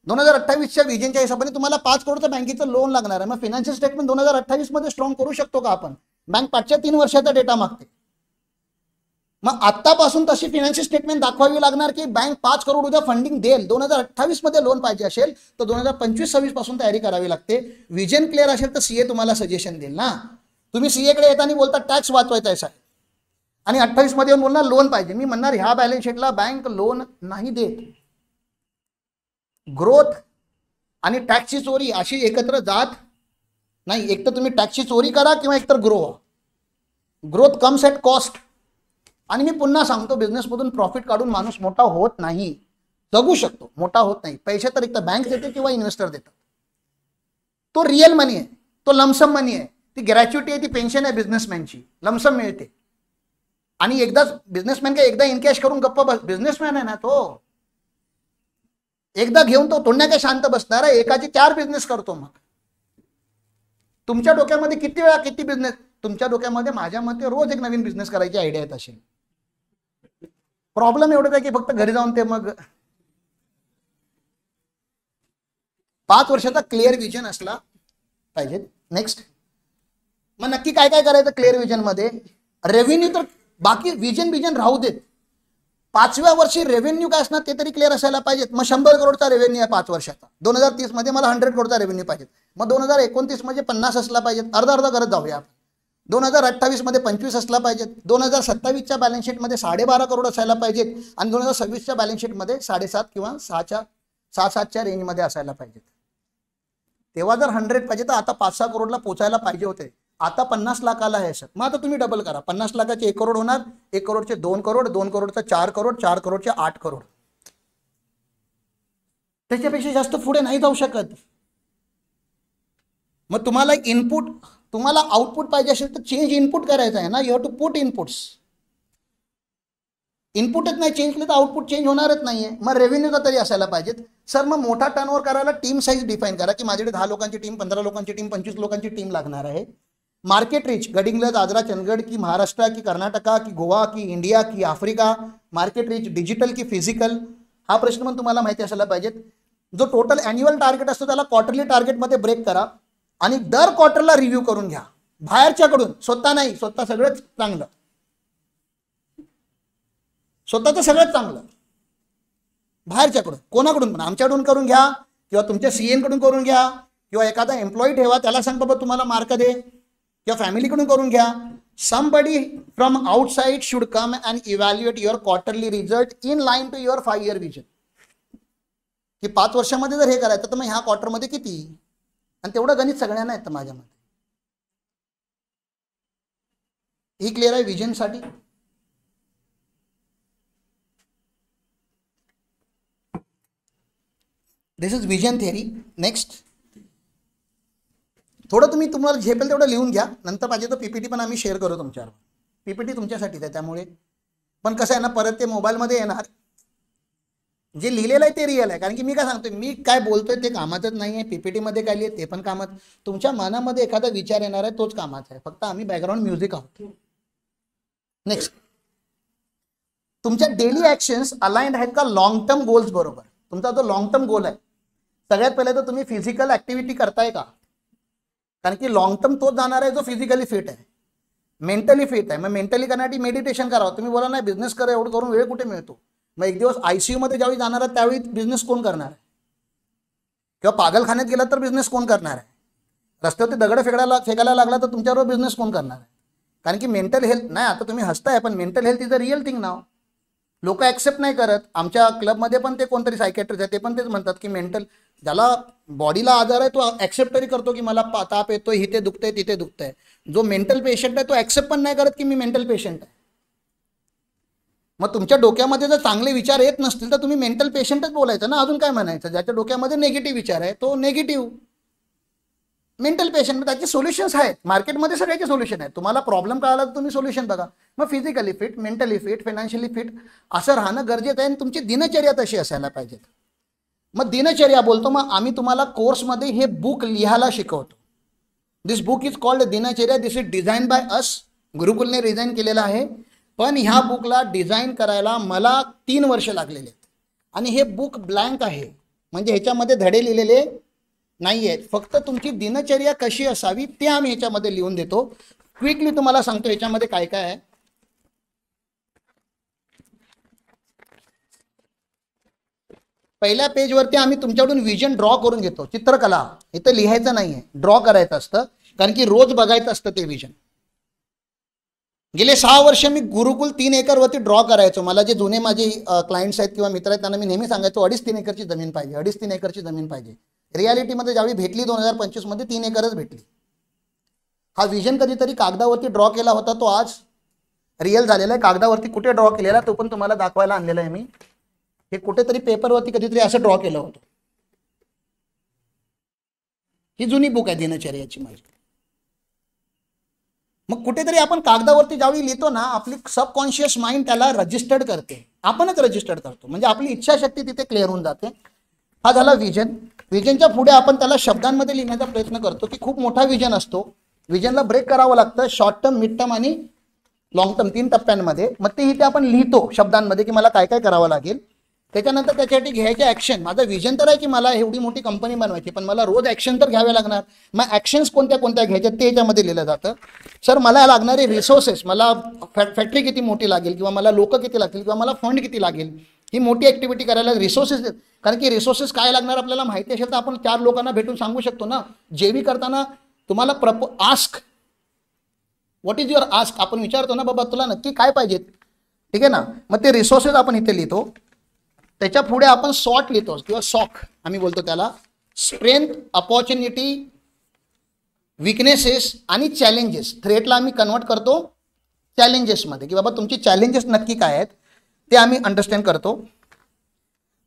2028च्या विजनच्या हिशोबाने तुम्हाला 5 करोडचं बँकेचं लोन लागणार आहे. मग फायनान्शियल स्टेटमेंट 2028 मध्ये स्ट्रॉंग करू शकतो का आपण. बँक 5च्या 3 वर्षाचा डेटा मागते. मग आतापासून तशी फायनान्शियल स्टेटमेंट दाखवावी लागणार की बँक 5 करोड उद्या फंडिंग देईल. 2028 मध्ये लोन पाहिजे असेल तर 2025-26 पासून तयारी करावी लागते. विजन क्लिअर असेल तर सीए तुम्हाला सजेशन देईल ना. तुम्ही सीए कडे येताना बोलता टॅक्स वाचवायचा आहे आणि 28 मध्ये येऊन बोलणार लोन पाहिजे. मी म्हणणार ह्या बॅलन्स शीटला बँक लोन नाही देत. ग्रोथ आणि टॅक्सची चोरी अशी एकत्र जात नाही. एक तर तुम्ही टॅक्सची चोरी करा किंवा एकतर ग्रोथ कम्स ॲट कॉस्ट. आणि मी पुन्हा सांगतो, बिझनेसमधून प्रॉफिट काढून माणूस मोठा होत नाही. जगू शकतो, मोठा होत नाही. पैसे तर एक तर बँक देते किंवा इन्व्हेस्टर देतात. तो रिअल मनी आहे, तो लमसम मनी आहे. ती ग्रॅच्युटी आहे, ती पेन्शन आहे बिझनेसमॅनची, लमसम मिळते. आणि एकदाच बिझनेसमॅन काय एकदा इनकॅश करून गप्प बिझनेसमॅन आहे ना तो. एकदा घेऊन तो थोड्या काय शांत बसणार आहे. एकाची 4 बिझनेस करतो. मग तुमच्या डोक्यामध्ये किती वेळा किती बिझनेस, तुमच्या डोक्यामध्ये माझ्या मते रोज एक नवीन बिझनेस करायची आयडिया येत असेल. प्रॉब्लेम एवढंच आहे की फक्त घरी जाऊन ते मग 5 वर्षाचा क्लिअर विजन असला पाहिजे. नेक्स्ट, मग नक्की काय काय करायचं क्लिअर विजन मध्ये. रेव्हेन्यू तर बाकी विजन राहू देत. 5व्या वर्षी रेव्हेन्यू काय असणार ते तरी क्लिअर असायला पाहिजे. मग 100 करोडचा रेव्हेन्यू आहे 5 वर्षाचा. 2030 मध्ये मला 100 करोडचा रेव्हेन्यू पाहिजे. मग 2029 मध्ये 50 असला पाहिजे. अर्धा करत जाऊया आपण. 2028 मध्ये 25 असला पाहिजे. 2027च्या बॅलन्स शीटमध्ये 12.5 करोड असायला पाहिजेत. आणि 2026च्या बॅलन्स शीटमध्ये 7.5 किंवा 6.7च्या रेंजमध्ये असायला पाहिजेत. तेव्हा जर 100 पाहिजे तर आता 5-6 करोडला पोचायला पाहिजे होते. आता 50 लाखाला आहे सर. मग आता तुम्ही डबल करा. 50 लाखाचे 1 करोड होणार, 1 करोडचे 2 करोड, 2 करोडचा 4 करोड, 4 करोडचे 8 करोड. त्याच्यापेक्षा जास्त पुढे नाही जाऊ शकत. मग तुम्हाला इनपुट, तुम्हाला आउटपुट पाहिजे असेल तर चेंज इनपुट करायचं आहे ना. You have to put inputs. इनपुटच नाही चेंज केलं तर आउटपुट चेंज होणारच नाहीये. मग रेव्हेन्यूचा तरी असायला पाहिजेत. सर मग मोठा टर्नओव्हर करायला टीम साईज डिफाईन करा की माझ्याकडे 10 लोकांची टीम, 15 लोकांची टीम, 25 लोकांची टीम लागणार आहे. मार्केट रीच गडिंग्लज, दादरा, चंदगड की महाराष्ट्र की कर्नाटका की गोवा की इंडिया की आफ्रिका. मार्केट रीच डिजिटल की फिजिकल, हा प्रश्न पण तुम्हाला माहिती असायला पाहिजे. जो टोटल अॅन्युअल टार्गेट असतो त्याला क्वार्टरली टार्गेटमध्ये ब्रेक करा आणि दर क्वार्टरला रिव्ह्यू करून घ्या. बाहेरच्याकडून, स्वतः नाही. स्वतः सगळंच चांगलं, स्वतःचं सगळंच चांगलं. बाहेरच्याकडून कोणाकडून पण, आमच्याकडून करून घ्या किंवा तुमच्या सीएन कडून करून घ्या किंवा एखादा एम्प्लॉई ठेवा त्याला सांग बाबा तुम्हाला मार्क दे, किंवा फॅमिलीकडून करून घ्या. Somebody from outside should come and evaluate your quarterly result in line to your 5 year vision. की 5 वर्षामध्ये जर हे करायचं तर मग ह्या क्वार्टरमध्ये किती, आणि तेवढं गणित सगळ्यांना येतं माझ्या मते. ही क्लिअर आहे विजनसाठी. दिस इज विजन थिअरी. नेक्स्ट, थोडं तुम्हाला झेपेल तेवढं लिहून घ्या. नंतर पाहिजे तर पीपीटी पण आम्ही शेअर करू तुमच्यावर. पीपीटी तुमच्यासाठीच आहे त्यामुळे. पण कसं आहे ना, परत ते मोबाईलमध्ये येणार. जे लिहिलेलं आहे ते रिअल आहे. कारण की मी काय सांगतोय, मी काय बोलतोय ते कामातच नाही आहे. पीपीटीमध्ये काय लिहिलं ते पण कामात. तुमच्या मनामध्ये एखादा विचार येणार आहे तोच कामाचा आहे. फक्त आम्ही बॅकग्राऊंड म्युझिक आहोत. नेक्स्ट, तुमच्या डेली ऍक्शन्स अलाइंड आहेत का लॉंग टर्म गोल्स बरोबर? तुमचा जो लॉंग टर्म गोल आहे, सगळ्यात पहिले तर तुम्ही फिजिकल ऍक्टिव्हिटी करताय का? कारण की लॉंग टर्म तोच जाणार आहे जो फिजिकली फिट आहे, मेंटली फिट आहे. मग मेंटली करण्यासाठी मेडिटेशन करावं. तुम्ही बोला नाही बिझनेस करा, एवढं करून वेळ कुठे मिळतो? मग एक दिवस ICU मध्ये ज्यावेळी जाणार आहे त्यावेळी बिझनेस कोण करणार आहे? किंवा पागलखान्यात गेला तर बिझनेस कोण करणार आहे? रस्त्यावरती दगड फेकायला लागला तर तुमच्याबरोबर बिझनेस कोण करणार आहे? कारण की मेंटल हेल्थ नाही, आता तुम्ही हसताय पण mental health is a real thing now. लोक ऍक्सेप्ट नाही करत. आमच्या क्लबमध्ये पण ते कोणतरी सायकॅट्रिस्ट आहे, ते पण तेच म्हणतात की मेंटल, ज्याला बॉडीला आजार आहे तो ऍक्सेप्ट तरी करतो की मला ताप येतोय, इथे दुखतंय तिथे दुखतंय. जो मेंटल पेशंट आहे तो ऍक्सेप्ट पण नाही करत की मी मेंटल पेशंट आहे. मग तुमच्या डोक्यामध्ये जर चांगले विचार येत नसतील तर तुम्ही मेंटल पेशंटच बोलायचं ना, अजून काय म्हणायचं? ज्याच्या डोक्यामध्ये निगेटिव्ह विचार आहे तो निगेटिव्ह मेंटल पेशंट. त्याचे सोल्युशन्स आहेत मार्केटमध्ये, सगळ्याचे सोल्युशन आहेत. तुम्हाला प्रॉब्लेम कळाला तर तुम्ही सोल्युशन बघा. मग physically fit, mentally fit, financially fit असं राहणं गरजेचं आहे आणि तुमची दिनचर्या तशी असायला पाहिजे. मग दिनचर्या बोलतो, मग आम्ही तुम्हाला कोर्समध्ये हे बुक लिहायला शिकवतो. दिस book is called Dincharya. This is design by us. गुरुकुलने डिझाईन केलेलं आहे. पण ह्या बुकला डिझाईन करायला मला 3 वर्ष लागलेले आहेत आणि हे बुक ब्लँक आहे, म्हणजे ह्याच्यामध्ये धडे लिहिलेले नाही आहेत. फक्त तुमची दिनचर्या कशी असावी ते आम्ही ह्याच्यामध्ये लिहून देतो. क्विकली तुम्हाला सांगतो ह्याच्यामध्ये काय काय आहे. पहिल्या पेजवरती आम्ही तुमच्याकडून विजन ड्रॉ करून घेतो. चित्रकला इथं लिहायचं नाहीये, ड्रॉ करायचं असतं, कारण की रोज बघायचं असतं ते विजन. गेले 6 वर्ष मी गुरुकुल 3 एकरवरती ड्रॉ करायचो. मला जे जुने माझे क्लायंट्स आहेत किंवा मित्र आहेत त्यांना मी नेहमी सांगायचो 2.5-3 एकरची जमीन पाहिजे, 2.5-3 एकरची जमीन पाहिजे. रियालिटीमध्ये ज्यावेळी भेटली 2025 मध्ये 3 एकरच भेटली. हा विजन कधीतरी कागदावरती ड्रॉ केला होता, तो आज रिअल झालेला आहे. कागदावरती कुठे ड्रॉ केलेला तो पण तुम्हाला दाखवायला आणलेला आहे मी. हे कुठेतरी पेपरवरती कधीतरी असं ड्रॉ केलं होतं. ही जुनी बुक आहे दिनचर्याची माझी. मग कुठेतरी आपण कागदावरती ज्यावेळी लिहितो ना, आपली सबकॉन्शियस माइंड त्याला रजिस्टर्ड करते, आपणच रजिस्टर्ड करतो, म्हणजे आपली इच्छाशक्ती तिथे क्लिअर होऊन जाते. हा झाला विजन. विजनच्या पुढे आपण त्याला शब्दांमध्ये लिहिण्याचा प्रयत्न करतो की खूप मोठा विजन असतो. विजनला ब्रेक करावं लागतं शॉर्ट टर्म, मिड टर्म आणि लॉंग टर्म 3 टप्प्यांमध्ये. मग ते इथे आपण लिहितो शब्दांमध्ये की मला काय काय करावं लागेल. त्याच्यानंतर त्याच्यासाठी घ्यायचे ऍक्शन. माझं विजन तर आहे की मला एवढी मोठी कंपनी बनवायची, पण मला रोज ऍक्शन तर घ्यावे लागणार. मग ऍक्शन्स कोणत्या कोणत्या घ्यायच्या ते याच्यामध्ये लिहिलं जातं. सर मला लागणारे रिसोर्सेस, मला फॅक्टरी किती मोठी लागेल किंवा मला लोक किती लागतील किंवा मला फंड किती लागेल, ही मोठी ऍक्टिव्हिटी करायला रिसोर्सेस. कारण की रिसोर्सेस काय लागणार आपल्याला माहिती असेल तर आपण 4 लोकांना भेटून सांगू शकतो ना. जेवी करताना तुम्हाला ask what is your ask आपण विचारतो ना, बाबा तुला नक्की काय पाहिजे, ठीक आहे ना. मग ते रिसोर्सेस आपण इथे लिहितो. त्याच्या पुढे आपण सॉट लिहितो किंवा सॉक आम्ही बोलतो त्याला. स्ट्रेंथ, अपॉर्च्युनिटी, विकनेसेस आणि चॅलेंजेस. थ्रेटला आम्ही कन्वर्ट करतो चॅलेंजेसमध्ये की बाबा तुमची चॅलेंजेस नक्की काय आहेत ते आम्ही अंडरस्टँड करतो.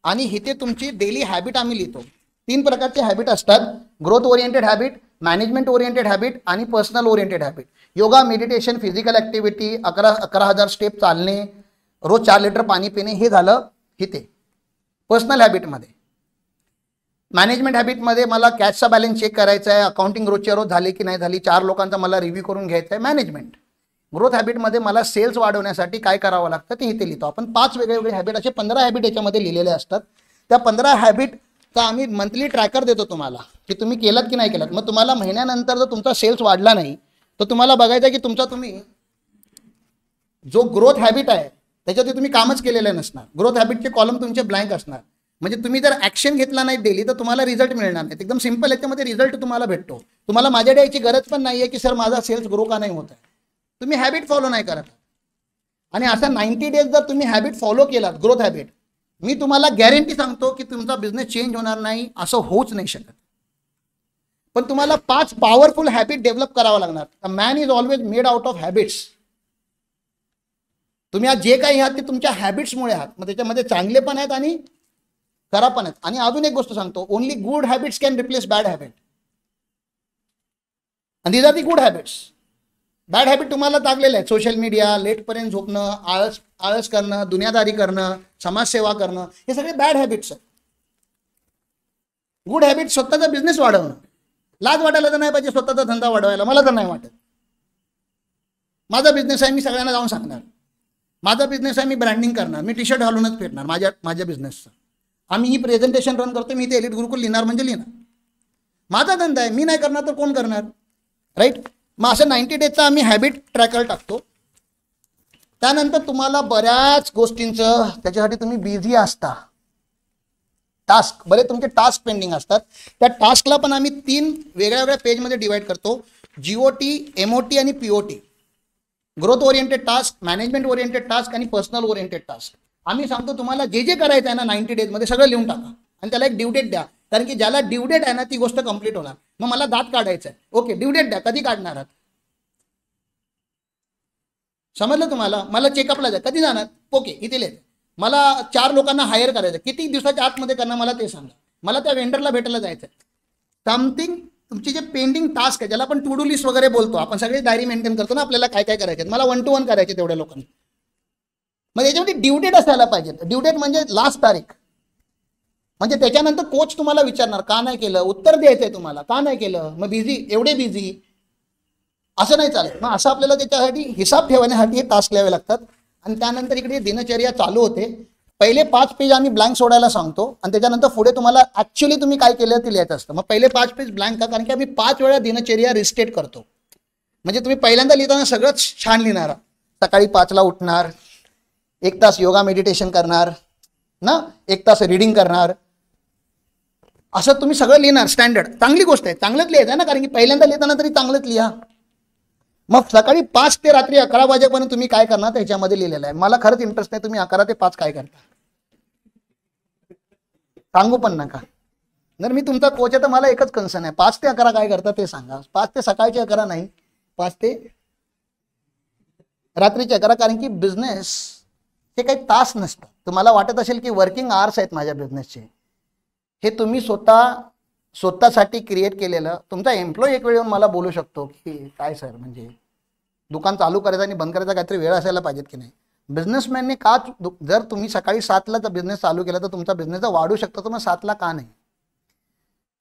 आणि इथे तुमची डेली हॅबिट आम्ही लिहितो. 3 प्रकारचे हॅबिट असतात: growth oriented habit, management oriented habit आणि personal oriented habit. Yoga, meditation, physical activity, 11,000 step चालणे, रोज 4 लिटर पाणी पिणे, हे झालं इथे पर्सनल हॅबिटमध्ये. मॅनेजमेंट हॅबिटमध्ये मला कॅशचा बॅलन्स चेक करायचा आहे, अकाउंटिंग रोजच्या रोज झाली की नाही झाली, 4 लोकांचा मला रिव्ह्यू करून घ्यायचा आहे, मॅनेजमेंट. ग्रोथ हॅबिटमध्ये मला सेल्स वाढवण्यासाठी काय करावं लागतं ते इथे लिहितो आपण. 5 वेगवेगळे हॅबिट, असे 15 हॅबिट याच्यामध्ये लिहिलेले असतात. त्या 15 हॅबिटचा आम्ही मंथली ट्रॅकर देतो तुम्हाला की तुम्ही केलात की नाही केलात. मग तुम्हाला महिन्यानंतर जर तुमचा सेल्स वाढला नाही तर तुम्हाला बघायचं की तुम्ही जो ग्रोथ हॅबिट आहे त्याच्यात तुम्ही कामच केलेलं नसणार. ग्रोथ हॅबिटचे कॉलम तुमचे ब्लँक असणार. म्हणजे तुम्ही जर ऍक्शन घेतला नाही डेली तर तुम्हाला रिझल्ट मिळणार नाही. एकदम सिंपल, याच्यामध्ये रिझल्ट तुम्हाला भेटतो. तुम्हाला माझ्या द्यायची गरज पण नाहीये की सर माझा सेल्स ग्रो का नाही होत आहे. तुम्ही हॅबिट फॉलो नाही करत. आणि असा 90 डेज जर तुम्ही हॅबिट फॉलो केलात, ग्रोथ हॅबिट, मी तुम्हाला गॅरंटी सांगतो की तुमचा बिझनेस चेंज होणार नाही, असं होऊच नाही शकत. पण तुम्हाला 5 पॉवरफुल हॅबिट डेव्हलप करावा लागणार. A man is always made out of habits. तुम्ही आज जे काही आहात ते तुमच्या हॅबिट्समुळे आहात. मग त्याच्यामध्ये चांगले पण आहेत आणि खराब पण आहेत. आणि अजून एक गोष्ट सांगतो, only good habits can replace bad habit. आणि these are the good habits. Bad habit तुम्हाला लागलेलं आहे, सोशल मीडिया, लेटपर्यंत झोपणं, आळस करणं, दुनियादारी करणं, समाजसेवा करणं, हे सगळे बॅड हॅबिट्स आहेत. गुड हॅबिट स्वतःचा बिझनेस वाढवणं. लाज वाटायला तर नाही पाहिजे स्वतःचा धंदा वाढवायला, मला तर नाही वाटत. माझा बिझनेस आहे, मी सगळ्यांना जाऊन सांगणार. माझा बिझनेस आहे, मी ब्रँडिंग करणार, मी टी शर्ट घालूनच फिरणार माझ्या बिझनेसचं. आम्ही ही प्रेझेंटेशन रन करतो, मी ते एलिट गुरुकुल लिहिणार म्हणजे लिहिणार. माझा धंदा आहे, मी नाही करणार तर कोण करणार, राईट. मग असं 90 डेजचा आम्ही हॅबिट ट्रॅकर टाकतो. त्यानंतर तुम्हाला बऱ्याच गोष्टींचं त्याच्यासाठी तुम्ही बिझी असता. टास्क, बरे तुमचे टास्क पेंडिंग असतात. त्या टास्कला पण आम्ही 3 वेगळ्या वेगळ्या पेजमध्ये डिवाइड करतो. GOT, MOT आणि POT. Growth oriented task, management oriented task आणि पर्सनल ओरिएंटेड टास्क. आम्ही सांगतो तुम्हाला जे जे करायचं आहे ना 90 डेजमध्ये सगळं लिहून टाका आणि त्याला एक ड्यू डेट द्या. कारण की ज्याला ड्यू डेट आहे ना ती गोष्ट कंप्लीट होणार. मग मला दात काढायचं आहे, ओके ड्यू डेट द्या, कधी काढणार आहात, समजलं तुम्हाला. मला चेकअपला जा, कधी जाणार, ओके इथे लिहायचं. मला 4 लोकांना हायर करायचं, किती दिवसाच्या आतमध्ये करणार मला ते सांगा. मला त्या वेंडरला भेटायला जायचं आहे. समथिंग तुमची जे पेंडिंग टास्क आहे ज्याला आपण टू डू लिस्ट वगैरे बोलतो, आपण सगळे डायरी मेंटेन करतो ना, आपल्याला काय काय करायचे, मला 1 to 1 करायचे तेवढ्या लोकांनी. मग याच्यामध्ये ड्यू डेट असायला पाहिजे. ड्यू डेट म्हणजे लास्ट तारीख. म्हणजे त्याच्यानंतर कोच तुम्हाला विचारणार का नाही केलं, उत्तर द्यायचंय तुम्हाला का नाही केलं, मग बिझी, एवढे बिझी, असं नाही चालेल. मग असं आपल्याला त्याच्यासाठी हिसाब ठेवण्यासाठी हे टास्क लिहावे लागतात. आणि त्यानंतर इकडे दिनचर्या चालू होते. पहिले 5 पेज आम्ही ब्लँक सोडायला सांगतो आणि त्याच्यानंतर पुढे तुम्हाला ऍक्च्युअली तुम्ही काय केलं ते लिहायचं असतं. मग पहिले 5 पेज ब्लँक का, कारण की आम्ही 5 वेळा दिनचर्या रिस्टेट करतो. म्हणजे तुम्ही पहिल्यांदा लिहिताना सगळंच छान लिहिणार. सकाळी 5ला उठणार, 1 तास योगा मेडिटेशन करणार ना, 1 तास रीडिंग करणार, असं तुम्ही सगळं लिहिणार स्टँडर्ड. चांगली गोष्ट आहे, चांगलंच लिहायचं आहे ना, कारण की पहिल्यांदा लिहिताना तरी चांगलंच लिहा. मग सकाळी 5 ते रात्री 11 वाजेपर्यंत तुम्ही काय करणार त्याच्यामध्ये लिहिलेलं आहे. मला खरंच इंटरेस्ट नाही तुम्ही 11 ते 5 काय करता, सांगू पण नका. जर मी तुमचा कोच आहे तर मला एकच कन्सर्न आहे, 5 ते 11 काय करता ते सांगा. 5 ते सकाळचे 11 नाही, 5 ते रात्रीचे 11. कारण की बिझनेस हे काही तास नसतं. तुम्हाला वाटत असेल की वर्किंग आवर्स आहेत माझ्या बिझनेसचे, हे तुम्ही स्वतःसाठी क्रिएट केलेलं. तुमचा एम्प्लॉई एक वेळ येऊन मला बोलू शकतो की काय सर, म्हणजे दुकान चालू करायचं आणि बंद करायचा काहीतरी वेळ असायला पाहिजेत की नाही. बिझनेसमॅनने का, जर तुम्ही सकाळी 7ला जर बिझनेस चालू केला तर तुमचा बिझनेस वाढू शकतो, तर मग 7ला का नाही.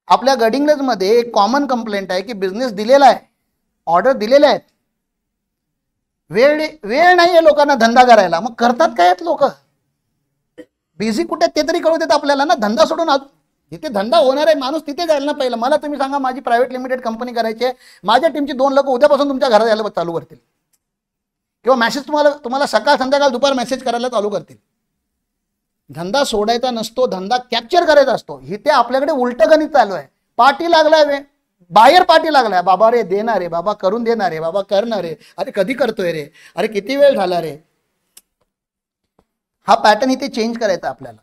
आपल्या गडिंग्लजमध्ये एक कॉमन कंप्लेंट आहे की बिझनेस दिलेला आहे, ऑर्डर दिलेल्या आहेत, वेळ नाही आहे लोकांना धंदा करायला. मग करतात काय आहेत लोक, बिझी कुठे ते तरी कळू देत आपल्याला ना. धंदा सोडून जिथे धंदा होणार आहे माणूस तिथे जायला ना पहिलं. मला तुम्ही सांगा, माझी प्रायव्हेट लिमिटेड कंपनी करायची आहे, माझ्या टीमची 2 लोक उद्यापासून तुमच्या घरात यायला चालू करतील, किंवा मेसेज तुम्हाला सकाळ संध्याकाळ दुपार मेसेज करायला चालू करतील. धंदा सोडायचा नसतो, धंदा कॅप्चर करायचा असतो. इथे आपल्याकडे उलट गणित चालू आहे. पार्टी लागलाय, बाहेर पार्टी लागलाय, बाबा रे देणार रे, बाबा करून देणार रे, बाबा करणार रे, अरे कधी करतोय रे, अरे किती वेळ झाला रे. हा पॅटर्न इथे चेंज करायचा आपल्याला.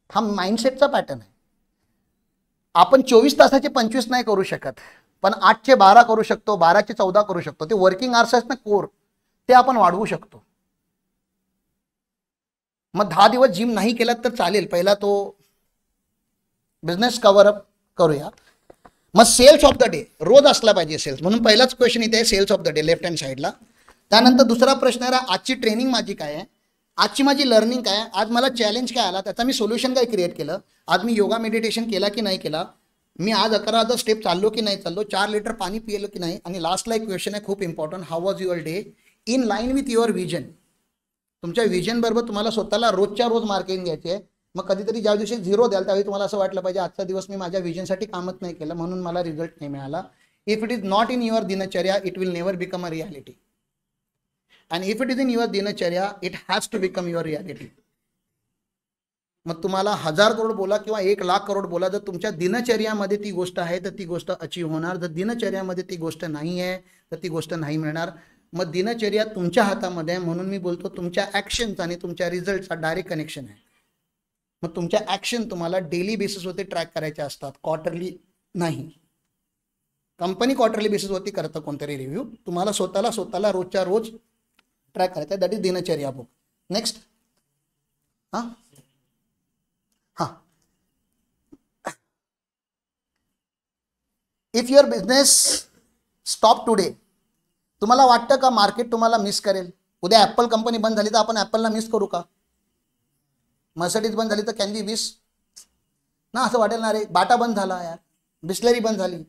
हा माइंडसेटचा पॅटर्न आहे. आपण 24 तासाचे 25 नाही करू शकत, पण 8चे 12 करू शकतो, 12चे 14 करू शकतो. ते वर्किंग आवर्स आहेत ना कोर, ते आपण वाढवू शकतो. मग 10 दिवस जिम नाही केलात तर चालेल, पहिला तो बिझनेस कव्हर अप करूया. मग सेल्स ऑफ द डे रोज असला पाहिजे सेल्स, म्हणून पहिलाच क्वेश्चन इथे आहे sales of the day left hand साईडला. त्यानंतर दुसरा प्रश्न आहे आजची ट्रेनिंग माझी काय आहे, आजची माझी लर्निंग काय, आज मला चॅलेंज काय आला, त्याचा मी सोल्युशन काय क्रिएट केलं, आज मी योगा मेडिटेशन केला की नाही केला, मी आज 11 स्टेप चाललो की नाही चाललो, 4 लिटर पाणी पिलं की नाही. आणि लास्टला एक क्वेश्चन आहे खूप important, how was your day in line with your vision. तुमच्या विजन बरोबर तुम्हाला स्वतःला रोजच्या रोज मार्किंग घ्यायची आहे. मग कधीतरी ज्या दिवशी 0 द्याल त्यावेळी तुम्हाला असं वाटलं पाहिजे आजचा दिवस मी माझ्या विजनसाठी कामच नाही केलं म्हणून मला रिझल्ट नाही मिळाला. If it is not in your Dincharya it will never become a reality. And if it is in your दिनचर्या it has to become your reality. मग तुम्हाला 1000 करोड बोला किंवा 1,00,000 करोड बोला, जर तुमच्या दिनचर्यामध्ये ती गोष्ट आहे तर ती गोष्ट अचीव होणार. जर दिनचर्यामध्ये ती गोष्ट नाही आहे तर ती गोष्ट नाही मिळणार. मग दिनचर्या तुमच्या हातामध्ये आहे, म्हणून मी बोलतो तुमच्या ॲक्शन्स आणि तुमच्या रिझल्टचा डायरेक्ट कनेक्शन आहे. मग तुमच्या ॲक्शन तुम्हाला डेली बेसिसवरती ट्रॅक करायचे असतात, क्वार्टरली नाही. कंपनी क्वार्टरली बेसिसवरती करतं कोणतरी रिव्ह्यू, तुम्हाला स्वतःला रोजच्या रोज ट्रॅक करायचा आहे. दॅट इज दिनचर्या book. Next if your business stop today, तुम्हाला वाटतं का मार्केट तुम्हाला मिस करेल? उद्या ॲपल कंपनी बंद झाली तर आपण ॲपलला मिस करू का? मर्सिडीज बंद झाली तर कॅन बी मिस ना, असं वाटेल ना रे. बाटा बंद झाला यार, बिस्लरी बंद झाली,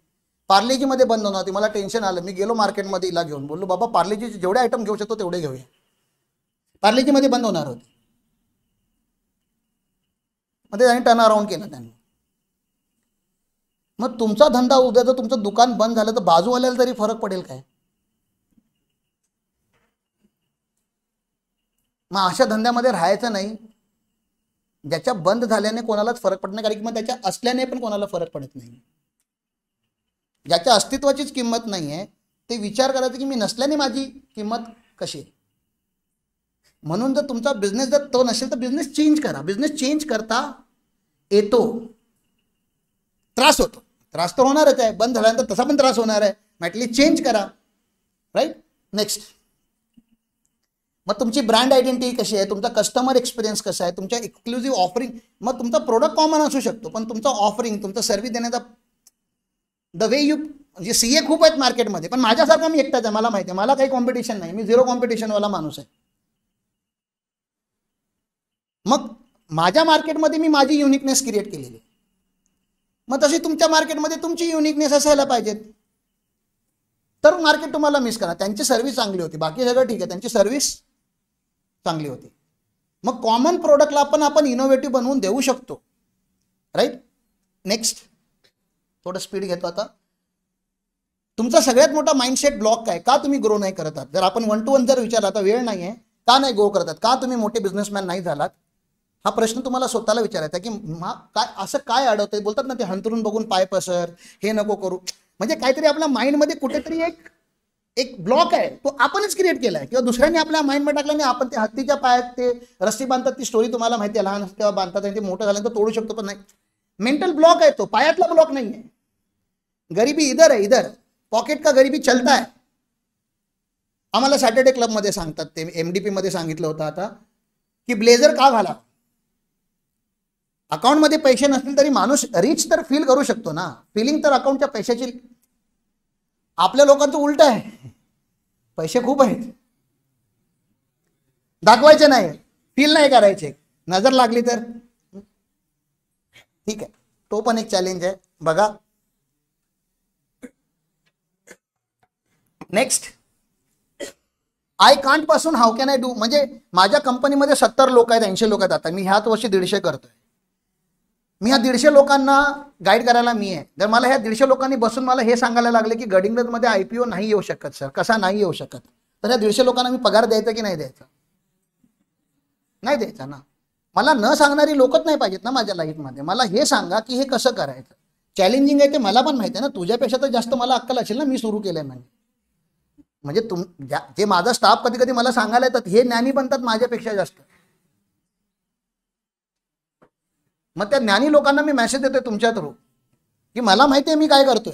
पार्लेजी मध्ये बंद होणार होती. मला टेन्शन आलं. मी गेलो मार्केटमध्ये हिला घेऊन, बोललो बाबा पार्लेजी जेवढे आयटम घेऊ शकतो तेवढे घेऊया. पार्लेजी मध्ये बंद होणार होती. मग ते त्यांनी टर्न अराउंड केलं त्यांनी. मग तुमचा धंदा उद्या जर तुमचं दुकान बंद झालं तर बाजूवाल्याला तरी फरक पडेल काय? मग अशा धंद्यामध्ये राहायचं नाही ज्याच्या बंद झाल्याने कोणालाच फरक पडत नाही, कारण की मग त्याच्या असल्याने पण कोणाला फरक पडत नाही. ज्याच्या अस्तित्वाचीच किंमत नाही आहे ते विचार करायचं की मी नसल्याने माझी किंमत कशी आहे. म्हणून जर तुमचा बिझनेस जर तो नसेल तर बिझनेस चेंज करा. बिझनेस चेंज करता येतो. त्रास होतो, त्रास तर होणारच आहे. बंद झाल्यानंतर तसा पण त्रास होणार आहे. ॲटलीस्ट चेंज करा. राईट. नेक्स्ट, मग तुमची ब्रँड आयडेंटिटी कशी आहे, तुमचा कस्टमर एक्सपिरियन्स कसा आहे, तुमच्या एक्सक्लुझिव्ह ऑफरिंग. मग तुमचा प्रोडक्ट कॉमन असू शकतो पण तुमचा ऑफरिंग, तुमचा सर्व्हिस देण्याचा द वे यू, म्हणजे सीए खूप आहेत मार्केटमध्ये पण माझ्यासारखा मी एकटाच आहे. मला माहिती आहे मला काही कॉम्पिटिशन नाही. मी झिरो कॉम्पिटिशनवाला माणूस आहे. मग माझ्या मार्केटमध्ये मी माझी युनिकनेस क्रिएट केलेली. मग तशी तुमच्या मार्केटमध्ये तुमची युनिकनेस असायला पाहिजे. तर मार्केट तुम्हाला मिस करा. त्यांची सर्व्हिस चांगली होती, बाकी सगळं ठीक आहे, त्यांची सर्व्हिस चांगली होती. मग कॉमन प्रोडक्टला आपण इनोव्हेटिव्ह बनवून देऊ शकतो. राईट. नेक्स्ट, थोडं स्पीड घेतो आता. तुमचा सगळ्यात मोठा माइंडसेट ब्लॉक काय, का तुम्ही ग्रो नाही करत आहात. जर आपण 1 to 1 जर विचारला आता वेळ नाही आहे, का नाही ग्रो करतात, का तुम्ही मोठे बिझनेसमॅन नाही झालात, हा प्रश्न तुम्हाला स्वतःला विचारायचा की काय असं काय अडवतंय. बोलतात ना ते हंतरून बघून पाय पसर, हे नको करू. म्हणजे काहीतरी आपल्या माइंडमध्ये कुठेतरी एक ब्लॉक आहे, तो आपणच क्रिएट केलाय किंवा दुसऱ्यांनी आपल्या माइंडमध्ये टाकल्याने. आपण ते हत्तीच्या पायात ते रस्सी बांधतात, ती स्टोरी तुम्हाला माहिती आहे. लहान तेव्हा बांधतात आणि ते मोठं झाल्यानंतर तोडू शकतो पण नाही. मेंटल ब्लॉक आहे तो, पायातला ब्लॉक नाही आहे. गरीबी इधर आहे, इधर पॉकेट का गरीबी चलता है. आम्हाला सॅटर्डे क्लबमध्ये सांगतात, ते MDP मध्ये सांगितलं होतं आता, की ब्लेझर का घाला. अकाउंटमध्ये पैसे नसतील तरी माणूस रिच तर फील करू शकतो ना. फिलिंग तर अकाउंटच्या पैशाची. आपल्या लोकांचं उलट आहे, पैसे खूप आहेत, दाखवायचे नाही, फील नाही करायचे. नजर लागली तर ठीक आहे, तो पण एक चॅलेंज आहे. बघा नेक्स्ट, आय कांट पासून हाऊ कॅन आय डू. म्हणजे माझ्या कंपनीमध्ये 70 लोक आहेत, 80 लोक आहेत. आता मी ह्याच वर्षी 150 करतोय. मी ह्या 150 लोकांना गाईड करायला मी आहे. जर मला ह्या 150 लोकांनी बसून मला हे सांगायला लागले की गडिंग्लजमध्ये IPO नाही येऊ शकत सर, कसा नाही येऊ शकत, तर ह्या 150 लोकांना मी पगार द्यायचा की नाही द्यायचा. नाही द्यायचा ना. मला न सांगणारी लोकच नाही पाहिजेत ना माझ्या लाईफमध्ये. मला हे सांगा की हे कसं करायचं. चॅलेंजिंग आहे ते मला पण माहिती आहे ना. तुझ्यापेक्षा तर जास्त मला अक्कल असेल ना, मी सुरू केलंय म्हणजे जे माझा स्टाफ कधी कधी मला सांगायला येतात हे ज्ञानी बनतात माझ्यापेक्षा जास्त. मग त्या ज्ञानी लोकांना मी मेसेज देतोय तुमच्या थ्रू की मला माहिती आहे मी काय करतोय.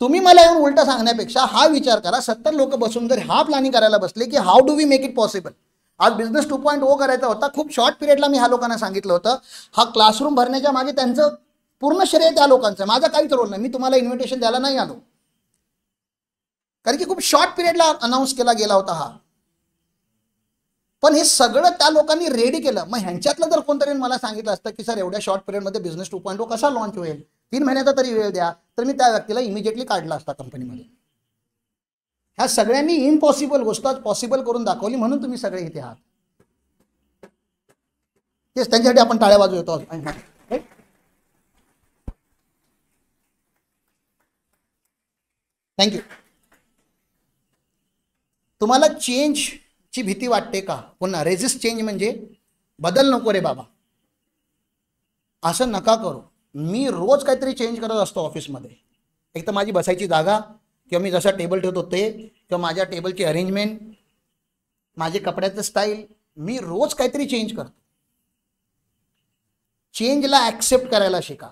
तुम्ही मला येऊन उलटा सांगण्यापेक्षा हा विचार करा. 70 लोक बसून जर हा प्लॅनिंग करायला बसले की how do we make it possible. आज बिझनेस 2.0 करायचा होता. खूप शॉर्ट पिरियडला मी ह्या लोकांना सांगितलं होतं. हा क्लासरूम भरण्याच्या मागे त्यांचं पूर्ण श्रेय त्या लोकांचं, माझा काहीच रोल नाही. मी तुम्हाला इन्व्हिटेशन द्यायला नाही आलो, कारण की खूप शॉर्ट पिरियडला अनाऊन्स केला गेला होता हा. पण हे सगळं त्या लोकांनी रेडी केलं. मग ह्यांच्यातलं जर कोणतरी मला सांगितलं असतं की सर एवढ्या शॉर्ट पिरियडमध्ये बिझनेस 2.0 कसा लॉन्च होईल, 3 महिन्याचा तरी वेळ द्या, तर मी त्या व्यक्तीला इमिजिएटली काढला असता कंपनीमध्ये. ह्या सगळ्यांनी इम्पॉसिबल गोष्ट पॉसिबल करून दाखवली, म्हणून तुम्ही सगळे इथे आहात. तेच त्यांच्यासाठी आपण टाळ्या वाजवू येतो. थँक्यू. तुम्हाला चेंजची भीती वाटते का? पुन्हा रेजिस्ट चेंज म्हणजे बदल नको रे बाबा, असं नका करू. मी रोज काहीतरी चेंज करत असतो ऑफिसमध्ये. एक तर माझी बसायची जागा, किंवा मी जसा टेबल ठेवतो ते, किंवा माझ्या टेबलची अरेंजमेंट, माझे कपड्याचं स्टाईल, मी रोज काहीतरी चेंज करतो. चेंजला ऍक्सेप्ट करायला शिका.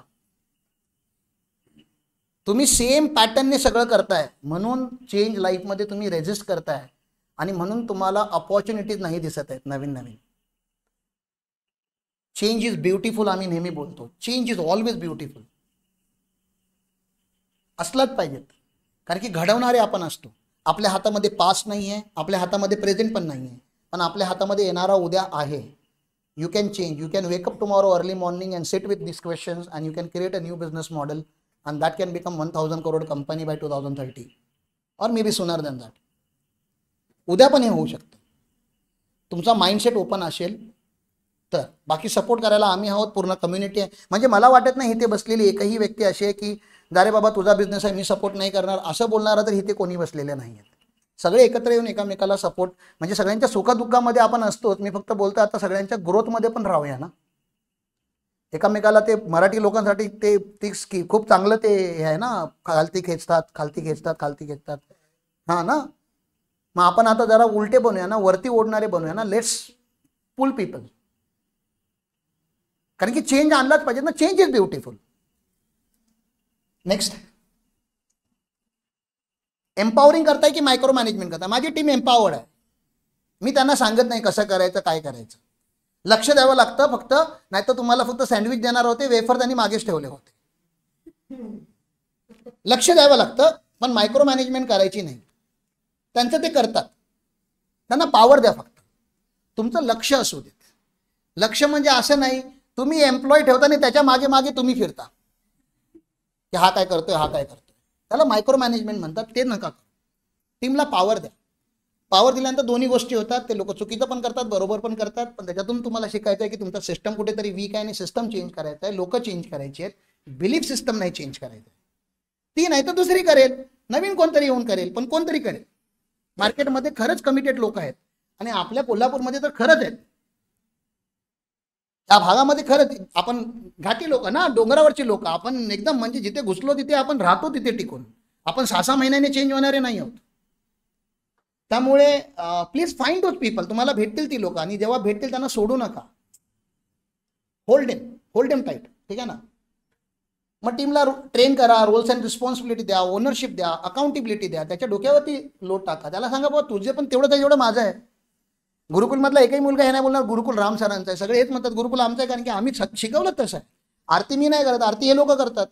तुम्ही सेम पॅटर्नने सगळं करताय म्हणून चेंज लाईफमध्ये तुम्ही रेजिस्ट करताय आणि म्हणून तुम्हाला अपॉर्च्युनिटीज नाही दिसत आहेत नवीन नवीन. चेंज इज ब्युटिफुल आम्ही नेहमी बोलतो. Change is always beautiful. असलाच पाहिजेत, कारण की घडवणारे आपण असतो. आपल्या हातामध्ये पास्ट नाही आहे, आपल्या हातामध्ये प्रेझेंट पण नाही आहे, पण आपल्या हातामध्ये येणारा उद्या आहे. You can change. You can wake up tomorrow early morning and sit with this questions and you can create a new business model and that can become 1000 crore company by 2030 or maybe sooner than that. उद्या पण हे होऊ शकतं. तुमचा mindset open असेल तर. बाकी support करायला आम्ही आहोत, पूर्ण कम्युनिटी आहे. म्हणजे मला वाटत नाही इथे बसलेली एकही व्यक्ती अशी आहे की अरे बाबा तुझा बिझनेस आहे मी सपोर्ट नाही करणार असं बोलणारा तर इथे कोणी बसलेले नाही आहेत. सगळे एकत्र येऊन एकामेकाला सपोर्ट, म्हणजे सगळ्यांच्या सुखदुःखामध्ये आपण असतोच. मी फक्त बोलतो आता सगळ्यांच्या ग्रोथमध्ये पण राहूया ना एकामेकाला. ते मराठी लोकांसाठी ते खूप चांगलं ते हे आहे ना, खालती खेचतात. हां ना, मग आपण आता जरा उलटे बनूया ना, वरती ओढणारे बनूया ना. लेट्स पुल पीपल, कारण की चेंज आणलाच पाहिजे ना. Change is beautiful. Next, empowering करताय की मायक्रो मॅनेजमेंट करताय? माझी टीम एम्पॉवर्ड आहे. मी त्यांना सांगत नाही कसं करायचं काय करायचं. लक्ष द्यावं लागतं फक्त, नाही तर तुम्हाला फक्त सँडविच देणार होते, वेफर त्यांनी मागेच ठेवले होते. लक्ष द्यावं लागतं पण मायक्रो मॅनेजमेंट करायची नाही. त्यांचं ते करतात, त्यांना पॉवर द्या फक्त. तुमचं लक्ष असू देत. लक्ष म्हणजे असं नाही तुम्ही एम्प्लॉय ठेवता आणि त्याच्या मागे मागे तुम्ही फिरता की हा काय करतोय हा काय करतोय. त्याला मायक्रो मॅनेजमेंट म्हणतात. ते नका करू. टीमला पॉवर द्या. पॉवर दिल्यानंतर दोन्ही गोष्टी होतात. ते लोक चुकीचं पण करतात बरोबर पण करतात, पण त्याच्यातून तुम्हाला शिकायचं आहे की तुमचा सिस्टम कुठेतरी वीक आहे आणि सिस्टम चेंज करायचं आहे. लोक चेंज करायची आहेत, बिलीफ सिस्टम नाही चेंज करायचं. ती नाही तर दुसरी करेल, नवीन कोणतरी येऊन करेल, पण कोणतरी करेल. मार्केटमध्ये खरंच कमिटेड लोक आहेत आणि आपल्या कोल्हापूरमध्ये तर खरंच आहेत. त्या भागामध्ये खरंच आपण घाटी लोक ना, डोंगरावरची लोक आपण एकदम म्हणजे जिथे घुसलो तिथे आपण राहतो तिथे टिकून. आपण 6-6 महिन्याने चेंज होणारे नाही आहोत. त्यामुळे प्लीज फाइंड दोज पीपल. तुम्हाला भेटतील ती लोक आणि जेव्हा भेटतील त्यांना सोडू नका. Hold them tight. ठीक आहे ना. मग टीमला ट्रेन करा, रोल्स अँड रिस्पॉन्सिबिलिटी द्या, ओनरशिप द्या, अकाउंटेबिलिटी द्या. त्याच्या डोक्यावरती लोड टाका. त्याला सांगा बाबा तुझे पण तेवढंच आहे जेवढं माझं आहे. गुरुकुलमधला एकही मुलगा हे नाही बोलणार गुरुकुल राम सरांचं आहे. सगळे हेच म्हणतात गुरुकुल आमचं आहे, कारण की आम्ही शिकवलं तसं आहे. आरती मी नाही करत, आरती हे लोक करतात,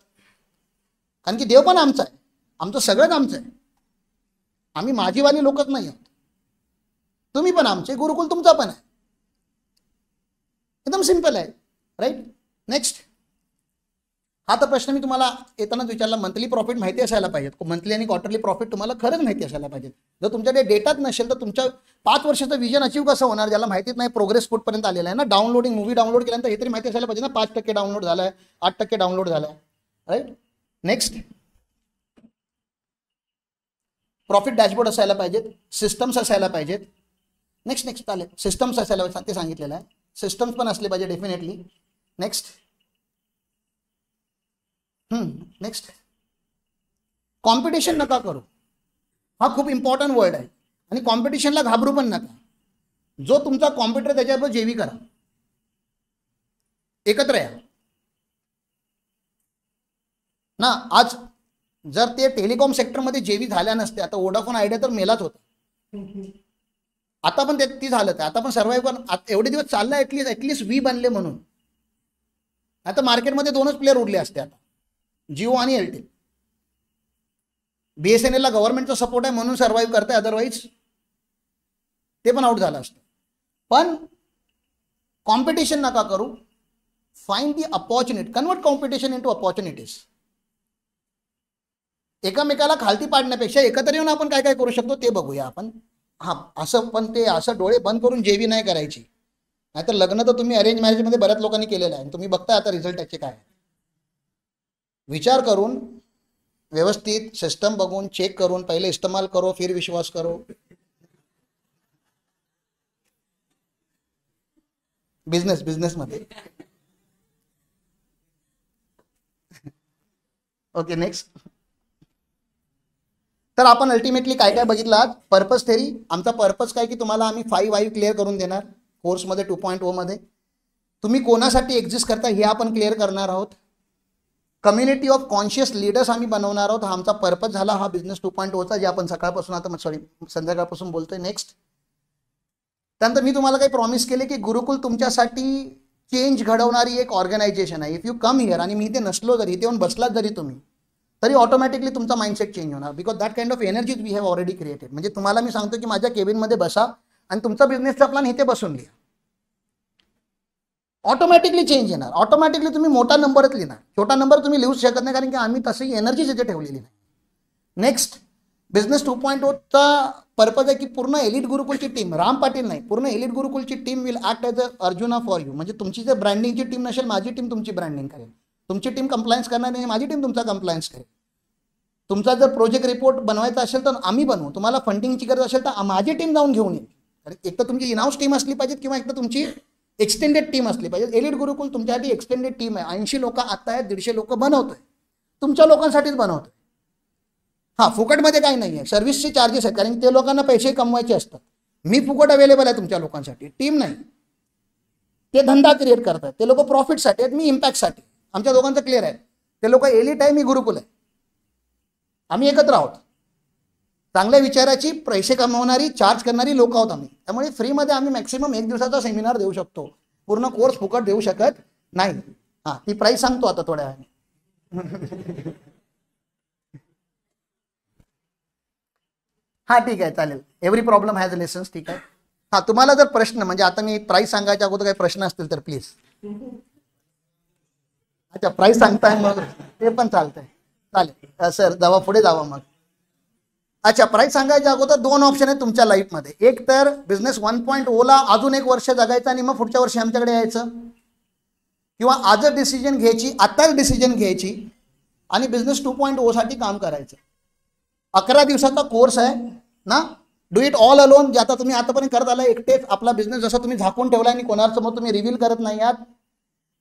कारण की देव पण आमचा आहे, आमचं सगळंच आमचं आहे. आम्ही माझीवाली लोकच नाही आहोत. तुम्ही पण आमचे, गुरुकुल तुमचा पण आहे. एकदम सिंपल आहे. राईट. नेक्स्ट, हा तर प्रश्न मी तुम्हाला येतानाच विचारला. मंथली प्रॉफिट माहिती असायला पाहिजे. मंथली आणि क्वार्टरली प्रॉफिट तुम्हाला खरंच माहिती असायला पाहिजे. जर तुमच्याकडे डेटाच नसेल तर तुमच्या 5 वर्षाचं विजन अचीव कसं होणार? ज्याला माहितीच नाही प्रोग्रेस कुठपर्यंत आलेला आहे ना. डाउनलोडिंग मूवी डाउनलोड केल्यानंतर हे तरी माहिती असायला पाहिजे ना. 5% डाउनलोड झालाय, 8% डाउनलोड झालाय. राईट. नेक्स्ट, प्रॉफिट डॅशबोर्ड असायला पाहिजेत, सिस्टम्स असायला पाहिजेत. नेक्स्ट चालेल, सिस्टम्स असायला पाहिजे, ते सांगितलेलं आहे. सिस्टम्स पण असले पाहिजे डेफिनेटली. नेक्स्ट, नेक्स्ट, कॉम्पिटिशन नका करू. हा खूप इम्पॉर्टंट वर्ड आहे. आणि कॉम्पिटिशनला घाबरू पण नका. जो तुमचा कॉम्प्युटर त्याच्याबरोबर जेवी करा, एकत्र या ना. आज जर ते टेलिकॉम सेक्टरमध्ये जेवी झाल्या नसते, आता वोडाफोन आयडिया तर मेलाच होता. आता पण ती झालं तर आता पण सर्वाइव्ह एवढे दिवस चाललं ऍटलीस्ट वी बनले म्हणून. आता मार्केटमध्ये 2च प्लेअर उरले असते आता, जिओ आणि एअरटेल. BSNL ला गव्हर्नमेंटचा सपोर्ट आहे म्हणून सर्वाइव्ह करताय, अदरवाईज ते पण आउट झालं असतं. पण कॉम्पिटिशन नका करू. Find the opportunity, convert competition into opportunities. एकामेकाला खालती पाडण्यापेक्षा एकत्र येऊन आपण काय काय करू शकतो ते बघूया आपण. हा असं, पण ते असं डोळे बंद करून जेवी नाही करायची. नाहीतर लग्न तर तुम्ही अरेंज मॅरेजमध्ये बऱ्याच लोकांनी केलेलं आहे, तुम्ही बघताय आता रिझल्ट त्याचे काय. विचार करून व्यवस्थित सिस्टम बघून चेक करून पहिले इस्तेमाल करो फिर विश्वास करो. बिझनेसमध्ये. ओके. नेक्स्ट, तर आपण अल्टिमेटली काय काय बघितलं आज? Purpose theory. आमचा पर्पज काय की तुम्हाला आम्ही 5 वाय क्लिअर करून देणार कोर्समध्ये 2.0 मध्ये. तुम्ही कोणासाठी एक्झिस्ट करता हे आपण क्लिअर करणार आहोत. कम्युनिटी ऑफ कॉन्शियस लीडर्स आम्ही बनवणार आहोत. हा आमचा पर्पज झाला हा बिझनेस 2.0चा, जे आपण सकाळपासून आता संध्याकाळपासून बोलतोय. नेक्स्ट, त्यानंतर मी तुम्हाला काही प्रॉमिस केले की गुरुकुल तुमच्यासाठी चेंज घडवणारी एक ऑर्गनायझेशन आहे. इफ यू कम हिअर, आणि मी इथे नसलो जरी, इथे येऊन बसलात जरी तुम्ही, तरी ऑटोमॅटिकली तुमचा माइंडसेट चेंज होणार. Because that kind of energy we have already created. म्हणजे तुम्हाला मी सांगतो की माझ्या केबिनमध्ये बसा आणि तुमचा बिझनेसचा प्लॅन इथे बसून लिहा. ऑटोमॅटिकली चेंज येणार. ऑटोमॅटिकली तुम्ही मोठा नंबरच लिहिणार, छोटा नंबर तुम्ही लिहूच शकत नाही, कारण की आम्ही तशी एनर्जी तिथे ठेवलेली नाही. नेक्स्ट, बिझनेस 2.0चा पर्पज आहे की पूर्ण एलिट गुरुकुलची टीम, राम पाटील नाही, पूर्ण एलिट गुरुकुलची team will act as a Arjuna for you. म्हणजे तुमची जर ब्रँडिंगची टीम नसेल, माझी टीम तुमची ब्रँडिंग करेल. तुमची टीम कंप्लायन्स करणार नाही, माझी टीम तुमचा कंप्लायन्स करेल. तुमचा जर प्रोजेक्ट रिपोर्ट बनवायचा असेल तर आम्ही बनवू. तुम्हाला फंडिंगची गरज असेल तर माझी टीम जाऊन घेऊन येईल. एक तर तुमची इनहाऊस टीम असली पाहिजे किंवा एक तर तुमची एक्सटेंडेड टीम असली पाहिजे. एलिट गुरुकुल तुमच्यासाठी एक्सटेंडेड टीम आहे. 80 लोक आता आहेत, 150 लोक बनवतोय, तुमच्या लोकांसाठीच बनवतोय. हां, फुकटमध्ये काही नाही आहे, सर्व्हिसचे चार्जेस आहेत, कारण ते लोकांना पैसे कमवायचे असतात. मी फुकट अवेलेबल आहे तुमच्या लोकांसाठी, टीम नाही. ते धंदा क्रिएट करतात, ते लोक प्रॉफिटसाठी आहेत, मी इम्पॅक्टसाठी. आमच्या दोघांचं क्लिअर आहे. ते लोक एलिट आहे, मी गुरुकुल आहे, आम्ही एकत्र आहोत. चांगल्या विचाराची पैसे कमवणारी चार्ज करणारी लोक आहोत आम्ही. त्यामुळे फ्रीमध्ये आम्ही मॅक्सिमम 1 दिवसाचा सेमिनार देऊ शकतो, पूर्ण कोर्स फुकट देऊ शकत नाही. हां, ती प्राईस सांगतो आता थोड्या वेळाने. हां, ठीक आहे, चालेल. Every problem has lessons. ठीक आहे. हां, तुम्हाला जर प्रश्न, म्हणजे आता मी प्राईस सांगायच्या अगोदर काही प्रश्न असतील तर प्लीज. अच्छा, प्राईस सांगताय मग ते पण चालतंय, चालेल सर. जावा पुढे जावा मग. अच्छा, प्राईस सांगायच्या अगोदर 2 ऑप्शन आहेत तुमच्या लाईफमध्ये. एक तर बिझनेस 1.0ला अजून 1 वर्ष जगायचं आणि मग पुढच्या वर्षी आमच्याकडे यायचं, किंवा आजच डिसिजन घ्यायची, आत्ताच डिसिजन घ्यायची आणि बिझनेस 2.0साठी काम करायचं. 11 दिवसाचा कोर्स आहे ना. Do it all alone. जे आता तुम्ही आतापर्यंत करत आला एकटेच. आपला बिझनेस जसा तुम्ही झाकून ठेवला आणि कोणासमोर तुम्ही रिव्हील करत नाही आहात,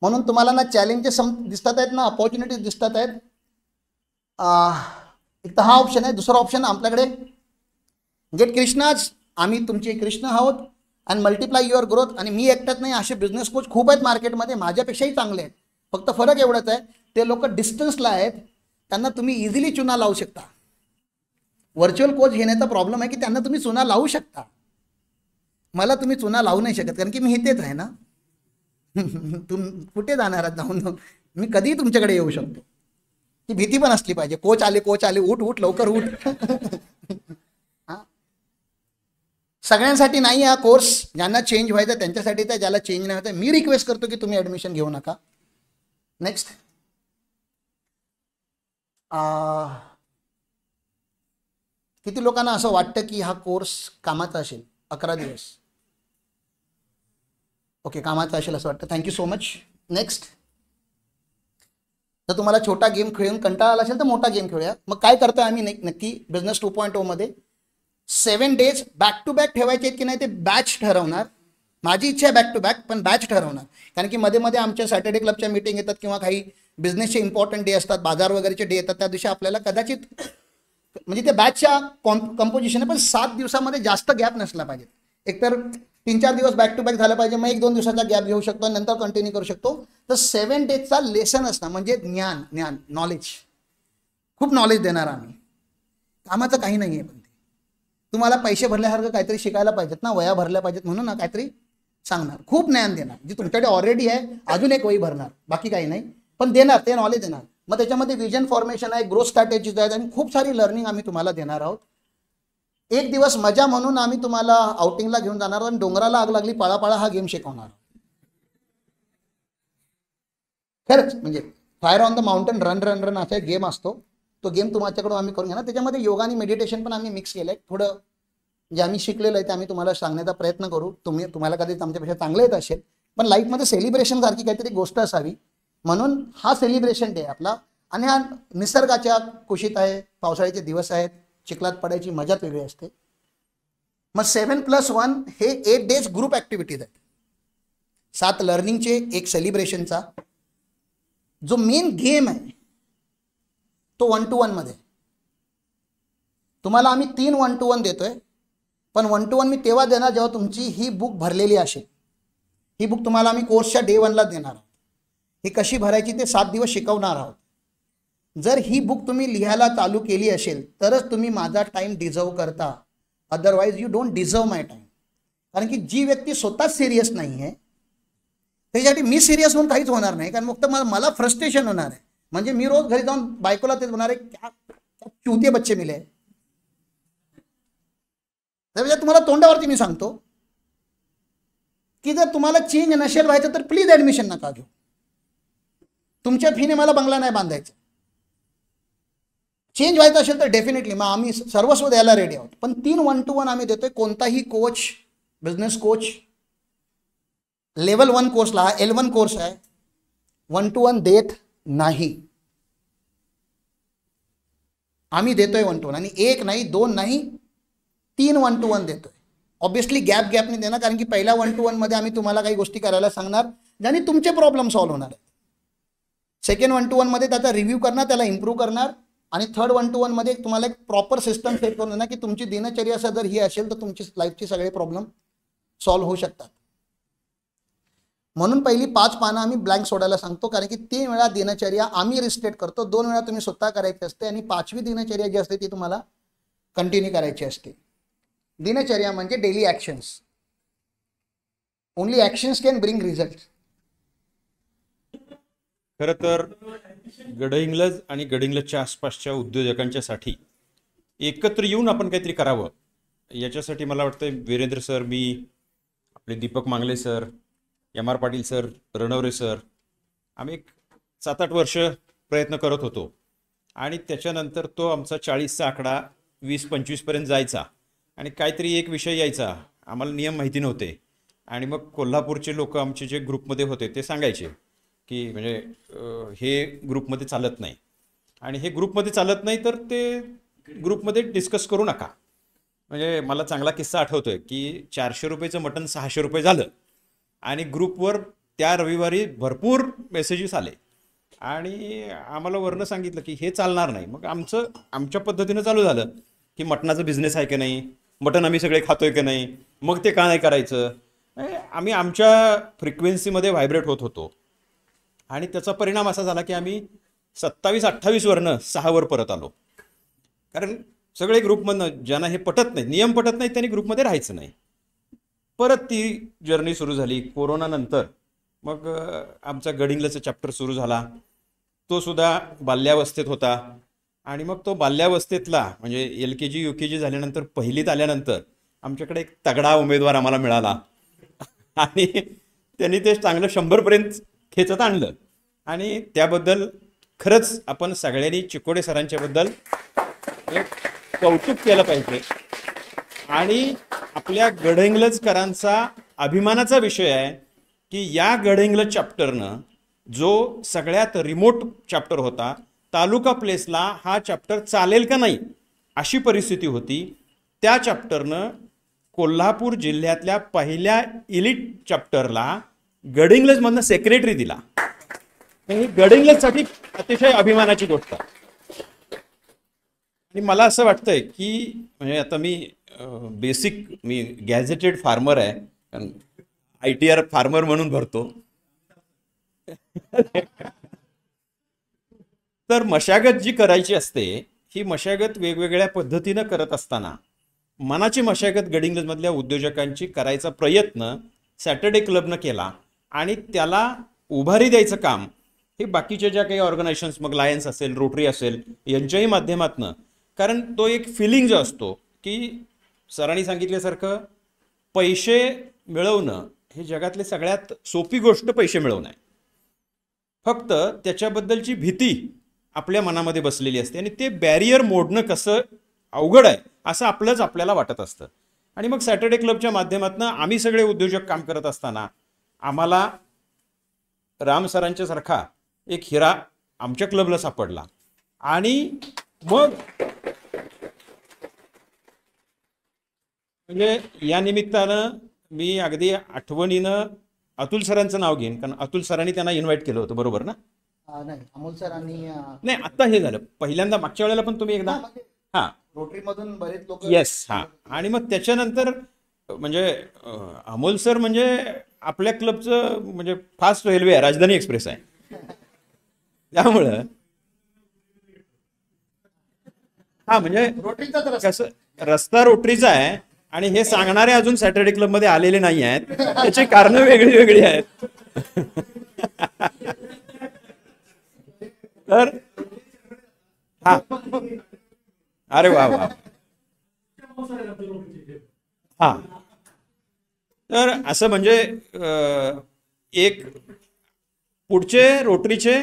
म्हणून तुम्हाला ना चॅलेंजेस दिसतात आहेत ना अपॉर्च्युनिटीज दिसतात आहेत. एक तर हा ऑप्शन आहे. दुसरा ऑप्शन आपल्याकडे गेट कृष्णाज, आम्ही तुमचे कृष्ण आहोत, अँड मल्टिप्लाय युअर ग्रोथ. आणि मी एकटाच नाही, असे बिझनेस कोच खूप आहेत मार्केटमध्ये, माझ्यापेक्षाही चांगले आहेत. फक्त फरक एवढाच आहे, ते लोक डिस्टन्सला आहेत, त्यांना तुम्ही इझिली चुना लावू शकता. व्हर्च्युअल कोच घेण्याचा प्रॉब्लेम आहे की त्यांना तुम्ही चुना लावू शकता, मला तुम्ही चुना लावू नाही शकत, कारण की मी इथेच आहे ना. कुठे जाणार आहात जाऊन, मी कधीही तुमच्याकडे येऊ शकतो. ती भीती पण असली पाहिजे. कोच आले, कोच आले, उठ उठ लवकर उठ. सगळ्यांसाठी नाही हा कोर्स. ज्यांना चेंज व्हायचा त्यांच्यासाठी, तर ज्याला चेंज नाही व्हायचं मी रिक्वेस्ट करतो की तुम्ही ऍडमिशन घेऊ नका. नेक्स्ट, किती लोकांना असं वाटतं की हा कोर्स कामाचा असेल? 11 दिवस. ओके, कामाचा असेल असं वाटतं. Thank you so much. नेक्स्ट, जर तुम्हाला छोटा गेम खेळून कंटाळा आला असेल तर मोठा गेम खेळूया. मग काय करतोय आम्ही नक्की बिझनेस 2.0 मध्ये 7 डेज बॅक टू बॅक ठेवायचे आहेत की नाही ते बॅच ठरवणार. माझी इच्छा आहे बॅक टू बॅक, पण बॅच ठरवणार. कारण की मध्ये मध्ये आमच्या सॅटर्डे क्लबच्या मीटिंग येतात किंवा काही बिझनेसचे इम्पॉर्टंट डे असतात, बाजार वगैरेचे डे येतात, त्या दिवशी आपल्याला कदाचित, म्हणजे ते बॅचच्या कंपोजिशन आहे, पण 7 दिवसामध्ये जास्त गॅप नसला पाहिजे. एकतर 3-4 दिवस बॅक टू बॅक झालं पाहिजे, मग 1-2 दिवसाचा गॅप घेऊ शकतो, नंतर कंटिन्यू करू शकतो. तर 7 डेजचा लेसन असणार, म्हणजे ज्ञान नॉलेज, खूप नॉलेज देणार आम्ही. कामाचं काही नाही आहे, पण ते तुम्हाला पैसे भरल्यासारखं काहीतरी शिकायला पाहिजेत ना, वया भरल्या पाहिजेत, म्हणून ना काहीतरी सांगणार, खूप ज्ञान देणार, जे तुमच्याकडे ऑलरेडी आहे. अजून एक वही भरणार, बाकी काही नाही, पण देणार, ते नॉलेज देणार. मग त्याच्यामध्ये विजन फॉर्मेशन आहे, ग्रोथ स्ट्रॅटेजीज आहेत आणि खूप सारी लर्निंग आम्ही तुम्हाला देणार आहोत. 1 दिवस मजा म्हणून आम्ही तुम्हाला आउटिंगला घेऊन जाणार आणि डोंगराला आग लागली पळापळा हा गेम शिकवणार. खरंच, म्हणजे fire on the mountain, run असा एक गेम असतो. तो गेम तुमच्याकडून आम्ही करून घेणार. त्याच्यामध्ये योगा आणि मेडिटेशन पण आम्ही मिक्स केलं आहे. थोडं जे आम्ही शिकलेलं आहे ते आम्ही तुम्हाला सांगण्याचा प्रयत्न करू. तुम्हाला कधीच आमच्यापेक्षा चांगलं येत असेल, पण लाईफमध्ये सेलिब्रेशन सारखी काहीतरी गोष्ट असावी, म्हणून हा सेलिब्रेशन डे आपला. आणि हा निसर्गाच्या कुशीत आहे, पावसाळ्याचे दिवस आहेत, चिखलात पडायची मजाच वेगळी असते. मग 7+1 हे 8 डेज ग्रुप ॲक्टिव्हिटीज आहेत. 7 लर्निंगचे, 1 सेलिब्रेशनचा. जो मेन गेम आहे तो 1-to-1 मध्ये. तुम्हाला आम्ही 3 1-to-1 देतोय, पण 1-to-1 मी तेव्हा देणार जेव्हा तुमची ही बुक भरलेली असेल. ही बुक तुम्हाला आम्ही कोर्सच्या डे 1ला देणार आहोत. ही कशी भरायची ते 7 दिवस शिकवणार आहोत. जर ही बुक तुम्ही लिहायला चालू केली असेल तरच तुम्ही माझा टाइम डिझर्व करता, otherwise you don't deserve my time. कारण की जी व्यक्ती स्वतःच सिरियस नाही आहे त्याच्यासाठी मी सिरियस होऊन काहीच होणार नाही, कारण फक्त मला फ्रस्ट्रेशन होणार आहे. म्हणजे मी रोज घरी जाऊन बायकोला तेच होणार आहे, क्या चुतीये बच्चे मिले. त्यापेक्षा तुम्हाला तोंडावरती मी सांगतो, की जर तुम्हाला चेंज नसेल व्हायचं तर प्लीज ॲडमिशन नका घेऊ. तुमच्या फीने मला बंगला नाही बांधायचा. चेंज व्हायचं असेल तर डेफिनेटली मग आम्ही सर्वस्व द्यायला रेडी आहोत. पण 3 1-to-1 आम्ही देतोय. कोणताही कोच, बिझनेस कोच लेवल 1 कोर्सला, हा L1 कोर्स आहे, 1-to-1 देत नाही. आम्ही देतोय 1-to-1 आणि 1 नाही 2 नाही 3 1-to-1 देतोय. ऑब्विसली गॅपने देणार, कारण की पहिल्या 1-to-1 मध्ये आम्ही तुम्हाला काही गोष्टी करायला सांगणार ज्याने तुमचे प्रॉब्लेम सॉल्व्ह होणार आहे. सेकंड 1-to-1 मध्ये त्याचा रिव्ह्यू करणार, त्याला इम्प्रूव्ह करणार, आणि थर्ड 1-to-1 मध्ये तुम्हाला एक प्रॉपर सिस्टम सेट करून देणार की तुमची दिनचर्या जर ही असेल तर तुमची लाईफची सगळे प्रॉब्लेम सॉल्व्ह होऊ शकतात. म्हणून पहिली 5 पानं आम्ही ब्लँक सोडायला सांगतो, कारण की 3 वेळा दिनचर्या आम्ही रिस्टेट करतो, 2 वेळा तुम्ही स्वतः करायची असते, आणि 5वी दिनचर्या जी असते ती तुम्हाला कंटिन्यू करायची असते. दिनचर्या म्हणजे daily actions. Only actions can bring result. खरं तर गडहिंग्लज आणि गडहिंग्लजच्या आसपासच्या उद्योजकांच्यासाठी एकत्र येऊन आपण काहीतरी करावं, याच्यासाठी मला वाटतं वीरेंद्र सर, मी, आपले Deepak Mangle sir, M R Patil sir, Ranaware sir, आम्ही एक 7-8 वर्ष प्रयत्न करत होतो. आणि त्याच्यानंतर तो आमचा 40चा आकडा 20-25 पर्यंत जायचा, आणि काहीतरी एक विषय यायचा, आम्हाला नियम माहिती नव्हते, आणि मग कोल्हापूरचे लोक आमचे जे ग्रुपमध्ये होते ते सांगायचे की म्हणजे हे ग्रुपमध्ये चालत नाही, आणि हे ग्रुपमध्ये चालत नाही तर ते ग्रुपमध्ये डिस्कस करू नका. म्हणजे मला चांगला किस्सा आठवतोय की 400 रुपयेचं मटण 600 रुपये झालं, आणि ग्रुपवर त्या रविवारी भरपूर मेसेजेस आले, आणि आम्हाला वरनं सांगितलं की हे चालणार नाही. मग आमच्या पद्धतीनं चालू झालं की मटणाचा बिझनेस आहे की नाही, मटण आम्ही सगळे खातोय की नाही, मग ते का नाही करायचं. आम्ही आमच्या फ्रिक्वेन्सीमध्ये व्हायब्रेट होत होतो, आणि त्याचा परिणाम असा झाला की आम्ही 27-28 वरनं 6 वर परत आलो. कारण सगळे ग्रुपमधनं ज्यांना हे पटत नाही, नियम पटत नाही, त्यांनी ग्रुपमध्ये राहायचं नाही. परत ती जर्नी सुरू झाली कोरोनानंतर. मग आमचा गडहिंग्लजचा चॅप्टर सुरू झाला, तो सुद्धा बाल्यावस्थेत होता. आणि मग तो बाल्यावस्थेतला म्हणजे LKG UKG झाल्यानंतर पहिलीत आल्यानंतर आमच्याकडे एक तगडा उमेदवार आम्हाला मिळाला, आणि त्यांनी ते चांगलं 100 पर्यंत खेचत आणलं. आणि त्याबद्दल खरंच आपण सगळ्यांनी चिकोडे सरांच्याबद्दल एक कौतुक केलं पाहिजे. आणि आपल्या गडहिंग्लजकरांचा अभिमानाचा विषय आहे की या गडहिंग्लज चॅप्टरनं, जो सगळ्यात रिमोट चॅप्टर होता, तालुका प्लेसला हा चॅप्टर चालेल का नाही अशी परिस्थिती होती, त्या चॅप्टरनं कोल्हापूर जिल्ह्यातल्या पहिल्या इलिट चॅप्टरला गडहिंग्लजमधनं सेक्रेटरी दिला. ही गडहिंग्लजसाठी अतिशय अभिमानाची गोष्ट आहे. आणि मला असं वाटतंय की म्हणजे आता मी गॅझेटेड फार्मर आहे, ITR फार्मर म्हणून भरतो. तर मशागत जी करायची असते, ही मशागत वेगवेगळ्या पद्धतीनं करत असताना मनाची मशागत गडहिंग्लजमधल्या उद्योजकांची करायचा प्रयत्न सॅटर्डे क्लबनं केला, आणि त्याला उभारी द्यायचं काम हे बाकीच्या ज्या काही ऑर्गनायझेशन्स, मग लायन्स असेल, रोटरी असेल, यांच्याही माध्यमातनं. कारण तो एक फिलिंग जो असतो की सरांनी सांगितल्यासारखं पैसे मिळवणं हे जगातली सगळ्यात सोपी गोष्ट पैसे मिळवणं आहे. फक्त त्याच्याबद्दलची भीती आपल्या मनामध्ये बसलेली असते, आणि ते बॅरियर मोडणं कसं अवघड आहे असं आपल्याला वाटत असतं. आणि मग सॅटर्डे क्लबच्या माध्यमातून आम्ही सगळे उद्योजक काम करत असताना आम्हाला राम सरांच्या सारखा एक हिरा आमच्या क्लबला सापडला. आणि मग म्हणजे या निमित्तानं मी अगदी आठवणीनं अतुल सरांचं नाव घेईन, कारण अतुल सरांनी त्यांना इन्व्हाइट केलं होतं, बरोबर ना? नाही, अमोल सरांनी नाही, आता हे झालं पहिल्यांदा, मागच्या वेळेला पण तुम्ही एकदा. हां, रोटरी मधून बरेच लोक. येस, हां. आणि मग त्याच्यानंतर म्हणजे अमोल सर म्हणजे आपल्या क्लबचं म्हणजे फास्ट रेल्वे आहे, राजधानी एक्सप्रेस आहे. त्यामुळं हा म्हणजे रोटरीचा कसं रस्ता रोटरीचा आहे, आणि हे सांगणारे अजून सॅटर्डे क्लब मध्ये आलेले नाही आहेत, त्याची कारणं वेगळी वेगळी आहेत. तर हा, अरे वा वा, हा. तर असं म्हणजे एक पुढचे रोटरीचे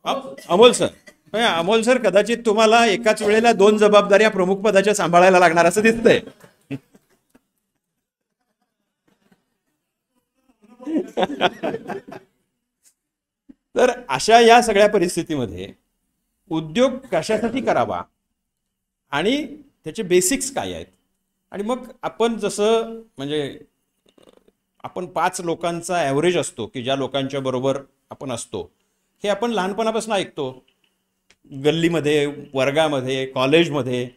अमोल सर, अमोल सर कदाचित तुम्हाला एकाच वेळेला 2 जबाबदाऱ्या प्रमुख पदाच्या सांभाळायला लागणार असं दिसतंय. तर अशा या सगळ्या परिस्थितीमध्ये उद्योग कशासाठी करावा आणि त्याचे बेसिक्स काय आहेत, आणि मग आपण जसं म्हणजे आपण 5 लोकांचा ॲव्हरेज असतो की ज्या लोकांच्या बरोबर आपण असतो, हे आपण लहानपणापासून ऐकतो, गल्लीमध्ये, वर्गामध्ये, कॉलेजमध्ये.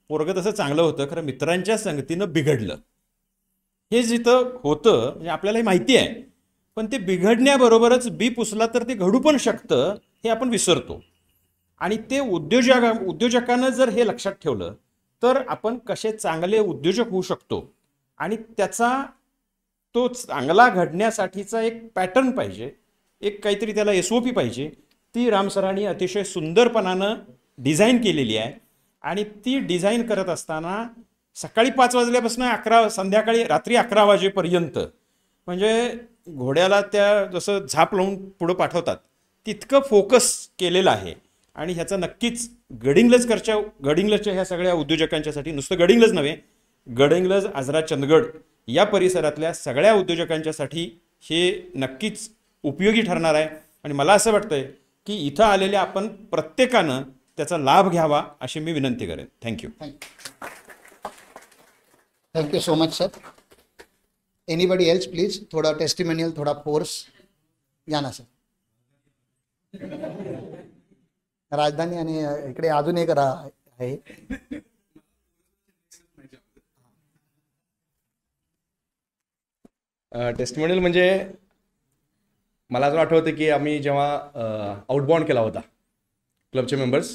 पोरगं तसं चांगलं होतं, खरं मित्रांच्या संगतीनं बिघडलं, हे जिथं होतं म्हणजे आपल्याला माहिती आहे. पण ते बिघडण्याबरोबरच बी पुसला तर ते घडू पण शकतं हे आपण विसरतो. आणि ते उद्योजकानं जर हे लक्षात ठेवलं तर आपण कसे चांगले उद्योजक होऊ शकतो, आणि त्याचा तो चांगला घडण्यासाठीचा एक पॅटर्न पाहिजे, एक काहीतरी त्याला SOP पाहिजे. ती राम सरांनी अतिशय सुंदरपणानं डिझाईन केलेली आहे. आणि ती डिझाईन करत असताना सकाळी 5 वाजल्यापासून संध्याकाळी रात्री 11 वाजेपर्यंत, म्हणजे घोड्याला त्या जसं झाप लावून पुढं पाठवतात तितकं फोकस केलेलं आहे. आणि ह्याचा नक्कीच गडिंग्लजच्या ह्या सगळ्या उद्योजकांच्यासाठी, नुसतं गडिंग्लज नव्हे, गडिंग्लज, आजरा, चंदगड या परिसरातल्या सगळ्या उद्योजकांच्यासाठी हे नक्कीच उपयोगी ठरणार आहे. आणि मला असं वाटतंय की इथं आलेल्या आपण प्रत्येकानं त्याचा लाभ घ्यावा अशी मी विनंती करेन. Thank you. Thank you so much sir. Anybody else please, थोडा टेस्टिमोनियल, थोडा फोर्स या ना सर. राजधानी आणि इकडे अजून एक आहे. टेस्टिमोनियल म्हणजे मला असं आठवतं की आम्ही जेव्हा आउटबाउंड केला होता क्लबचे मेंबर्स,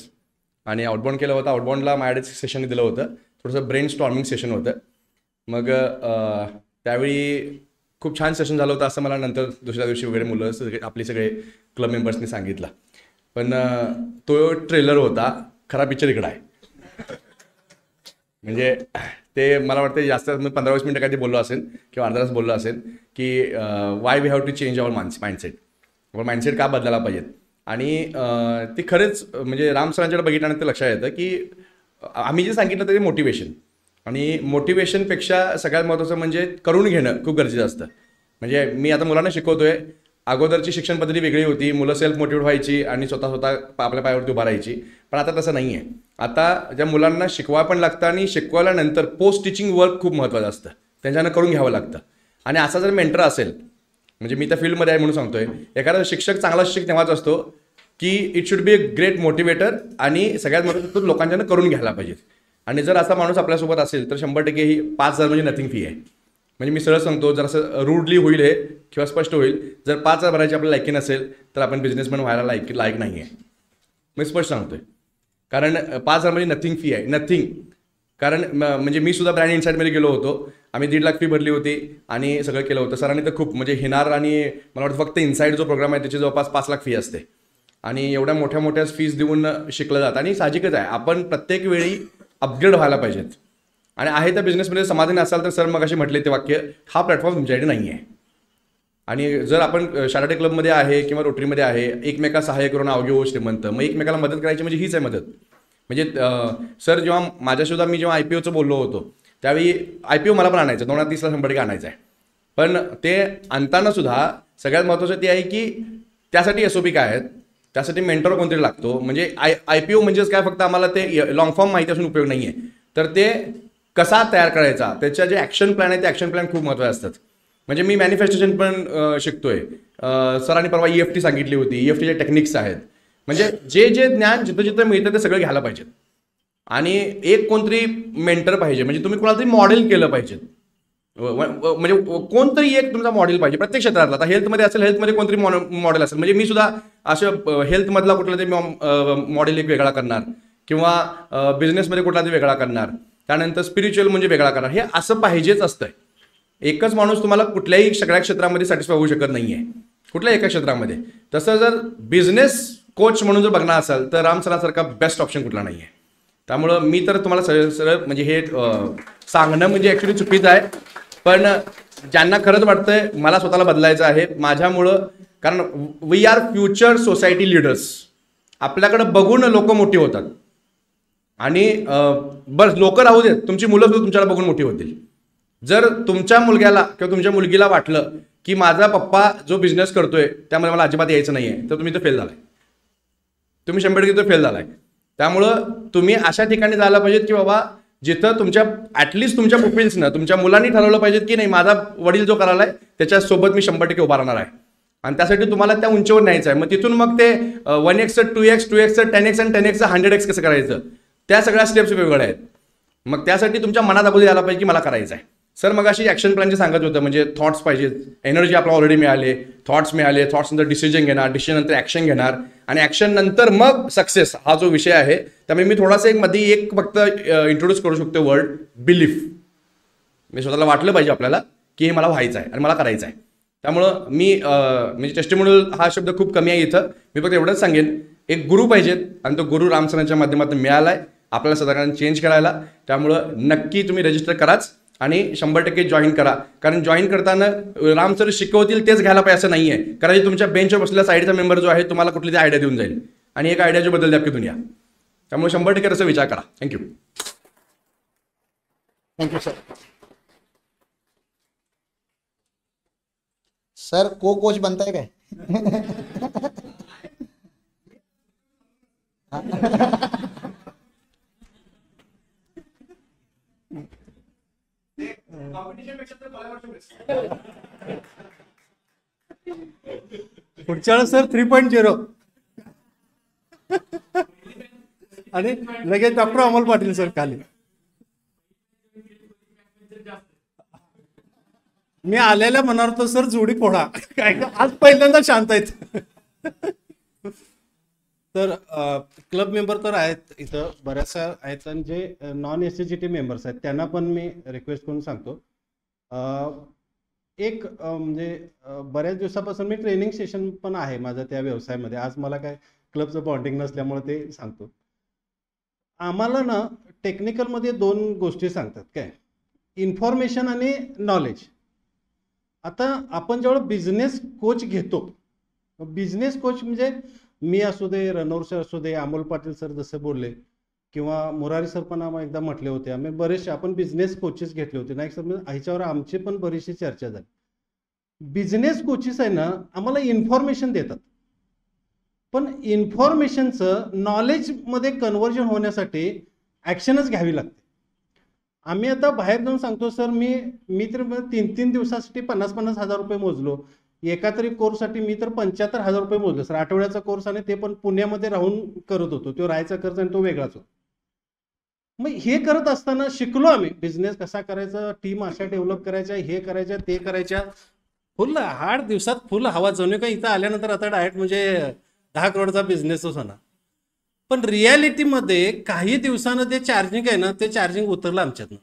आणि आउटबाउंड केला होता, आउटबाउंडला माझ्याकडे सेशन दिलं होतं, थोडंसं ब्रेन स्टॉर्मिंग सेशन होतं. मग त्यावेळी खूप छान सेशन झालं होतं असं मला नंतर दुसऱ्या दिवशी वगैरे आपले सगळे क्लब मेंबर्सनी सांगितलं. पण तो ट्रेलर होता, खरा पिक्चर इकडं आहे. म्हणजे ते मला वाटतं जास्त 15-20 मिनटं काहीतरी बोललो असेल किंवा अर्धा तास बोललो असेल की why we have to change our mindset, आपलं माइंडसेट का बदलायला पाहिजेत. आणि ते खरंच म्हणजे राम सरांच्याकडे बघितल्यानंतर लक्षात येतं की आम्ही जे सांगितलं ते मोटिवेशन, आणि मोटिवेशनपेक्षा सगळ्यात महत्त्वाचं म्हणजे करून घेणं खूप गरजेचं असतं. म्हणजे मी आता मुलांना शिकवतोय, अगोदरची शिक्षण पद्धती वेगळी होती, मुलं सेल्फ मोटिवेट व्हायची आणि स्वतः आपल्या पायावरती उभा राहायची. पण आता तसं नाही आहे. आता ज्या मुलांना शिकवायला पण लागतं आणि शिकवल्यानंतर पोस्ट टीचिंग वर्क खूप महत्त्वाचं असतं, त्यांच्यानं करून घ्यावं लागतं. आणि असा जर मेंटर असेल, म्हणजे मी त्या फील्डमध्ये आहे म्हणून सांगतोय, एखादा शिक्षक चांगला शिक्षक तेव्हाच असतो की it should be a great motivator, आणि सगळ्यात महत्त्वाचं लोकांच्यानं करून घ्यायला पाहिजे. आणि जर असा माणूस आपल्यासोबत असेल तर 100% ही 5,000 म्हणजे नथिंग फी आहे. म्हणजे मी सरळ सांगतो, जर असं रूडली होईल हे किंवा स्पष्ट होईल, जर 5,000 भरायची आपल्याला लायकी नसेल तर आपण बिझनेसमॅन व्हायला लायक नाही आहे. मी स्पष्ट सांगतोय, कारण 5,000 म्हणजे नथिंग फी आहे, नथिंग. कारण म्हणजे मी सुद्धा ब्रँड इन्साईटमध्ये गेलो होतो, आम्ही 1.5 लाख फी भरली होती आणि सगळं केलं होतं. सरांनी तर खूप म्हणजे हिनार, आणि मला वाटतं फक्त इन्साईट जो प्रोग्राम आहे त्याची जवळपास 5 लाख फी असते, आणि एवढ्या मोठ्या फीस देऊन शिकलं जातं. आणि साहजिकच आहे, आपण प्रत्येक वेळी अपग्रेड व्हायला पाहिजेत. आणि आहे त्या बिझनेसमध्ये समाधानी असाल तर सर मग असे म्हटले ते वाक्य, हा प्लॅटफॉर्म तुमच्याकडे नाही आहे. आणि जर आपण शार्टे क्लबमध्ये आहे किंवा रोटरीमध्ये आहे, एकमेका सहाय्य करून अवघे हो श्रीमंत, मग एकमेकाला मदत करायची म्हणजे हीच आहे मदत. म्हणजे सर जेव्हा माझ्यासुद्धा मी जेव्हा IPOचं बोललो होतो त्यावेळी IPO मला पण आणायचं, 2030ला 100% आणायचं आहे. पण ते आणताना सुद्धा सगळ्यात महत्त्वाचं ते आहे की त्यासाठी SOP काय आहेत, त्यासाठी मेंटॉर कोणतरी लागतो. म्हणजे IPO म्हणजेच काय, फक्त आम्हाला ते लॉंग फॉर्म माहिती असून उपयोग नाही आहे, तर ते कसा तयार करायचा, त्याच्या जे ॲक्शन प्लॅन आहे ते ॲक्शन प्लॅन खूप महत्त्वाचे असतात. म्हणजे मी मॅनिफेस्टेशन पण शिकतोय, सरांनी परवा EFT सांगितली होती, EFTचे टेक्निक्स आहेत. म्हणजे जे ज्ञान जिथं मिळतं ते सगळं घ्यायला पाहिजे. आणि एक कोणतरी मेंटर पाहिजे, म्हणजे तुम्ही कोणाला तरी मॉडेल केलं पाहिजे, म्हणजे कोणतरी एक तुमचा मॉडेल पाहिजे प्रत्येक क्षेत्रातला. आता हेल्थमध्ये असेल, हेल्थमध्ये कोणतरी मॉडेल असेल, म्हणजे मी सुद्धा असं हेल्थमधला कुठला तरी मॉडेल एक वेगळा करणार, किंवा बिझनेसमध्ये कुठला तरी वेगळा करणार, त्यानंतर स्पिरिच्युअल म्हणजे वेगळा करणार. हे असं पाहिजेच असतंय. एकच माणूस तुम्हाला कुठल्याही सगळ्या क्षेत्रामध्ये सॅटिस्फाय होऊ शकत नाही आहे, कुठल्याही एका क्षेत्रामध्ये. तसं जर बिझनेस कोच म्हणून जर बघणार असाल तर राम सरांसारखा बेस्ट ऑप्शन कुठला नाही आहे. त्यामुळं मी तर तुम्हाला सरळ सरळ म्हणजे हे सांगणं म्हणजे ॲक्च्युली चुकीचं आहे, पण ज्यांना खरंच वाटतंय मला स्वतःला बदलायचं आहे माझ्यामुळं, कारण we are future society leaders. आपल्याकडं बघून लोक मोठी होतात आणि बस लोक राहू देत, तुमची मुलं सुद्धा तुमच्याला बघून मोठी होतील. जर तुमच्या मुलग्याला किंवा तुमच्या मुलगीला वाटलं की माझा पप्पा जो बिझनेस करतोय त्यामध्ये मला अजिबात यायचं नाही आहे, तर तुम्ही तर फेल झालाय, तुम्ही 100% फेल झालाय. त्यामुळं तुम्ही अशा ठिकाणी जायला पाहिजेत की बाबा जिथं तुमच्या ॲटलिस्ट तुमच्या पुपिल्सनं तुमच्या मुलांनी ठरवलं पाहिजेत की नाही माझा वडील जो करायला आहे त्याच्यासोबत मी 100% उभा राहणार आहे, आणि त्यासाठी तुम्हाला त्या उंचीवर न्यायचं आहे. मग तिथून मग ते 1x 2x 2x 10x आणि 10x 100x कसं करायचं, त्या सगळ्या स्टेप्स वेगवेगळ्या आहेत. मग त्यासाठी तुमच्या मनात अगोदर यायला पाहिजे की मला करायचं आहे. सर मग अशी ॲक्शन प्लॅन जे सांगत होतं म्हणजे थॉट्स पाहिजेत, एनर्जी आपल्याला ऑलरेडी मिळाले, थॉट्स मिळाले, थॉट्स नंतर डिसिजन घेणार, डिसिजन नंतर ॲक्शन घेणार, आणि ॲक्शन नंतर मग सक्सेस हा जो विषय आहे. त्यामुळे मी थोडासा एक फक्त इंट्रोड्यूस करू शकतो वर्ड बिलीफ. मी स्वतःला वाटलं पाहिजे आपल्याला की हे मला व्हायचं आहे आणि मला करायचं आहे. त्यामुळं मी म्हणजे टेस्टिमोनियल हा शब्द खूप कमी आहे इथं. मी फक्त एवढंच सांगेन, एक गुरु पाहिजेत आणि तो गुरु रामसरांच्या माध्यमातून मिळाला आहे आपल्याला सदाकारण चेंज करायला. त्यामुळं नक्की तुम्ही रजिस्टर कराच आणि 100% जॉईन करा. कारण जॉईन करताना राम सर शिकवतील तेच घ्यायला पाहिजे असं नाही आहे. कारण तुमच्या बेंचवर बसलेला साईडचा मेंबर जो आहे तुम्हाला कुठली ती आयडिया देऊन जाईल आणि एक आयडिया जो बदलते आपली दुनिया. त्यामुळे 100% असं विचार करा. Thank you. Thank you sir. Sir coach बनताय काय? पुढच्या वेळेस सर 3.0 आणि लगेच डॉक्टर अमोल पाटील सर खाली. मी आलेल्या म्हणणार होतो सर जोडी फोडा, काय आज पहिल्यांदा शांत आहेत. तर क्लब मेंबर तर आहेत इथं बऱ्याचशा आहेत, आणि जे नॉन एसएचजीटी मेंबर्स आहेत त्यांना पण मी रिक्वेस्ट करून सांगतो. एक म्हणजे बऱ्याच दिवसापासून मी ट्रेनिंग सेशन पण आहे माझं त्या व्यवसायामध्ये. आज मला काय क्लबचं बॉन्डिंग नसल्यामुळे ते सांगतो. आम्हाला ना टेक्निकलमध्ये 2 गोष्टी सांगतात, काय इन्फॉर्मेशन आणि नॉलेज. आता आपण जेव्हा बिझनेस कोच घेतो, बिझनेस कोच म्हणजे मी असू दे, रणौर सर असू दे, अमोल पाटील सर जसे बोलले, किंवा मुरारी सर पण आम्हाला एकदा म्हटले होते, आम्ही बरेचसे आपण बिझनेस कोचेस घेतले होते नाही सर, ह्याच्यावर आमची पण बरीचशी चर्चा झाली. बिझनेस कोचेस आहे ना आम्हाला इन्फॉर्मेशन देतात, पण इन्फॉर्मेशनचं नॉलेजमध्ये कन्व्हर्जन होण्यासाठी ॲक्शनच घ्यावी लागते. आम्ही आता बाहेर जाऊन सांगतो सर मी तर 3 दिवसासाठी 50-50 हजार रुपये मोजलो, एका तरी कोर्ससाठी मी तर 75,000 रुपये मोजलो सर. आठवड्याचा कोर्स आणि ते पण पुण्यामध्ये राहून करत होतो. तो राहायचा खर्च आणि तो वेगळाच होता. मग हे करत असताना शिकलो आम्ही बिझनेस कसा करायचा, टीम अशा डेव्हलप करायच्या, हे करायच्या ते करायच्या. फुल 8 दिवसात फुल हवा जणू का इथं आल्यानंतर आता डायरेक्ट म्हणजे 10 करोडचा बिझनेसच होणार. पण रियालिटीमध्ये काही दिवसानं ते चार्जिंग आहे ना, ते चार्जिंग उतरलं आमच्यातनं.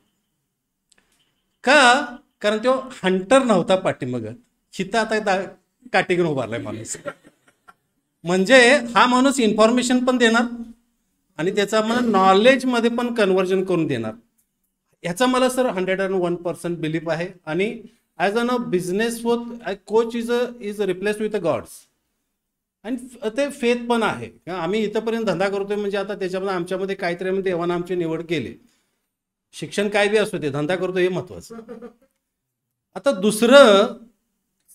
का? कारण तो हंटर नव्हता पाठीमागं, चित्त आता काठी घेऊन उभारलाय माणूस. म्हणजे हा माणूस इन्फॉर्मेशन पण देणार आणि त्याचा मला नॉलेजमध्ये पण कन्व्हर्जन करून देणार. ह्याचा मला सर 101% बिलीफ आहे. आणि as an a business coach is replace with a gods. आणि ते फेथ पण आहे. आम्ही इथंपर्यंत धंदा करतोय म्हणजे आता त्याच्यामध्ये आमच्यामध्ये काहीतरी देवानं आमची निवड केली. शिक्षण काय बी असू ते, धंदा करतो हे महत्वाचं. आता दुसरं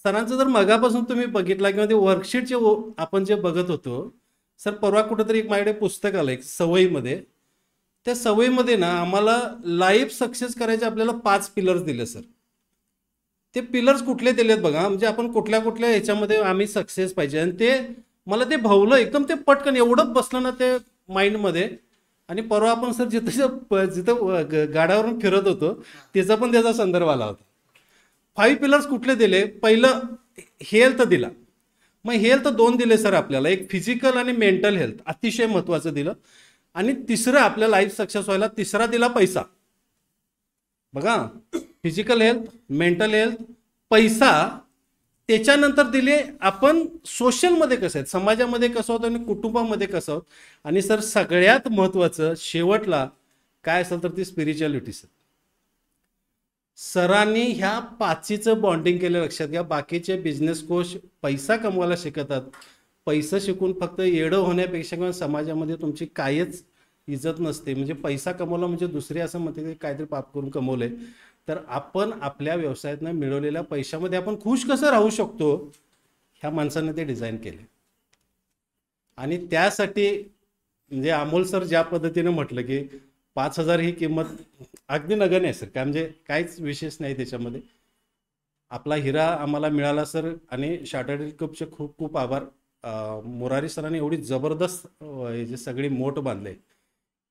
सरांचं जर मगापासून तुम्ही बघितला किंवा ते वर्कशीटचे आपण जे बघत होतो सर, परवा कुठंतरी एक माझ्याकडे पुस्तक आलं एक सवयीमध्ये. त्या सवयीमध्ये ना आम्हाला लाईफ सक्सेस करायचे आपल्याला 5 पिलर्स दिले सर. ते पिलर्स कुठले दिलेत बघा, म्हणजे आपण कुठल्या कुठल्या ह्याच्यामध्ये आम्ही सक्सेस पाहिजे. आणि ते मला ते भावलं एकदम, ते पटकन एवढं बसलं ना ते माइंडमध्ये. आणि परवा आपण सर जिथं गाड्यावरून फिरत होतो त्याचा पण त्याचा संदर्भ आला होता. 5 पिलर्स कुठले दिले? पहिलं हेल्थ दिला. मग हेल्थ 2 दिले सर आपल्याला, एक फिजिकल आणि मेंटल हेल्थ अतिशय महत्वाचं दिलं. आणि तिसरं आपल्या लाईफ सक्सेस व्हायला तिसरा दिला पैसा. बघा, फिजिकल हेल्थ, मेंटल हेल्थ, पैसा त्याच्यानंतर दिले आपण सोशलमध्ये कसं आहे, समाजामध्ये कसं आहोत आणि कुटुंबामध्ये कसं आहोत. आणि सर सगळ्यात महत्त्वाचं शेवटला काय असेल तर ती स्पिरिच्युअलिटी. सरांनी ह्या पाचीचं बॉन्डिंग केलं. लक्षात घ्या, बाकीचे बिझनेस कोच पैसा कमवायला शिकतात. पैसा शिकून फक्त येडं होण्यापेक्षा किंवा समाजामध्ये तुमची कायच इज्जत नसते. म्हणजे पैसा कमवला म्हणजे दुसरे असं म्हणते की काहीतरी पाप करून कमवलंय. तर आपण आपल्या व्यवसायातनं मिळवलेल्या पैशामध्ये आपण खुश कसं राहू शकतो, ह्या माणसाने ते डिझाईन केले. आणि त्यासाठी म्हणजे अमोल सर ज्या पद्धतीने म्हटलं की 5,000 ही किंमत अगदी नगण्य आहे सर. काय म्हणजे काहीच विशेष नाही त्याच्यामध्ये. आपला हिरा आम्हाला मिळाला सर. आणि शार्टर्ड क्लबचे खूप खूप आभार. मुरारी सरांनी एवढी जबरदस्त हे जे सगळी मोठ बांधले.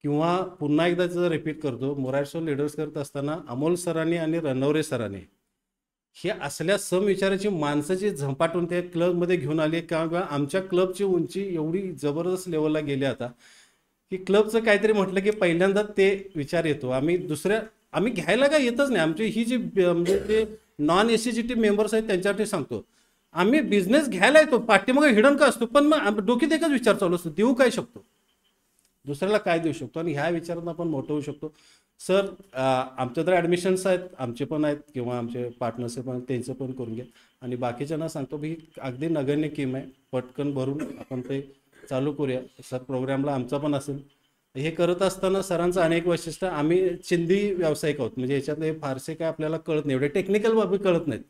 किंवा पुन्हा एकदा जर रिपीट करतो, मुरारी सर लीडर्स करत असताना अमोल सरांनी आणि रणवरे सरांनी हे असल्या समविचाराची माणसाची झंपाटून त्या क्लबमध्ये घेऊन आली. किंवा आमच्या क्लबची उंची एवढी जबरदस्त लेवलला गेली आता की क्लबचं काहीतरी म्हटलं की पहिल्यांदा ते विचार येतो. आम्ही घ्यायला काय येतच नाही. आमची ही जी म्हणजे ते नॉन एसीजीटी मेंबर्स आहेत त्यांच्यासाठी सांगतो, आम्ही बिझनेस घ्यायला येतो, पाठीमागे हिडन का असतो, पण मग डोक्यात एकच विचार चालू असतो, देऊ काय शकतो, दुसऱ्याला काय देऊ शकतो. आणि ह्या विचारात आपण मोठं होऊ शकतो. सर आमच्या तर ॲडमिशन्स आहेत, आमचे पण आहेत किंवा आमचे पार्टनर्स पण त्यांचं पण करून घ्या. आणि बाकीच्यांना सांगतो की अगदी नगण्य किम आहे, पटकन भरून आपण ते चालू करूया. सर प्रोग्रामला आमचा पण असेल. हे करत असताना सरांचं अनेक वैशिष्ट्य, आम्ही चिंदी व्यावसायिक आहोत. म्हणजे याच्यातले फारसे काय आपल्याला कळत नाही, एवढे टेक्निकल बाबी कळत नाहीत.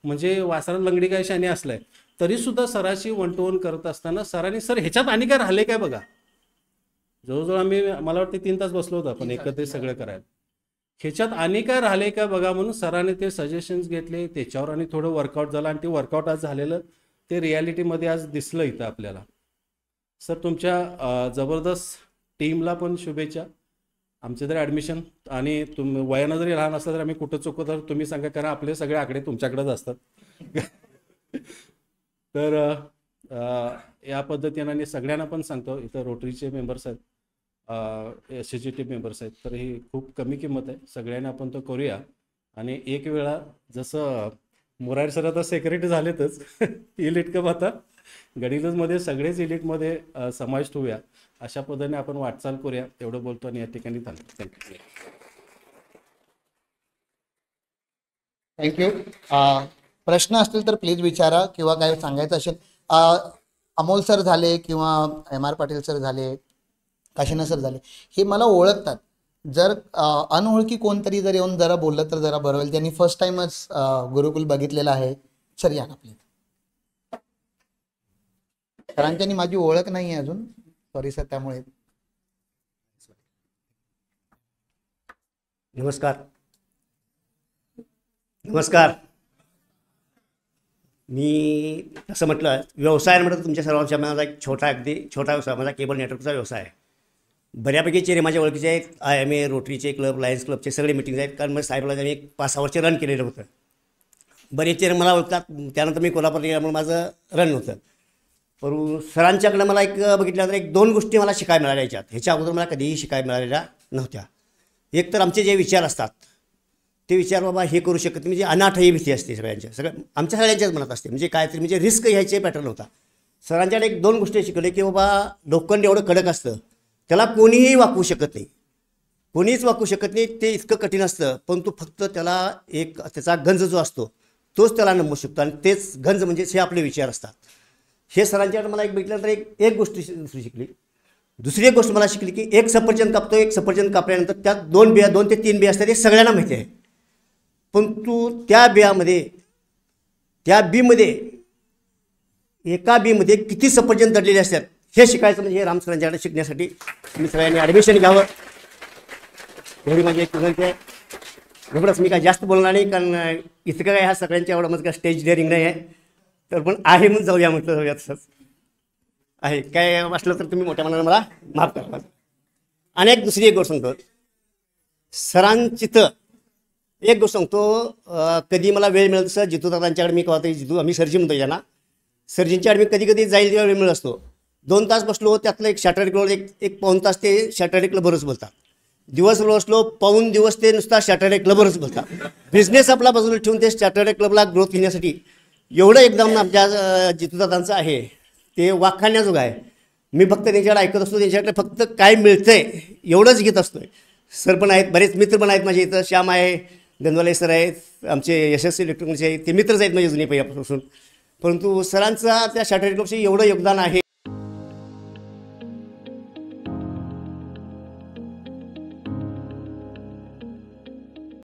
म्हणजे वासरा लंगडी काय शाने असलाय तरीसुद्धा सराशी 1 to 1 करत असताना सरांनी सर ह्याच्यात आणि काय राहिले काय बघा. जवळजवळ आम्ही मला वाटते 3 तास बसलो होतो आपण एकत्र सगळं करायला. ह्याच्यात आणि काय राहिले काय बघा म्हणून सरांनी ते सजेशन्स घेतले. त्याच्यावर आणि थोडं वर्कआउट झालं आणि ते वर्कआउट आज झालेलं ते रियालिटीमध्ये आज दिसलं इथं आपल्याला. सर तुमच्या जबरदस्त टीमला पण शुभेच्छा. आमचे तर ॲडमिशन आणि वयानं जरी लहान असलं तर आम्ही कुठं चुकतो तर तुम्ही सांगा, कारण आपले सगळे आकडे तुमच्याकडेच असतात. तर या पद्धतीनं आणि सगळ्यांना पण सांगतो, इथं रोटरीचे मेंबर्स आहेत, एससीजीटी मेंबर्स आहेत, तर ही खूप कमी किंमत आहे. सगळ्यांना आपण तो करूया. आणि एक वेळा जसं मुरारी सर आता सेक्रेटरी झालेतच इलिट कप आता गडिंग्लजमध्ये सगळेच इलिटमध्ये समाविष्ट होऊया, अशा पद्धतीने आपण वाटचाल करूया. एवढं बोलतो आणि या ठिकाणी थांबतो. थँक्यू. प्रश्न असतील तर प्लीज विचारा किंवा काय सांगायचं असेल. अमोल सर झाले किंवा MR पाटील सर झाले, काशीनाथ सर झाले, हे मला ओळखतात. जर अनोळखी कोणतरी जर येऊन जरा बोललं तर जरा बरं होईल. त्यांनी फर्स्ट टाइमच गुरुकुल बघितलेलं आहे. सर या ना प्लीज. सरांच्यानी माझी ओळख नाही आहे अजून, सॉरी सर. त्यामुळे नमस्कार. मी असं म्हटलं, व्यवसाय म्हटलं तुमच्या सर्वांच्या माझा एक अगदी छोटा व्यवसाय, माझा केबल नेटवर्कचा व्यवसाय आहे. बऱ्यापैकी चेहरे माझ्या ओळखीचे आहेत. IMA, रोटरीचे क्लब, लायन्स क्लबचे सगळे मिटिंग्स आहेत. कारण मग साहेबला मी एक 5-6 वर्ष रन केलेलं होतं. बरेच चेहरे मला ओळखतात. त्यानंतर मी कोल्हापूर गेल्यामुळे माझं रन होतं. पण सरांच्याकडं मला एक बघितल्यानंतर 1-2 गोष्टी मला शिकायला मिळाल्या याच्यात. ह्याच्या अगोदर मला कधीही शिकायला मिळालेल्या नव्हत्या. एक तर आमचे जे विचार असतात ते विचार बाबा हे करू शकत नाही, म्हणजे अनाठ ही भीती असते आमच्या सगळ्यांच्याच मनात असते. म्हणजे काहीतरी म्हणजे रिस्क घ्यायचे पॅटर्न होता. सरांच्याकडे 1-2 गोष्टी शिकवल्या की बाबा लोखंड एवढं कडक असतं, त्याला कोणीही वाकवू शकत नाही, कोणीच वाकवू शकत नाही. ते इतकं कठीण असतं, परंतु फक्त त्याला एक त्याचा गंज जो असतो तोच त्याला नमवू शकतो. आणि तेच गंज म्हणजे हे आपले विचार असतात. हे सरांच्याकडे मला एक बघितल्यानंतर एक गोष्ट दुसरी शिकली. दुसरी एक गोष्ट मला शिकली की एक सफरचंद कापतो, एक सफरचंद कापल्यानंतर त्यात 2 ते 3 बिया असतात, हे सगळ्यांना माहिती आहे. पण तू त्या बीमध्ये एका बीमध्ये किती सफरचंद दडलेले असतात हे शिकायचं. म्हणजे हे राम सरांच्याकडे शिकण्यासाठी तुम्ही सगळ्यांनी ॲडमिशन घ्यावं, एवढी माझी एक विनंती आहे. एवढंच, मी काय जास्त बोलणार नाही, कारण इतकं काय ह्या सगळ्यांच्या एवढं मग स्टेज डेअरिंग नाही आहे. तर पण आहे म्हणून जाऊया तसंच आहे. काय असलं तर तुम्ही मोठ्या मनानं मला माफ करा. आणि दुसरी एक गोष्ट सांगतो, सरांची तर एक गोष्ट सांगतो, कधी मला वेळ मिळत तसं जितू दादांच्याकडे मी कवा तरी आम्ही सरजी म्हणतो यांना, सरजींच्याकडे मी कधी कधी जेव्हा वेळ मिळत असतो. 2 तास बसलो, त्यातलं एक सॅटर्डे क्लब एक पाऊण तास ते सॅटर्डे क्लबवरच बोलतात. दिवसभर बसलो, पाऊण दिवस ते नुसता सॅटर्डे क्लबवरच बोलतात. बिझनेस आपला बाजूला ठेवून ते सॅटर्डे क्लबला ग्रोथ घेण्यासाठी एवढं योगदान आमच्या जितूदादांचं आहे ते वाखाणण्याजोगं आहे. मी फक्त त्यांच्याकडे ऐकत असतो, त्यांच्याकडे फक्त काय मिळतंय एवढंच घेत असतो. सर पण आहेत, बरेच मित्र पण आहेत माझे इथं. श्याम आहे, गंधवाले सर आहेत, आमचे यशस्वी इलेक्ट्रॉनिक्सचे आहेत, ते मित्रच आहेत माझे जुने पहिल्यापासून. परंतु सरांचा त्या शार्टर्ड क्लबशी एवढं योगदान आहे